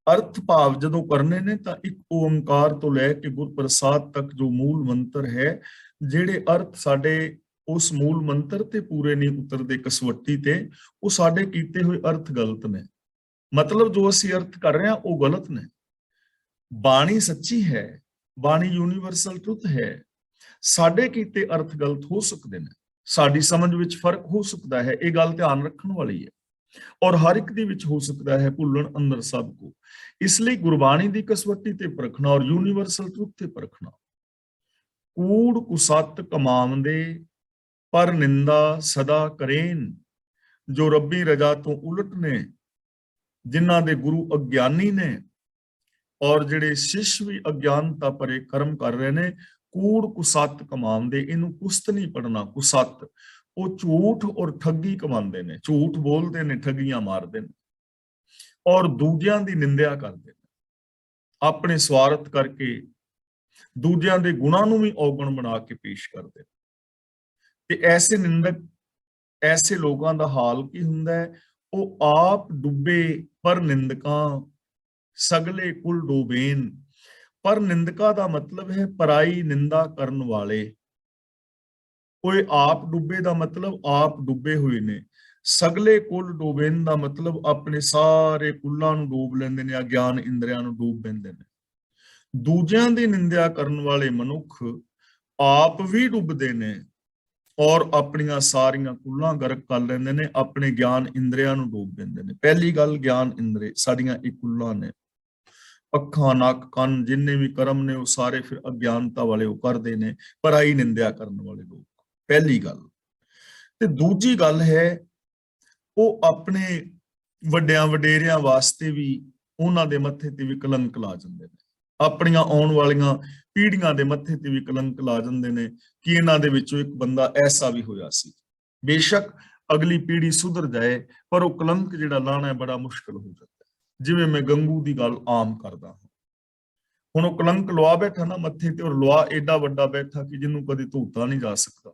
ਅਰਥ ਭਾਵ ਜਦੋਂ ਕਰਨੇ ਨੇ ਤਾਂ ਇੱਕ ਓੰਕਾਰ ਤੋਂ ਲੈ ਕੇ ਗੁਰਪ੍ਰਸਾਦ ਤੱਕ ਜੋ ਮੂਲ ਮੰਤਰ ਹੈ, ਜਿਹੜੇ ਅਰਥ ਸਾਡੇ ਉਸ ਮੂਲ ਮੰਤਰ ਤੇ ਪੂਰੇ ਨਹੀਂ ਉਤਰਦੇ ਕਸਵੱਟੀ ਤੇ, ਉਹ ਸਾਡੇ ਕੀਤੇ ਹੋਏ ਅਰਥ ਗਲਤ ਨੇ। ਮਤਲਬ ਜੋ ਅਸੀਂ ਅਰਥ ਕਰ ਰਹੇ ਹਾਂ ਉਹ ਗਲਤ ਨੇ। ਬਾਣੀ ਸੱਚੀ ਹੈ, ਬਾਣੀ ਯੂਨੀਵਰਸਲ ਟਰੁੱਥ ਹੈ। ਸਾਡੇ ਕੀਤੇ ਅਰਥ ਗਲਤ ਹੋ ਸਕਦੇ ਨੇ, ਸਾਡੀ ਸਮਝ ਵਿੱਚ ਫਰਕ ਹੋ ਸਕਦਾ ਹੈ, ਇਹ ਗੱਲ ਧਿਆਨ ਰੱਖਣ ਵਾਲੀ ਹੈ। ਔਰ ਹਰ ਇੱਕ ਦੇ ਵਿੱਚ ਹੋ ਸਕਦਾ ਹੈ ਭੁੱਲਣ ਅੰਦਰ ਸਭ ਕੋ। ਇਸ ਲਈ ਗੁਰਬਾਣੀ ਦੀ ਕਸਵੱਟੀ ਤੇ ਪਰਖਣਾ ਔਰ ਯੂਨੀਵਰਸਲ ਟਰੁੱਥ ਤੇ ਪਰਖਣਾ। ਕੂੜ ਕੁਸੱਤ ਕਮਾਵੰਦੇ, ਪਰ ਨਿੰਦਾ ਸਦਾ ਕਰੇਨ। ਜੋ ਰੱਬੀ ਰਜ਼ਾ ਤੋਂ ਉਲਟ ਨੇ, ਜਿਨ੍ਹਾਂ ਦੇ ਗੁਰੂ ਅਗਿਆਨੀ ਨੇ ਔਰ ਜਿਹੜੇ ਸ਼ਿਸ਼ ਵੀ ਅਗਿਆਨਤਾ ਭਰੇ ਕਰਮ ਕਰ ਰਹੇ ਨੇ, ਕੂੜ ਕੁਸੱਤ ਕਮਾਉਂਦੇ। ਇਹਨੂੰ ਕੁਸਤ ਨਹੀਂ ਪੜਨਾ, ਕੁਸੱਤ। ਉਹ ਝੂਠ ਔਰ ਠੱਗੀ ਕਮਾਉਂਦੇ ਨੇ, ਝੂਠ ਬੋਲਦੇ ਨੇ, ਠੱਗੀਆਂ ਮਾਰਦੇ ਨੇ ਔਰ ਦੂਜਿਆਂ ਦੀ ਨਿੰਦਿਆ ਕਰਦੇ ਨੇ। ਆਪਣੇ ਸਵਾਰਥ ਕਰਕੇ ਦੂਜਿਆਂ ਦੇ ਗੁਣਾਂ ਨੂੰ ਵੀ ਔਗਣ ਬਣਾ ਕੇ ਪੇਸ਼ ਕਰਦੇ ਨੇ। ਤੇ ਐਸੇ ਨਿੰਦਕ, ਐਸੇ ਲੋਕਾਂ ਦਾ ਹਾਲ ਕੀ ਹੁੰਦਾ ਹੈ? ਉਹ ਆਪ ਡੁੱਬੇ ਪਰ ਨਿੰਦਕਾਂ ਸਗਲੇ ਕੁਲ ਡੋਬੇਨ। ਪਰ ਨਿੰਦਕਾ ਦਾ ਮਤਲਬ ਹੈ ਪਰਾਈ ਨਿੰਦਾ ਕਰਨ ਵਾਲੇ। ਕੋਈ ਆਪ ਡੁੱਬੇ ਦਾ ਮਤਲਬ ਆਪ ਡੁੱਬੇ ਹੋਏ ਨੇ। ਸਗਲੇ ਕੁਲ ਡੋਬੇਨ ਦਾ ਮਤਲਬ ਆਪਣੇ ਸਾਰੇ ਕੁੱਲਾਂ ਨੂੰ ਡੋਬ ਲੈਂਦੇ ਨੇ, ਅਗਿਆਨ ਇੰਦਰੀਆਂ ਨੂੰ ਡੋਬ ਲੈਂਦੇ ਨੇ। ਦੂਜਿਆਂ ਦੀ ਨਿੰਦਿਆ ਕਰਨ ਵਾਲੇ ਮਨੁੱਖ ਆਪ ਵੀ ਡੁੱਬਦੇ ਨੇ ਔਰ ਆਪਣੀਆਂ ਸਾਰੀਆਂ ਕੁੱਲਾਂ ਗਰਕ ਕਰ ਲੈਂਦੇ ਨੇ, ਆਪਣੇ ਗਿਆਨ ਇੰਦਰੀਆਂ ਨੂੰ ਡੋਬ ਦਿੰਦੇ ਨੇ। ਪਹਿਲੀ ਗੱਲ, ਗਿਆਨ ਇੰਦਰੀ ਸਾਡੀਆਂ ਇਹ ਕੁੱਲਾਂ ਨੇ, ਅੱਖਾਂ, ਨੱਕ, ਕੰਨ, ਜਿੰਨੇ ਵੀ ਕਰਮ ਨੇ ਉਹ ਸਾਰੇ ਫਿਰ ਅਗਿਆਨਤਾ ਵਾਲੇ ਉਹ ਕਰਦੇ ਨੇ, ਪਰਾਈ ਨਿੰਦਿਆ ਕਰਨ ਵਾਲੇ ਲੋਕ। ਪਹਿਲੀ ਗੱਲ। ਤੇ ਦੂਜੀ ਗੱਲ ਹੈ, ਉਹ ਆਪਣੇ ਵੱਡਿਆਂ ਵਡੇਰਿਆਂ ਵਾਸਤੇ ਵੀ ਉਹਨਾਂ ਦੇ ਮੱਥੇ ਤੇ ਵੀ ਕਲੰਕ ਲਾ ਜਾਂਦੇ ਨੇ, ਆਪਣੀਆਂ ਆਉਣ ਵਾਲੀਆਂ ਪੀੜ੍ਹੀਆਂ ਦੇ ਮੱਥੇ ਤੇ ਵੀ ਕਲੰਕ ਲਾ ਜਾਂਦੇ ਨੇ ਕਿ ਇਹਨਾਂ ਦੇ ਵਿੱਚੋਂ ਇੱਕ ਬੰਦਾ ਐਸਾ ਵੀ ਹੋਇਆ ਸੀ। ਬੇਸ਼ੱਕ ਅਗਲੀ ਪੀੜ੍ਹੀ ਸੁਧਰ ਜਾਏ, ਪਰ ਉਹ ਕਲੰਕ ਜਿਹੜਾ ਲਾਣਾ ਬੜਾ ਮੁਸ਼ਕਲ ਹੋ ਜਾਂਦਾ। ਜਿਵੇਂ ਮੈਂ ਗੰਗੂ ਦੀ ਗੱਲ ਆਮ ਕਰਦਾ ਹਾਂ, ਹੁਣ ਉਹ ਕਲੰਕ ਲਵਾ ਬੈਠਾ ਨਾ ਮੱਥੇ ਤੇ, ਔਰ ਲਵਾ ਏਡਾ ਵੱਡਾ ਬੈਠਾ ਕਿ ਜਿਹਨੂੰ ਕਦੇ ਧੋਤਾ ਨਹੀਂ ਜਾ ਸਕਦਾ।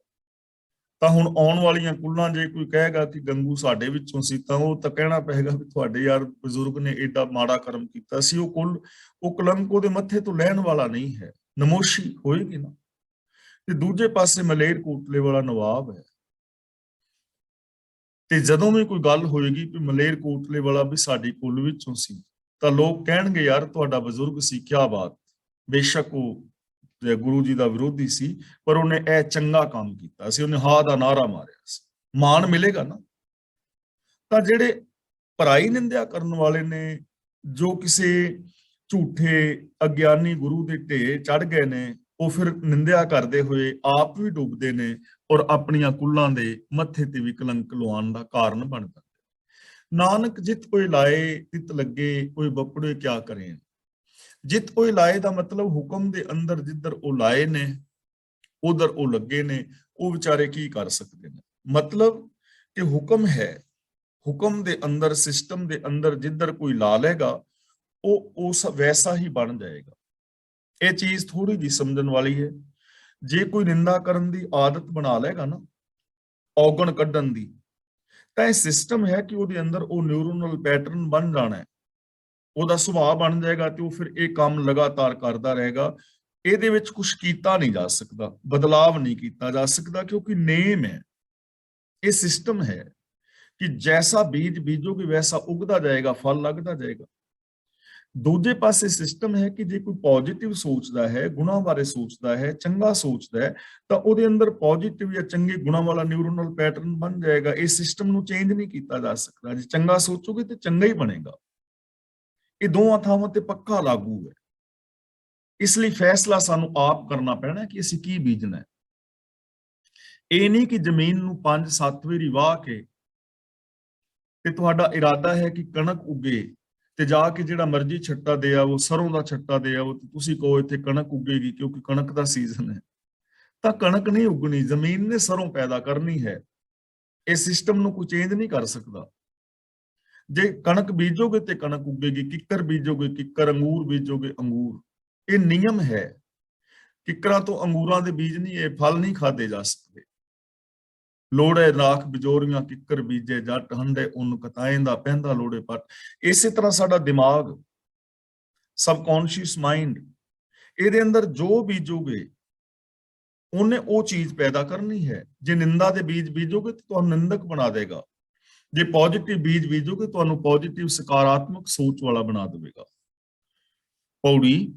ਤਾਂ ਹੁਣ ਆਉਣ ਵਾਲੀਆਂ ਕੁੱਲਾਂ ਜੇ ਕੋਈ ਕਹੇਗਾ ਕਿ ਗੰਗੂ ਸਾਡੇ ਵਿੱਚੋਂ ਸੀ, ਤਾਂ ਉਹ ਤਾਂ ਕਹਿਣਾ ਪਏਗਾ ਵੀ ਤੁਹਾਡੇ ਯਾਰ ਬਜ਼ੁਰਗ ਨੇ ਏਡਾ ਮਾੜਾ ਕਰਮ ਕੀਤਾ ਸੀ। ਉਹ ਕੁੱਲ, ਉਹ ਕਲੰਕ ਉਹਦੇ ਮੱਥੇ ਤੋਂ ਲੈਣ ਵਾਲਾ ਨਹੀਂ ਹੈ, ਨਮੋਸ਼ੀ ਹੋਏਗੀ ਨਾ। ਤੇ ਦੂਜੇ ਪਾਸੇ ਮਲੇਰ ਕੋਟਲੇ ਵਾਲਾ ਨਵਾਬ ਹੈ, ਤੇ ਜਦੋਂ ਵੀ ਕੋਈ ਗੱਲ ਹੋਏਗੀ ਕਿ ਮਲੇਰ ਕੋਟਲੇ ਵਾਲਾ ਵੀ ਸਾਡੀ ਕੁੱਲ ਵਿੱਚੋਂ ਸੀ, ਤਾਂ ਲੋਕ ਕਹਿਣਗੇ ਯਾਰ ਤੁਹਾਡਾ ਬਜ਼ੁਰਗ ਸੀ, ਕਿਆ ਬਾਤ। ਬੇਸ਼ੱਕ ਉਹ ਗੁਰੂ ਜੀ ਦਾ ਵਿਰੋਧੀ ਸੀ, ਪਰ ਉਹਨੇ ਇਹ ਚੰਗਾ ਕੰਮ ਕੀਤਾ ਸੀ, ਉਹਨੇ ਹਾਂ ਦਾ ਨਾਰਾ ਮਾਰਿਆ ਸੀ, ਮਾਣ ਮਿਲੇਗਾ ਨਾ। ਤਾਂ ਜਿਹੜੇ ਪਰਾਈ ਨਿੰਦਿਆ ਕਰਨ ਵਾਲੇ ਨੇ, ਜੋ ਕਿਸੇ ਝੂਠੇ ਅਗਿਆਨੀ ਗੁਰੂ ਦੇ ਢੇ ਚੜ ਗਏ ਨੇ, ਉਹ ਫਿਰ ਨਿੰਦਿਆ ਕਰਦੇ ਹੋਏ ਆਪ ਵੀ ਡੁੱਬਦੇ ਨੇ ਔਰ ਆਪਣੀਆਂ ਕੁੱਲਾਂ ਦੇ ਮੱਥੇ ਤੇ ਵੀ ਕਲੰਕ ਲਵਾਉਣ ਦਾ ਕਾਰਨ ਬਣ ਜਾਂਦੇ। ਨਾਨਕ ਜਿਤ ਕੋਈ ਲਾਏ ਤਿਤ ਲੱਗੇ, ਕੋਈ ਬਪੜੇ ਕਿਆ ਕਰੇ। ਜਿਤ ਕੋਈ ਲਾਏ ਦਾ ਮਤਲਬ ਹੁਕਮ ਦੇ ਅੰਦਰ ਜਿੱਧਰ ਉਹ ਲਾਏ ਨੇ ਉਧਰ ਉਹ ਲੱਗੇ ਨੇ, ਉਹ ਵਿਚਾਰੇ ਕੀ ਕਰ ਸਕਦੇ ਨੇ। ਮਤਲਬ ਕਿ ਹੁਕਮ ਹੈ, ਹੁਕਮ ਦੇ ਅੰਦਰ, ਸਿਸਟਮ ਦੇ ਅੰਦਰ ਜਿੱਧਰ ਕੋਈ ਲਾ ਲੇਗਾ ਉਹ ਉਸ ਵੈਸਾ ਹੀ ਬਣ ਜਾਏਗਾ। ਇਹ ਚੀਜ਼ ਥੋੜੀ ਜਿਹੀ ਸਮਝਣ ਵਾਲੀ ਹੈ। ਜੇ ਕੋਈ ਨਿੰਦਾ ਕਰਨ ਦੀ ਆਦਤ ਬਣਾ ਲੇਗਾ ਨਾ, ਔਗਣ ਕੱਢਣ ਦੀ, ਤਾਂ ਇਹ ਸਿਸਟਮ ਹੈ ਕਿ ਉਹਦੇ ਅੰਦਰ ਉਹ ਨਿਊਰੋਨਲ ਪੈਟਰਨ ਬਣ ਜਾਣਾ ਹੈ, ਉਹਦਾ ਸੁਭਾਅ ਬਣ ਜਾਏਗਾ, ਤੇ ਉਹ ਫਿਰ ਇਹ ਕੰਮ ਲਗਾਤਾਰ ਕਰਦਾ ਰਹੇਗਾ। ਇਹਦੇ ਵਿੱਚ ਕੁਝ ਕੀਤਾ ਨਹੀਂ ਜਾ ਸਕਦਾ, ਬਦਲਾਵ ਨਹੀਂ ਕੀਤਾ ਜਾ ਸਕਦਾ, ਕਿਉਂਕਿ ਨੇਮ ਹੈ, ਇਹ ਸਿਸਟਮ ਹੈ ਕਿ ਜੈਸਾ ਬੀਜ ਬੀਜੋਗੇ ਵੈਸਾ ਉਗਦਾ ਜਾਏਗਾ, ਫਲ ਲੱਗਦਾ ਜਾਏਗਾ। ਦੂਜੇ ਪਾਸੇ ਸਿਸਟਮ ਹੈ ਕਿ ਜੇ ਕੋਈ ਪੋਜ਼ਿਟਿਵ ਸੋਚਦਾ ਹੈ, ਗੁਣਾਂ ਬਾਰੇ ਸੋਚਦਾ ਹੈ, ਚੰਗਾ ਸੋਚਦਾ ਹੈ, ਤਾਂ ਉਹਦੇ ਅੰਦਰ ਪੋਜ਼ਿਟਿਵ ਜਾਂ ਚੰਗੇ ਗੁਣਾਂ ਵਾਲਾ ਨਿਊਰੋਨਲ ਪੈਟਰਨ ਬਣ ਜਾਏਗਾ। ਇਸ ਸਿਸਟਮ ਨੂੰ ਚੇਂਜ ਨਹੀਂ ਕੀਤਾ ਜਾ ਸਕਦਾ। ਜੇ ਚੰਗਾ ਸੋਚੋਗੇ ਤੇ ਚੰਗਾ ਹੀ ਬਣੇਗਾ। ਇਹ ਦੋਵਾਂ ਥਾਵਾਂ ਤੇ ਪੱਕਾ ਲਾਗੂ ਹੈ। ਇਸ ਲਈ ਫੈਸਲਾ ਸਾਨੂੰ ਆਪ ਕਰਨਾ ਪੈਣਾ ਕਿ ਅਸੀਂ ਕੀ ਬੀਜਣਾ ਹੈ। ਇਹ ਨਹੀਂ ਕਿ ਜ਼ਮੀਨ ਨੂੰ 5-7 ਵਾਰੀ ਵਾਹ ਕੇ ਤੇ ਤੁਹਾਡਾ ਇਰਾਦਾ ਹੈ ਕਿ ਕਣਕ ਉੱਗੇ, ਤੇ ਜਾ ਕੇ ਜਿਹੜਾ ਮਰਜ਼ੀ ਛੱਟਾ ਦੇ ਆਵੋ, ਸਰੋਂ ਦਾ ਛੱਟਾ ਦੇ ਆਵੋ, ਤੇ ਤੁਸੀਂ ਕਹੋ ਇੱਥੇ ਕਣਕ ਉੱਗੇਗੀ ਕਿਉਂਕਿ ਕਣਕ ਦਾ ਸੀਜ਼ਨ ਹੈ। ਤਾਂ ਕਣਕ ਨਹੀਂ ਉੱਗਣੀ, ਜ਼ਮੀਨ ਨੇ ਸਰੋਂ ਪੈਦਾ ਕਰਨੀ ਹੈ। ਇਹ ਸਿਸਟਮ ਨੂੰ ਕੋਈ ਚੇਂਜ ਨਹੀਂ ਕਰ ਸਕਦਾ। ਜੇ ਕਣਕ ਬੀਜੋਗੇ ਤੇ ਕਣਕ ਉੱਗੇਗੀ, ਕਿੱਕਰ ਬੀਜੋਗੇ ਕਿੱਕਰ, ਅੰਗੂਰ ਬੀਜੋਗੇ ਅੰਗੂਰ। ਇਹ ਨਿਯਮ ਹੈ। ਕਿੱਕਰਾਂ ਤੋਂ ਅੰਗੂਰਾਂ ਦੇ ਬੀਜ ਨਹੀਂ, ਇਹ ਫਲ ਨਹੀਂ ਖਾਦੇ ਜਾ ਸਕਦੇ। ਲੋੜੇ ਰਾਖ ਬਿਜੋਰੀਆਂ ਕਿੱਕਰ ਬੀਜੇ ਜੱਟ, ਹੰਡੇ ਉਨ ਕਤਾਏ ਦਾ ਪੈਂਦਾ ਲੋੜੇ ਪੱਟ। ਇਸੇ ਤਰ੍ਹਾਂ ਸਾਡਾ ਦਿਮਾਗ, ਸਬਕੌਂਸ਼ੀਅਸ ਮਾਈਂਡ, ਇਹਦੇ ਅੰਦਰ ਜੋ ਬੀਜੋਗੇ ਉਹਨੇ ਉਹ ਚੀਜ਼ ਪੈਦਾ ਕਰਨੀ ਹੈ। ਜੇ ਨਿੰਦਾ ਦੇ ਬੀਜ ਬੀਜੋਗੇ ਤਾਂ ਤੁਹਾਨੂੰ ਨਿੰਦਕ ਬਣਾ ਦੇਗਾ। ਜੇ ਪੋਜ਼ਿਟਿਵ ਬੀਜ ਬੀਜੋਗੇ ਤੁਹਾਨੂੰ ਪੋਜ਼ਿਟਿਵ ਸਕਾਰਾਤਮਕ ਸੋਚ ਵਾਲਾ ਬਣਾ ਦੇਵੇਗਾ। ਪੌੜੀ,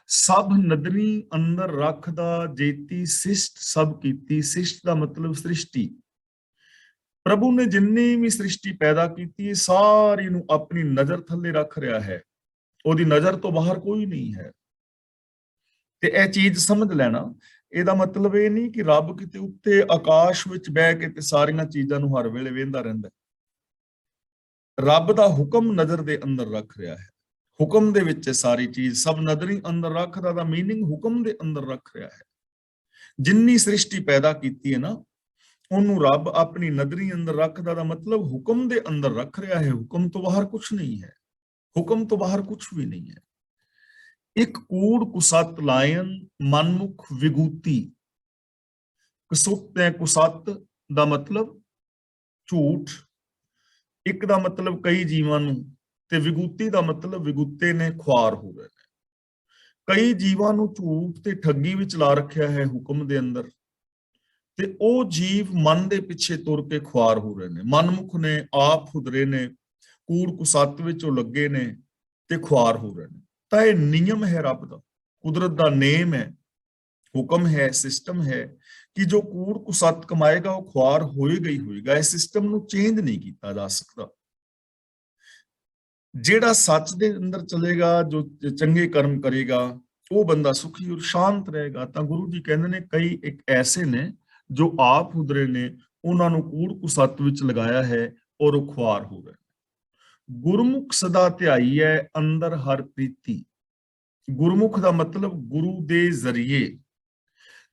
ਸਭ ਨਦਰੀ ਅੰਦਰ ਰੱਖਦਾ ਜੇਤੀ ਸਿਸ਼ਟ ਸਭ ਕੀਤੀ। ਸਿਸ਼ਟ ਦਾ ਮਤਲਬ ਸ੍ਰਿਸ਼ਟੀ। ਪ੍ਰਭੂ ਨੇ ਜਿੰਨੀ ਵੀ ਸ੍ਰਿਸ਼ਟੀ ਪੈਦਾ ਕੀਤੀ, ਸਾਰੀ ਨੂੰ ਆਪਣੀ ਨਜ਼ਰ ਥੱਲੇ ਰੱਖ ਰਿਹਾ ਹੈ। ਉਹਦੀ ਨਜ਼ਰ ਤੋਂ ਬਾਹਰ ਕੋਈ ਨਹੀਂ ਹੈ। ਤੇ ਇਹ ਚੀਜ਼ ਸਮਝ ਲੈਣਾ। ਇਹਦਾ ਮਤਲਬ ਇਹ ਨਹੀਂ ਕਿ ਰੱਬ ਕਿਤੇ ਉੱਤੇ ਆਕਾਸ਼ ਵਿੱਚ ਬਹਿ ਕੇ ਤੇ ਸਾਰੀਆਂ ਚੀਜ਼ਾਂ ਨੂੰ ਹਰ ਵੇਲੇ ਵੇਂਦਾ ਰਹਿੰਦਾ। ਰੱਬ ਦਾ ਹੁਕਮ ਨਜ਼ਰ ਦੇ ਅੰਦਰ ਰੱਖ ਰਿਹਾ ਹੈ। ਹੁਕਮ ਦੇ ਵਿੱਚ ਸਾਰੀ ਚੀਜ਼, ਸਭ ਨਦਰੀ ਅੰਦਰ ਰੱਖਦਾ ਦਾ ਮੀਨਿੰਗ ਹੁਕਮ ਦੇ ਅੰਦਰ ਰੱਖ ਰਿਹਾ ਹੈ। ਜਿੰਨੀ ਸ੍ਰਿਸ਼ਟੀ ਪੈਦਾ ਕੀਤੀ ਹੈ ਨਾ, ਉਹਨੂੰ ਰੱਬ ਆਪਣੀ ਨਦਰੀ ਅੰਦਰ ਰੱਖਦਾ ਦਾ ਮਤਲਬ ਹੁਕਮ ਦੇ ਅੰਦਰ ਰੱਖ ਰਿਹਾ ਹੈ। ਹੁਕਮ ਤੋਂ ਬਾਹਰ ਕੁਝ ਨਹੀਂ ਹੈ। ਹੁਕਮ ਤੋਂ ਬਾਹਰ ਕੁਝ ਵੀ ਨਹੀਂ ਹੈ। ਇੱਕ ਕੂੜ ਕੁਸਤ ਲਾਇਨ ਮਨਮੁਖ ਵਿਗੂਤੀ। ਕੁਸੁਤ ਤੇ ਕੁਸਤ ਦਾ ਮਤਲਬ ਝੂਠ, ਇੱਕ ਦਾ ਮਤਲਬ ਕਈ ਜੀਵਾਂ ਨੂੰ, ਤੇ ਵਿਗੂਤੀ ਦਾ ਮਤਲਬ ਵਿਗੂਤੇ ਨੇ, ਖੁਆਰ ਹੋ ਰਹੇ ਨੇ। ਕਈ ਜੀਵਾਂ ਨੂੰ ਝੂਠ ਤੇ ਠੱਗੀ ਵਿੱਚ ਲਾ ਰੱਖਿਆ ਹੈ ਹੁਕਮ ਦੇ ਅੰਦਰ, ਤੇ ਉਹ ਜੀਵ ਮਨ ਦੇ ਪਿੱਛੇ ਤੁਰ ਕੇ ਖੁਆਰ ਹੋ ਰਹੇ ਨੇ। ਮਨਮੁਖ ਨੇ, ਆਪ ਖੁਦਰੇ ਨੇ, ਕੂੜ ਕੁਸਤ ਵਿੱਚ ਉਹ ਲੱਗੇ ਨੇ ਤੇ ਖੁਆਰ ਹੋ ਰਹੇ ਨੇ। ਤਾਂ ਇਹ ਨਿਯਮ ਹੈ ਰੱਬ ਦਾ। ਕੁਦਰਤ ਦਾ ਨੇਮ ਹੈ, ਹੁਕਮ ਹੈ, ਸਿਸਟਮ ਹੈ ਕਿ ਜੋ ਕੂੜ ਕੁਸੱਤ ਕਮਾਏਗਾ ਉਹ ਖੁਆਰ ਹੋਏਗਾ ਹੀ ਹੋਏਗਾ। ਇਸ ਸਿਸਟਮ ਨੂੰ ਚੇਂਜ ਨਹੀਂ ਕੀਤਾ ਜਾ ਸਕਦਾ। ਜਿਹੜਾ ਸੱਚ ਦੇ ਅੰਦਰ ਚਲੇਗਾ, ਜੋ ਚੰਗੇ ਕਰਮ ਕਰੇਗਾ, ਉਹ ਬੰਦਾ ਸੁਖੀ ਔਰ ਸ਼ਾਂਤ ਰਹੇਗਾ। ਤਾਂ ਗੁਰੂ ਜੀ ਕਹਿੰਦੇ ਨੇ ਕਈ ਇੱਕ ਐਸੇ ਨੇ ਜੋ ਆਪ ਹੁਦਰੇ ਨੇ, ਉਹਨਾਂ ਨੂੰ ਕੂੜ ਕੁਸੱਤ ਵਿੱਚ ਲਗਾਇਆ ਹੈ ਔਰ ਉਹ ਖੁਆਰ ਹੋ ਗਏ। ਗੁਰਮੁਖ ਸਦਾ ਧਿਆਈ ਹੈ ਅੰਦਰ ਹਰ ਪ੍ਰੀਤੀ। ਗੁਰਮੁਖ ਦਾ ਮਤਲਬ ਗੁਰੂ ਦੇ ਜ਼ਰੀਏ।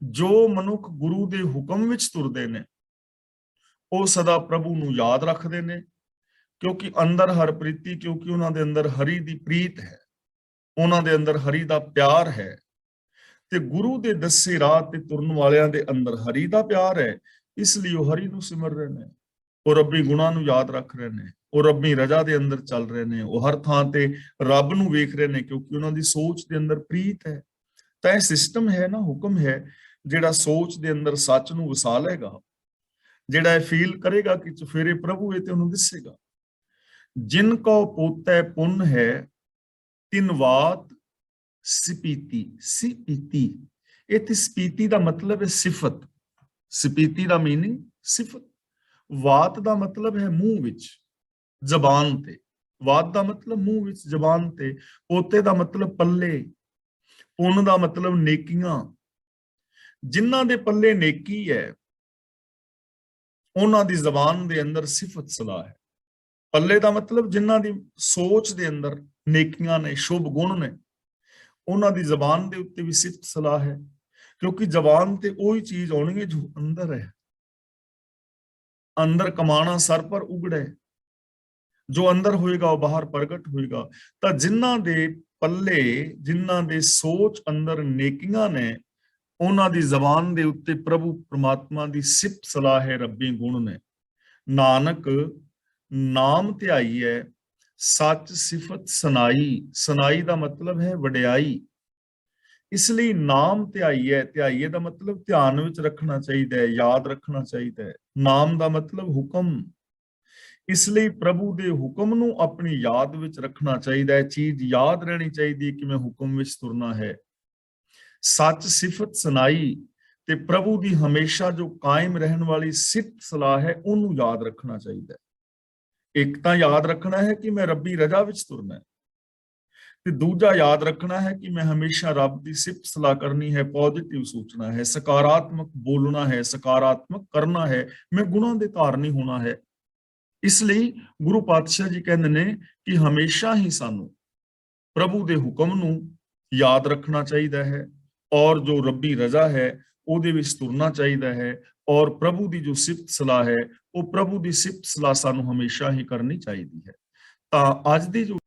ਜੋ ਮਨੁੱਖ ਗੁਰੂ ਦੇ ਹੁਕਮ ਵਿੱਚ ਤੁਰਦੇ ਨੇ ਉਹ ਸਦਾ ਪ੍ਰਭੂ ਨੂੰ ਯਾਦ ਰੱਖਦੇ ਨੇ, ਕਿਉਂਕਿ ਅੰਦਰ ਹਰ ਪ੍ਰੀਤੀ, ਕਿਉਂਕਿ ਉਹਨਾਂ ਦੇ ਅੰਦਰ ਹਰੀ ਦੀ ਪ੍ਰੀਤ ਹੈ, ਉਹਨਾਂ ਦੇ ਅੰਦਰ ਹਰੀ ਦਾ ਪਿਆਰ ਹੈ। ਤੇ ਗੁਰੂ ਦੇ ਦੱਸੇ ਰਾਹ ਤੇ ਤੁਰਨ ਵਾਲਿਆਂ ਦੇ ਅੰਦਰ ਹਰੀ ਦਾ ਪਿਆਰ ਹੈ, ਇਸ ਲਈ ਉਹ ਹਰੀ ਨੂੰ ਸਿਮਰ ਰਹੇ ਨੇ, ਉਹ ਰੱਬੀ ਗੁਣਾਂ ਨੂੰ ਯਾਦ ਰੱਖ ਰਹੇ ਨੇ, ਉਹ ਰੱਬੀ ਰਜ਼ਾ ਦੇ ਅੰਦਰ ਚੱਲ ਰਹੇ ਨੇ, ਉਹ ਹਰ ਥਾਂ ਤੇ ਰੱਬ ਨੂੰ ਵੇਖ ਰਹੇ ਨੇ, ਕਿਉਂਕਿ ਉਹਨਾਂ ਦੀ ਸੋਚ ਦੇ ਅੰਦਰ ਪ੍ਰੀਤ ਹੈ। ਤਾਂ ਇਹ ਸਿਸਟਮ ਹੈ ਨਾ, ਹੁਕਮ ਹੈ, ਜਿਹੜਾ ਸੋਚ ਦੇ ਅੰਦਰ ਸੱਚ ਨੂੰ ਵਸਾ ਲਏਗਾ, ਜਿਹੜਾ ਇਹ ਫੀਲ ਕਰੇਗਾ ਕਿ ਚੁਫੇਰੇ ਪ੍ਰਭੂ ਇਹ ਤੇ ਉਹਨੂੰ ਦਿਸੇਗਾ। ਜਿਨ ਕੋ ਪੋਤੈ ਪੁੰਨ ਹੈ ਤਿਨ ਵਾਤ ਸਪੀਤੀ। ਸਪੀਤੀ, ਇੱਥੇ ਸਪੀਤੀ ਦਾ ਮਤਲਬ ਹੈ ਸਿਫਤ। ਸਪੀਤੀ ਦਾ ਮੀਨਿੰਗ ਸਿਫਤ। ਵਾਤ ਦਾ ਮਤਲਬ ਹੈ ਮੂੰਹ ਵਿੱਚ, ਜ਼ਬਾਨ ਤੇ। ਵਾਤ ਦਾ ਮਤਲਬ ਮੂੰਹ ਵਿੱਚ, ਜ਼ਬਾਨ ਤੇ। ਪੋਤੇ ਦਾ ਮਤਲਬ ਪੱਲੇ। ਪੁੰਨ ਦਾ ਮਤਲਬ ਨੇਕੀਆਂ। ਜਿਨ੍ਹਾਂ ਦੇ ਪੱਲੇ ਨੇਕੀ ਹੈ ਉਹਨਾਂ ਦੀ ਜ਼ਬਾਨ ਦੇ ਅੰਦਰ ਸਿਫਤ ਸਲਾਹ ਹੈ। ਪੱਲੇ ਦਾ ਮਤਲਬ ਜਿਨ੍ਹਾਂ ਦੀ ਸੋਚ ਦੇ ਅੰਦਰ ਨੇਕੀਆਂ ਨੇ, ਸ਼ੁਭ ਗੁਣ ਨੇ, ਉਹਨਾਂ ਦੀ ਜ਼ਬਾਨ ਦੇ ਉੱਤੇ ਵੀ ਸਿਫਤ ਸਲਾਹ ਹੈ, ਕਿਉਂਕਿ ਜ਼ਬਾਨ ਤੇ ਉਹੀ ਚੀਜ਼ ਆਉਣੀ ਹੈ ਜੋ ਅੰਦਰ ਹੈ। ਅੰਦਰ ਕਮਾਣਾ ਸਰ ਪਰ ਉਗੜੇ, ਜੋ ਅੰਦਰ ਹੋਏਗਾ ਉਹ ਬਾਹਰ ਪ੍ਰਗਟ ਹੋਏਗਾ। ਤਾਂ ਜਿਨ੍ਹਾਂ ਦੇ ਪੱਲੇ, ਜਿਨ੍ਹਾਂ ਦੇ ਸੋਚ ਅੰਦਰ ਨੇਕੀਆਂ ਨੇ, ਉਹਨਾਂ ਦੀ ਜ਼ਬਾਨ ਦੇ ਉੱਤੇ ਪ੍ਰਭੂ ਪ੍ਰਮਾਤਮਾ ਦੀ ਸਿਫਤ ਸਲਾਹ ਹੈ, ਰੱਬੀ ਗੁਣ ਨੇ। ਨਾਨਕ ਨਾਮ ਧਿਆਈ ਹੈ ਸੱਚ ਸਿਫਤ ਸੁਨਾਈ। ਸੁਨਾਈ ਦਾ ਮਤਲਬ ਹੈ ਵਡਿਆਈ। ਇਸ ਲਈ ਨਾਮ ਧਿਆਈ ਹੈ। ਧਿਆਈਏ ਦਾ ਮਤਲਬ ਧਿਆਨ ਵਿੱਚ ਰੱਖਣਾ ਚਾਹੀਦਾ ਹੈ, ਯਾਦ ਰੱਖਣਾ ਚਾਹੀਦਾ ਹੈ। ਨਾਮ ਦਾ ਮਤਲਬ ਹੁਕਮ। ਇਸ ਲਈ ਪ੍ਰਭੂ ਦੇ ਹੁਕਮ ਨੂੰ ਆਪਣੀ ਯਾਦ ਵਿੱਚ ਰੱਖਣਾ ਚਾਹੀਦਾ ਹੈ। ਚੀਜ਼ ਯਾਦ ਰਹਿਣੀ ਚਾਹੀਦੀ ਹੈ ਕਿ ਮੈਂ ਹੁਕਮ ਵਿੱਚ ਤੁਰਨਾ ਹੈ। ਸੱਚ ਸਿਫਤ ਸੁਨਾਈ, ਤੇ ਪ੍ਰਭੂ ਦੀ ਹਮੇਸ਼ਾ ਜੋ ਕਾਇਮ ਰਹਿਣ ਵਾਲੀ ਸਿਫਤ ਸਲਾਹ ਹੈ ਉਹਨੂੰ ਯਾਦ ਰੱਖਣਾ ਚਾਹੀਦਾ ਹੈ। ਇੱਕ ਤਾਂ ਯਾਦ ਰੱਖਣਾ ਹੈ ਕਿ ਮੈਂ ਰੱਬੀ ਰਜ਼ਾ ਵਿੱਚ ਤੁਰਨਾ ਹੈ, ਤੇ ਦੂਜਾ ਯਾਦ ਰੱਖਣਾ ਹੈ ਕਿ ਮੈਂ ਹਮੇਸ਼ਾ ਰੱਬ ਦੀ ਸਿਫਤ ਸਲਾਹ ਕਰਨੀ ਹੈ, ਪੋਜ਼ਿਟਿਵ ਸੋਚਣਾ ਹੈ, ਸਕਾਰਾਤਮਕ ਬੋਲਣਾ ਹੈ, ਸਕਾਰਾਤਮਕ ਕਰਨਾ ਹੈ, ਮੈਂ ਗੁਣਾਂ ਦੇ ਧਾਰਨੀ ਹੋਣਾ ਹੈ। ਇਸ ਲਈ ਗੁਰੂ ਪਾਤਸ਼ਾਹ ਜੀ ਕਹਿੰਦੇ ਨੇ ਕਿ ਹਮੇਸ਼ਾ ਹੀ ਸਾਨੂੰ ਪ੍ਰਭੂ ਦੇ ਹੁਕਮ ਨੂੰ ਯਾਦ ਰੱਖਣਾ ਚਾਹੀਦਾ ਹੈ, ਔਰ ਜੋ ਰੱਬੀ ਰਜ਼ਾ ਹੈ ਉਹਦੇ ਵਿੱਚ ਤੁਰਨਾ ਚਾਹੀਦਾ ਹੈ, ਔਰ ਪ੍ਰਭੂ ਦੀ ਜੋ ਸਿਫਤ ਸਲਾਹ ਹੈ ਉਹ ਪ੍ਰਭੂ ਦੀ ਸਿਫਤ ਸਲਾਹ ਸਾਨੂੰ ਹਮੇਸ਼ਾ ਹੀ ਕਰਨੀ ਚਾਹੀਦੀ ਹੈ। ਤਾਂ ਅੱਜ ਦੀ ਜੋ